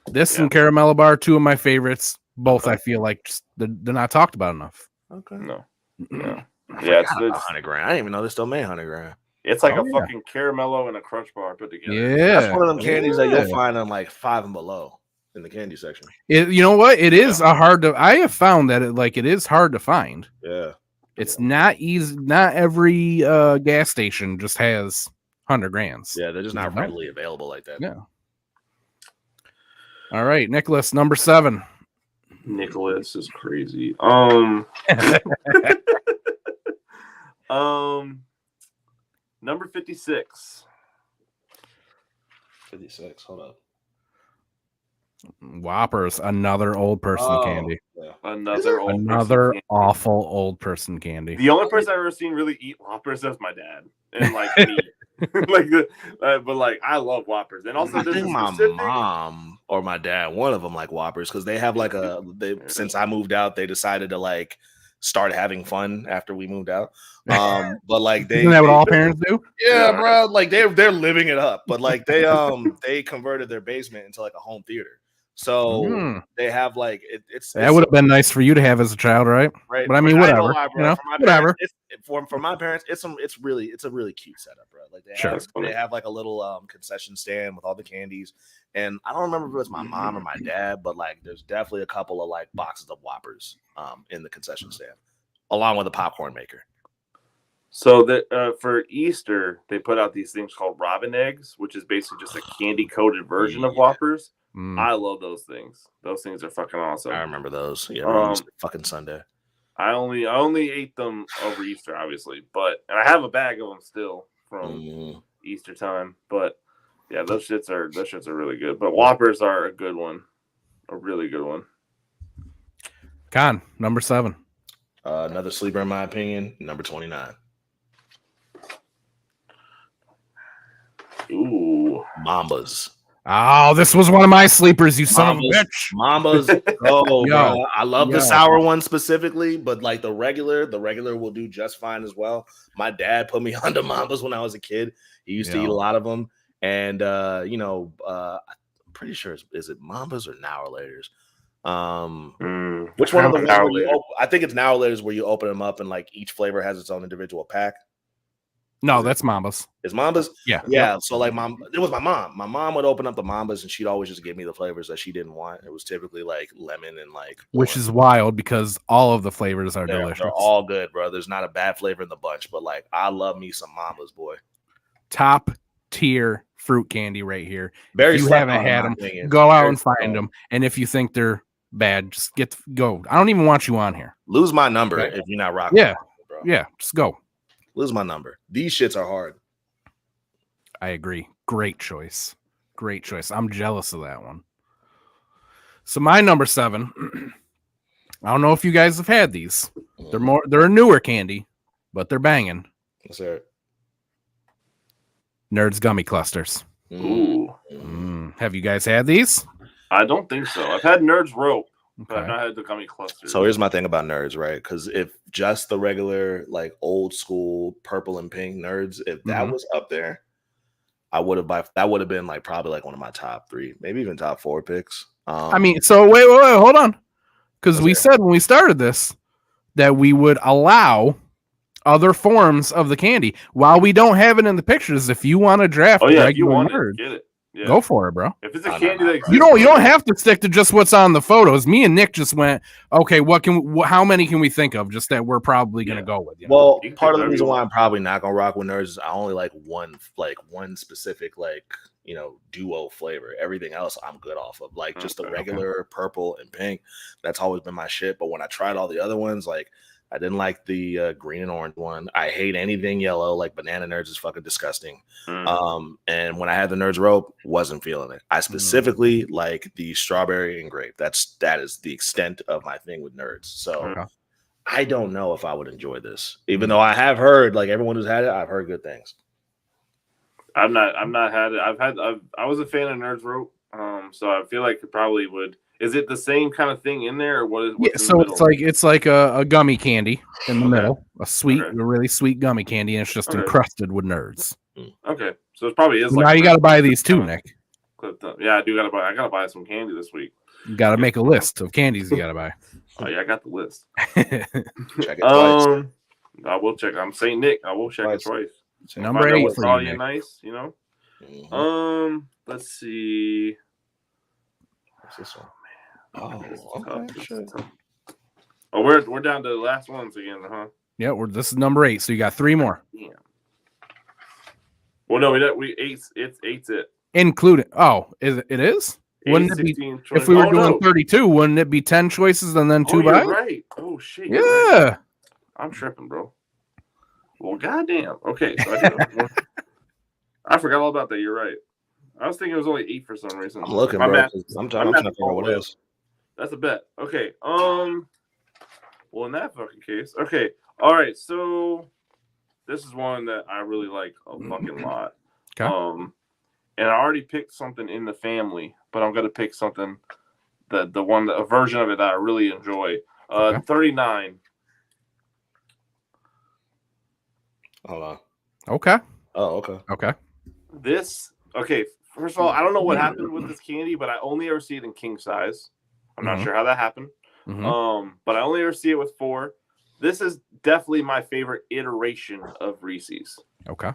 This and Caramel Bar, 2 of my favorites. Both I feel like they're not talked about enough. Okay. No. Yeah, it's 100 grand. I didn't even know they still made 100 grand. It's like a fucking caramello and a Crunch Bar put together. Yeah, that's one of them candies that you'll find on like Five and Below in the candy section. You know what? It is a hard to. I have found that it is hard to find. Yeah, it's not easy. Not every gas station just has 100 grands. Yeah, they're just not readily available like that. Yeah. All right, Nicholas, number 7. Nicholas is crazy. Number 56. 56. Hold up. Whoppers, another old person candy. Yeah. Another awful old person candy. The only person I've ever seen really eat Whoppers is my dad, and like me. But like I love Whoppers, and also I think my mom or my dad, one of them, like Whoppers, because they have like since I moved out, they decided to like start having fun after we moved out. But like isn't that what all parents do? Yeah, bro. Like they're living it up, but like they converted their basement into like a home theater. So they have like it's that would have been nice for you to have as a child, right? Right. But I mean, whatever. Whatever. For my parents, it's a really cute setup, bro. Like they have like a little concession stand with all the candies, and I don't remember if it was my mom or my dad, but like there's definitely a couple of like boxes of Whoppers in the concession stand, along with a popcorn maker. So that for Easter they put out these things called Robin eggs, which is basically just a candy coated version of Whoppers. I love those things. Those things are fucking awesome. I remember those. Yeah, fucking Sunday. I only ate them over Easter, obviously, and I have a bag of them still from Easter time. But yeah, those shits are really good. But Whoppers are a good one, a really good one. Con, number 7. Another sleeper in my opinion, number 29. Ooh, Mambas. Oh, this was one of my sleepers, you son of a bitch. Mambas. Oh, yo, I love the sour one specifically, but like the regular will do just fine as well. My dad put me onto Mambas when I was a kid. He used to eat a lot of them. And, I'm pretty sure, is it Mambas or Now or Laters? Which one of the I think it's Now or Laters where you open them up and like each flavor has its own individual pack. No, that's Mambas. It's Mambas? Yeah. Yeah. So like it was my mom. My mom would open up the Mambas and she'd always just give me the flavors that she didn't want. It was typically like lemon and like which is wild because all of the flavors are delicious. They're all good, bro. There's not a bad flavor in the bunch, but like I love me some Mambas, boy. Top tier fruit candy right here. Very if you haven't had them, go out and find them. And if you think they're bad, just go. I don't even want you on here. Lose my number if you're not rocking. Yeah. Bro. Yeah, just go. Lose my number. These shits are hard. I agree. Great choice. Great choice. I'm jealous of that one. So my number 7. I don't know if you guys have had these. They're a newer candy, but they're banging. Let's hear it. Nerds gummy clusters. Ooh. Have you guys had these? I don't think so. I've had Nerds rope. But I've not had the gummy clusters. So here's my thing about Nerds, right? Because if just the regular, like old school purple and pink Nerds, if that was up there, that would have been like probably like one of my top 3, maybe even top 4 picks. I mean, so wait, hold on, because we said when we started this that we would allow other forms of the candy while we don't have it in the pictures. If you want to draft, if you want Nerds, get it. Yeah. Go for it, bro. If it's a candy that exists, you don't have to stick to just what's on the photos. Me and Nick just went, okay, how many can we think of just that we're probably gonna go with? Well, part of the reason why I'm probably not gonna rock with Nerds is I only like one specific duo flavor. Everything else I'm good off of. Like just the regular purple and pink. That's always been my shit. But when I tried all the other ones, like I didn't like the green and orange one. I hate anything yellow. Like banana Nerds is fucking disgusting. And when I had the Nerds rope, wasn't feeling it. I specifically like the strawberry and grape. That is the extent of my thing with Nerds. So I don't know if I would enjoy this, even though I have heard, like everyone who's had it, I've heard good things. I've not had it. I was a fan of Nerds rope. So I feel like it probably would. Is it the same kind of thing in there, or what is? Yeah, so it's like a gummy candy in the middle, a really sweet gummy candy, and it's just encrusted with Nerds. Okay, so it probably is. Now you got to buy these too, Nick. Yeah, I gotta buy some candy this week. You got to make a list of candies you got to buy. Oh yeah, I got the list. Check it twice. I will check. I'm Saint Nick. I will check it twice. Number 8 what's for all you, you Nick. nice, you know. Let's see. What's this one? Oh, okay, sure. Oh, we're down to the last ones again, huh? Yeah, this is number 8, so you got 3 more. Yeah. Well, no, we eight's it. Including. Oh, it is? Wouldn't it 16, be 20. if we were doing 32? Wouldn't it be 10 choices and then 2 you're buys? right. Oh shit. Yeah. Right. I'm tripping, bro. Well, goddamn. Okay, so I forgot all about that. You're right. I was thinking it was only 8 for some reason. I'm looking, bro. I'm trying to figure out what it is. That's a bet. Okay. Well, in that fucking case, okay. All right. So this is one that I really like a fucking lot. Okay. And I already picked something in the family, but I'm gonna pick something a version of it that I really enjoy. 39. Hold on. Okay. Oh, okay. Okay. First of all, I don't know what happened with this candy, but I only ever see it in king size. I'm not sure how that happened. But I only ever see it with 4. This is definitely my favorite iteration of Reese's. Okay.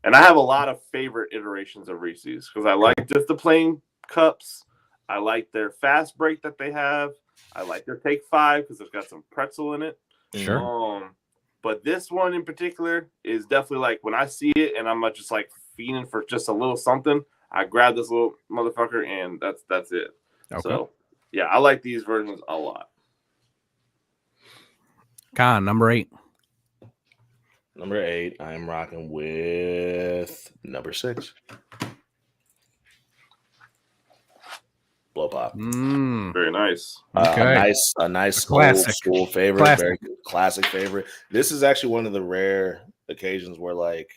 And I have a lot of favorite iterations of Reese's because I like just the plain cups. I like their fast break that they have. I like their Take 5 because it's got some pretzel in it. Sure. But this one in particular is definitely like when I see it and I'm just like fiending for just a little something, I grab this little motherfucker and that's it. Okay. So yeah, I like these versions a lot. Con, number 8. Number 8, I am rocking with number 6. Blow pop. Very nice. Okay. A nice classic. Old school favorite, very classic favorite. This is actually one of the rare occasions where like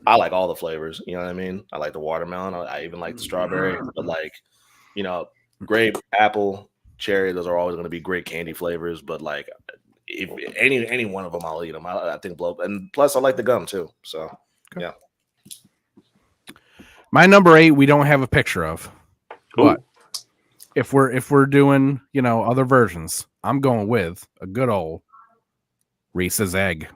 I like all the flavors. You know what I mean? I like the watermelon. I even like the strawberry. But like, you know, grape, apple, cherry. Those are always going to be great candy flavors. But like, if any one of them, I'll eat them. I think blow. And plus, I like the gum too. So yeah. My number 8, we don't have a picture of. Cool. But if we're doing, you know, other versions, I'm going with a good old Reese's egg.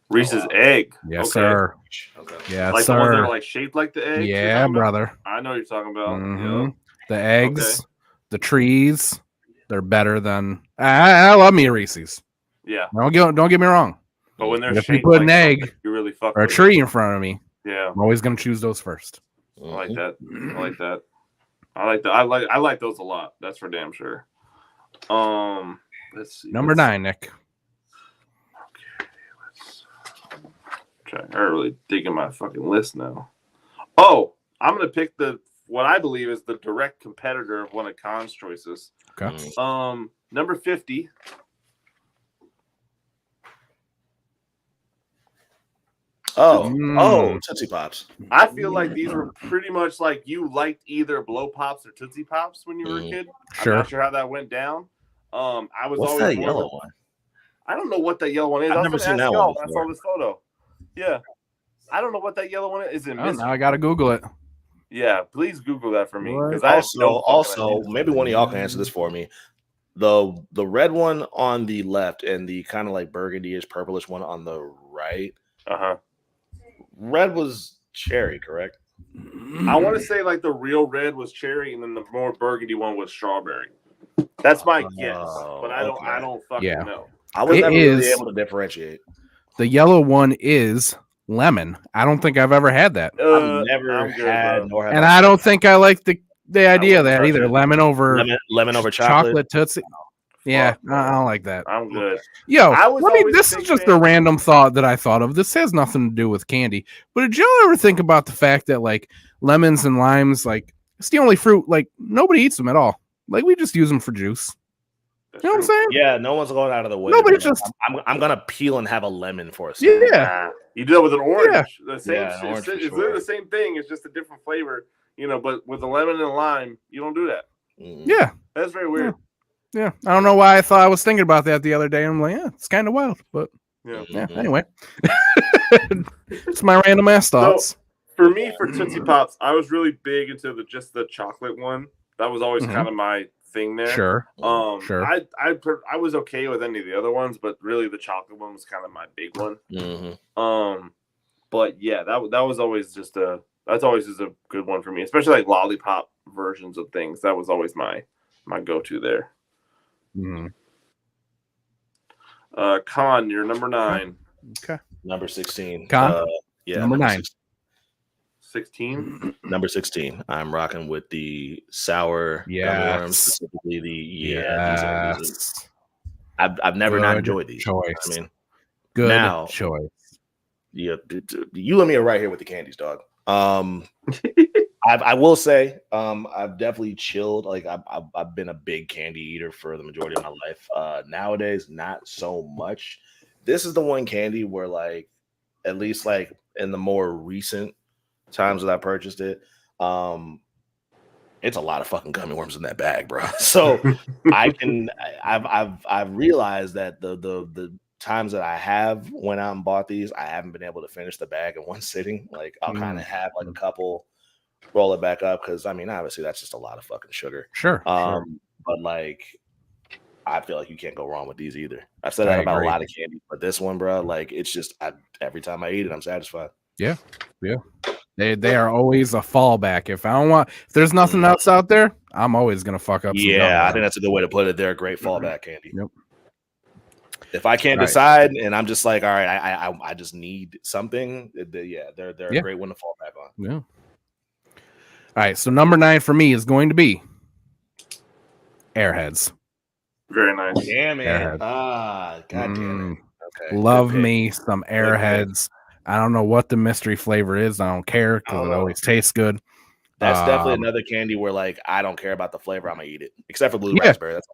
Reese's egg. Yes, sir. Okay. Yes, like sir. the ones that are like shaped like the eggs. Yeah, brother. I know what you're talking about. Mm-hmm. The eggs, the trees, they're better than. I love me a Reese's. Yeah. Don't get me wrong. But when they're if shaped you put like an egg you really fuck or a with tree in front of me, yeah, I'm always gonna choose those first. I like that. I like that. I like those a lot. That's for damn sure. Let's see. Number 9, Nick. Okay, let's try. I really digging my fucking list now. Oh, I'm gonna pick what I believe is the direct competitor of one of Khan's choices. Okay. Number 50. Tootsie Pops. I feel like these were pretty much like you liked either Blow Pops or Tootsie Pops when you were a kid. Sure. I'm not sure how that went down. I was What's always that yellow one? I don't know what that yellow one is. I've never seen that one I saw this photo. Yeah. I don't know what that yellow one is. Is it now I gotta Google it. Yeah, please Google that for me. Because also, maybe one of y'all can answer this for me. The red one on the left and the kind of like burgundy-ish, purplish one on the right. Red was cherry, correct? I want to say like the real red was cherry, and then the more burgundy one was strawberry. That's my guess, but I don't fucking know. I was never really able to differentiate. The yellow one is lemon. I don't think I've ever had that. I've never had, nor have and I don't think I like the idea of that either. Lemon over chocolate Tootsie. Yeah, I don't like that. I'm good. Yo, this is just a random thought that I thought of. This has nothing to do with candy. But did y'all ever think about the fact that like lemons and limes, like it's the only fruit, like nobody eats them at all. Like we just use them for juice. You know what I'm saying? Yeah, no one's going out of the way. Nobody just. I'm gonna peel and have a lemon for a second. Yeah, you do that with an orange. Yeah. The same. It's literally the same thing. It's just a different flavor, you know. But with a lemon and lime, you don't do that. Yeah, that's very weird. Yeah, I don't know why I was thinking about that the other day. I'm like, yeah, it's kind of wild, but yeah. Anyway, it's my random ass thoughts. So, for me, for Tootsie Pops, I was really big into the chocolate one. That was always kind of my thing there. Sure. I was okay with any of the other ones, but really the chocolate one was kind of my big one. But yeah, that was always just a good one for me, especially like lollipop versions of things. That was always my go-to there. Mm. Con, you're number 9. Okay. Number 16. Con? Yeah, number 9. 16. Number 16. I'm rocking with the sour gummy worms, specifically these are I've never not enjoyed these. Choice. I mean, good now, choice. Yeah, you and me are right here with the candies, dog. I will say, I've definitely chilled. Like I've been a big candy eater for the majority of my life. Nowadays, not so much. This is the one candy where, like, at least like in the more recent times that I purchased it, it's a lot of fucking gummy worms in that bag, bro. So I've realized that the times that I have went out and bought these, I haven't been able to finish the bag in one sitting. Like I'll kind of have like a couple, roll it back up, because I mean obviously that's just a lot of fucking sugar. Sure. But like I feel like you can't go wrong with these either. I've said that about a lot of candy, but this one, bro, like it's just every time I eat it, I'm satisfied. Yeah. They are always a fallback. If there's nothing else out there, I'm always gonna fuck up. Yeah, I think that's a good way to put it. They're a great fallback candy. Yep. If I can't decide and I'm just like, all right, I just need something. They're a great one to fall back on. Yeah. All right, so number 9 for me is going to be Airheads. Very nice. Damn it. God damn it. Okay. Love me some Airheads. I don't know what the mystery flavor is. I don't care because it always tastes good. That's definitely another candy where, like, I don't care about the flavor. I'm gonna eat it, except for blue raspberry. That's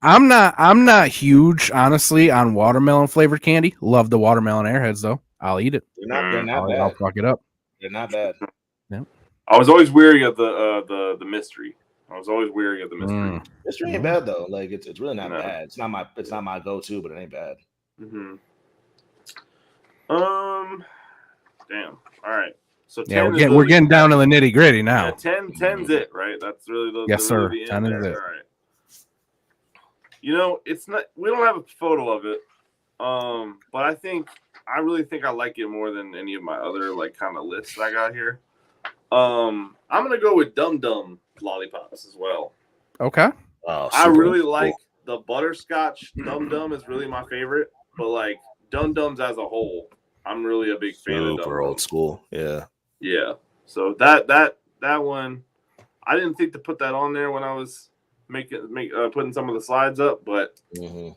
I'm not huge, honestly, on watermelon flavored candy. Love the watermelon Airheads though. I'll eat it. They're not bad. I'll fuck it up. They're not bad. Yep. I was always weary of the mystery. I was always weary of the mystery. Mystery ain't bad though. Like it's really not bad. It's not my go-to, but it ain't bad. Mm-hmm. Damn. All right. So we're getting down to the nitty gritty now. Yeah, 10's it, right? That's really the yes, sir. Really 10 is it. All right. You know, it's not. We don't have a photo of it, but I really think I like it more than any of my other like kind of lists I got here. I'm gonna go with Dum Dum lollipops as well. Okay. I really like the butterscotch Dum Dum is really my favorite, but like Dum Dums as a whole, I'm really a big fan of. Super old school. Yeah. Yeah. So that one, I didn't think to put that on there when I was putting some of the slides up, but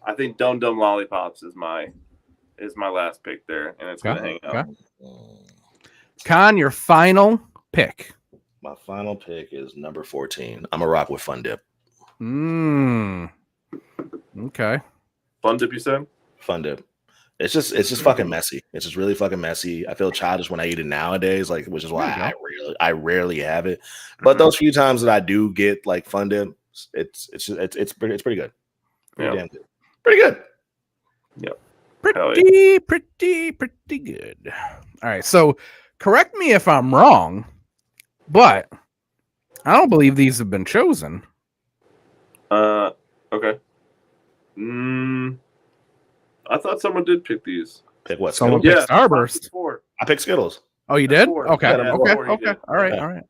I think Dum Dum lollipops is my last pick there, and it's gonna hang out. Con, your final pick. My final pick is number 14. I'm gonna rock with Fun Dip. Okay. Fun Dip, you said? Fun Dip. It's just fucking messy. It's just really fucking messy. I feel childish when I eat it nowadays, like, which is why I rarely have it. But those few times that I do get like Fun Dip, it's pretty good. Pretty damn good. Pretty good. Yep. Pretty good. All right. So correct me if I'm wrong, but I don't believe these have been chosen. Okay. I thought someone did pick these. Pick what? Someone picked Starburst. I picked Skittles. Oh, you did? Okay. Okay. All right.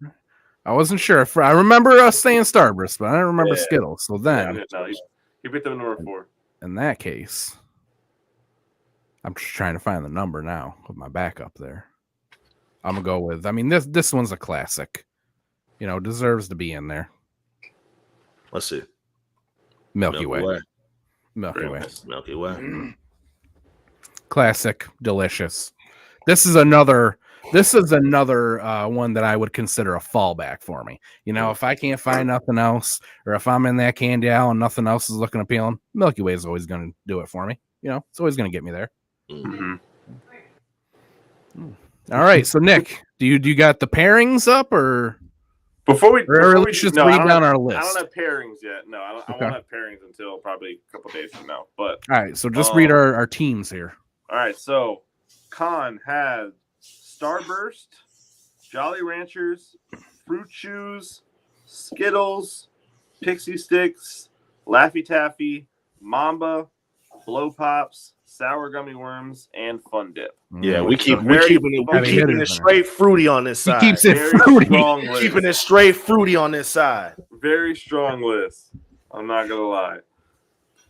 I wasn't sure. I remember us saying Starburst, but I don't remember Skittles. So then, you picked them number 4. In that case, I'm just trying to find the number now with my backup there. I'm gonna go with. I mean, this one's a classic. You know, deserves to be in there. Let's see. Milky Way. Classic, delicious. This is another one that I would consider a fallback for me. You know, if I can't find nothing else, or if I'm in that candy aisle and nothing else is looking appealing, Milky Way is always going to do it for me. You know, it's always going to get me there. All right, so Nick, do you got the pairings up, or before we just read down our list? I don't have pairings yet. No, I won't have pairings until probably a couple days from now. But all right, so just read our teams here. All right, so Con had Starburst, Jolly Ranchers, Fruit Chews, Skittles, Pixie Sticks, Laffy Taffy, Mamba, Blow Pops, sour gummy worms, and Fun Dip. Yeah, Mm. we keeping it straight fruity on this side. He keeps it Very fruity. strong list. Keeping it straight fruity on this side. Very strong list. I'm not gonna lie.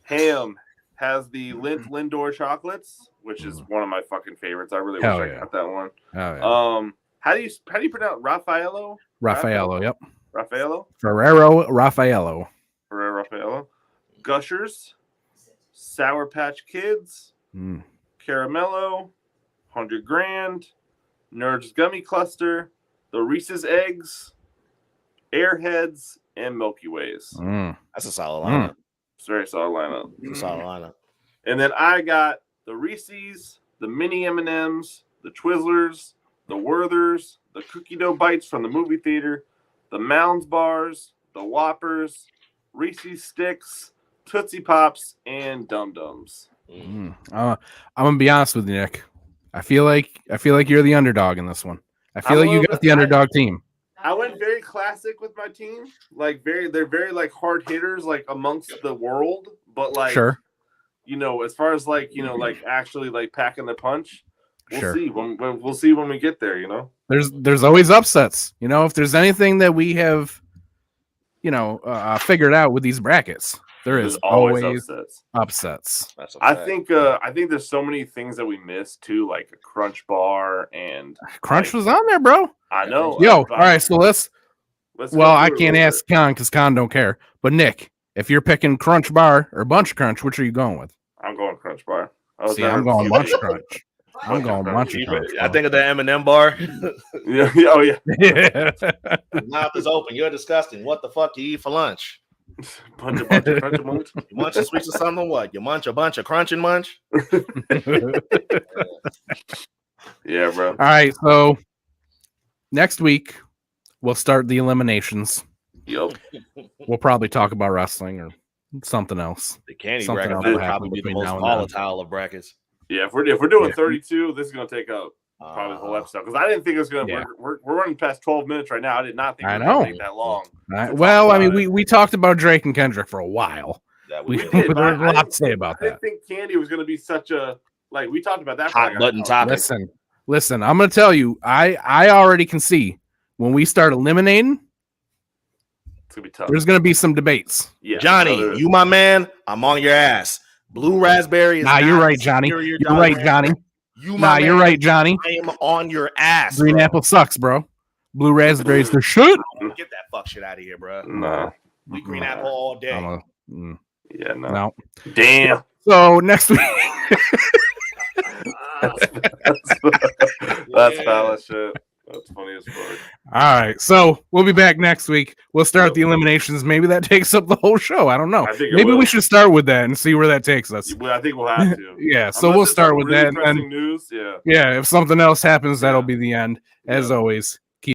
Ham has the Lindor chocolates, which is one of my fucking favorites. I really wish I got that one. Oh, yeah. How do you pronounce Raffaello? Yep. Raffaello? Ferrero Raffaello. Gushers, Sour Patch Kids, Caramello, 100 Grand, Nerds Gummy Cluster, the Reese's Eggs, Airheads, and Milky Ways. That's a solid lineup. It's a very solid lineup. It's a solid lineup. And then I got the Reese's, the Mini M&Ms, the Twizzlers, the Werthers, the Cookie Dough Bites from the movie theater, the Mounds Bars, the Whoppers, Reese's Sticks, Tootsie Pops, and Dum Dums. I'm gonna be honest with you, Nick. I feel like you're the underdog in this one. I feel like you got the underdog team. I went very classic with my team. Like they're very like hard hitters, like amongst the world. But like, sure, you know, as far as like like actually like packing the punch, we'll see. We'll see when we get there. You know, there's always upsets. You know, if there's anything that we have, figured out with these brackets, there's always upsets. I think there's so many things that we missed too, like a Crunch Bar and Crunch was on there, bro. I know. All right, so let's I can't ask Con because Con don't care. But Nick, if you're picking Crunch Bar or Bunch Crunch, which are you going with? I'm going Crunch Bar. I'm going Bunch Crunch. I'm going Bunch Crunch. I think of the M&M bar. Yeah. Oh yeah. Mouth is open. You're disgusting. What the fuck do you eat for lunch? Bunch of crunch. You munch a sweets or something? What? You munch a bunch of crunch and munch? Yeah, bro. All right, so next week we'll start the eliminations. Yep. We'll probably talk about wrestling or something else. The candy Something bracket else will will probably happen be the between most now and then. volatile of brackets. Yeah, if we're doing 32, this is gonna take up probably the whole episode because I didn't think it was gonna. Yeah. We're running past 12 minutes right now. I did not think it was know. gonna take that long. Well, I mean, we talked about Drake and Kendrick for a while. We There's a lot to say about I that. didn't think Candy was gonna be such a we talked about that hot button topic. Listen, I'm gonna tell you, I already can see when we start eliminating, it's gonna be tough. there's gonna be some debates. Yeah, Johnny, you my man. I'm on your ass. Blue raspberry is you're right, Johnny. You're right, Johnny. You're right, Johnny. I am on your ass. Green apple sucks, bro. Blue raspberries, the shit. Get that fuck shit out of here, bro. Nah. We green apple all day. Yeah, no. No. Damn. So next week. That's foul as shit. That's funny as fuck. All right, so we'll be back next week. We'll start the eliminations. Maybe that takes up the whole show. I don't know. Maybe we should start with that and see where that takes us. I think we'll have to. Yeah, so we'll start with that. And news. yeah, if something else happens, that'll be the end. As always,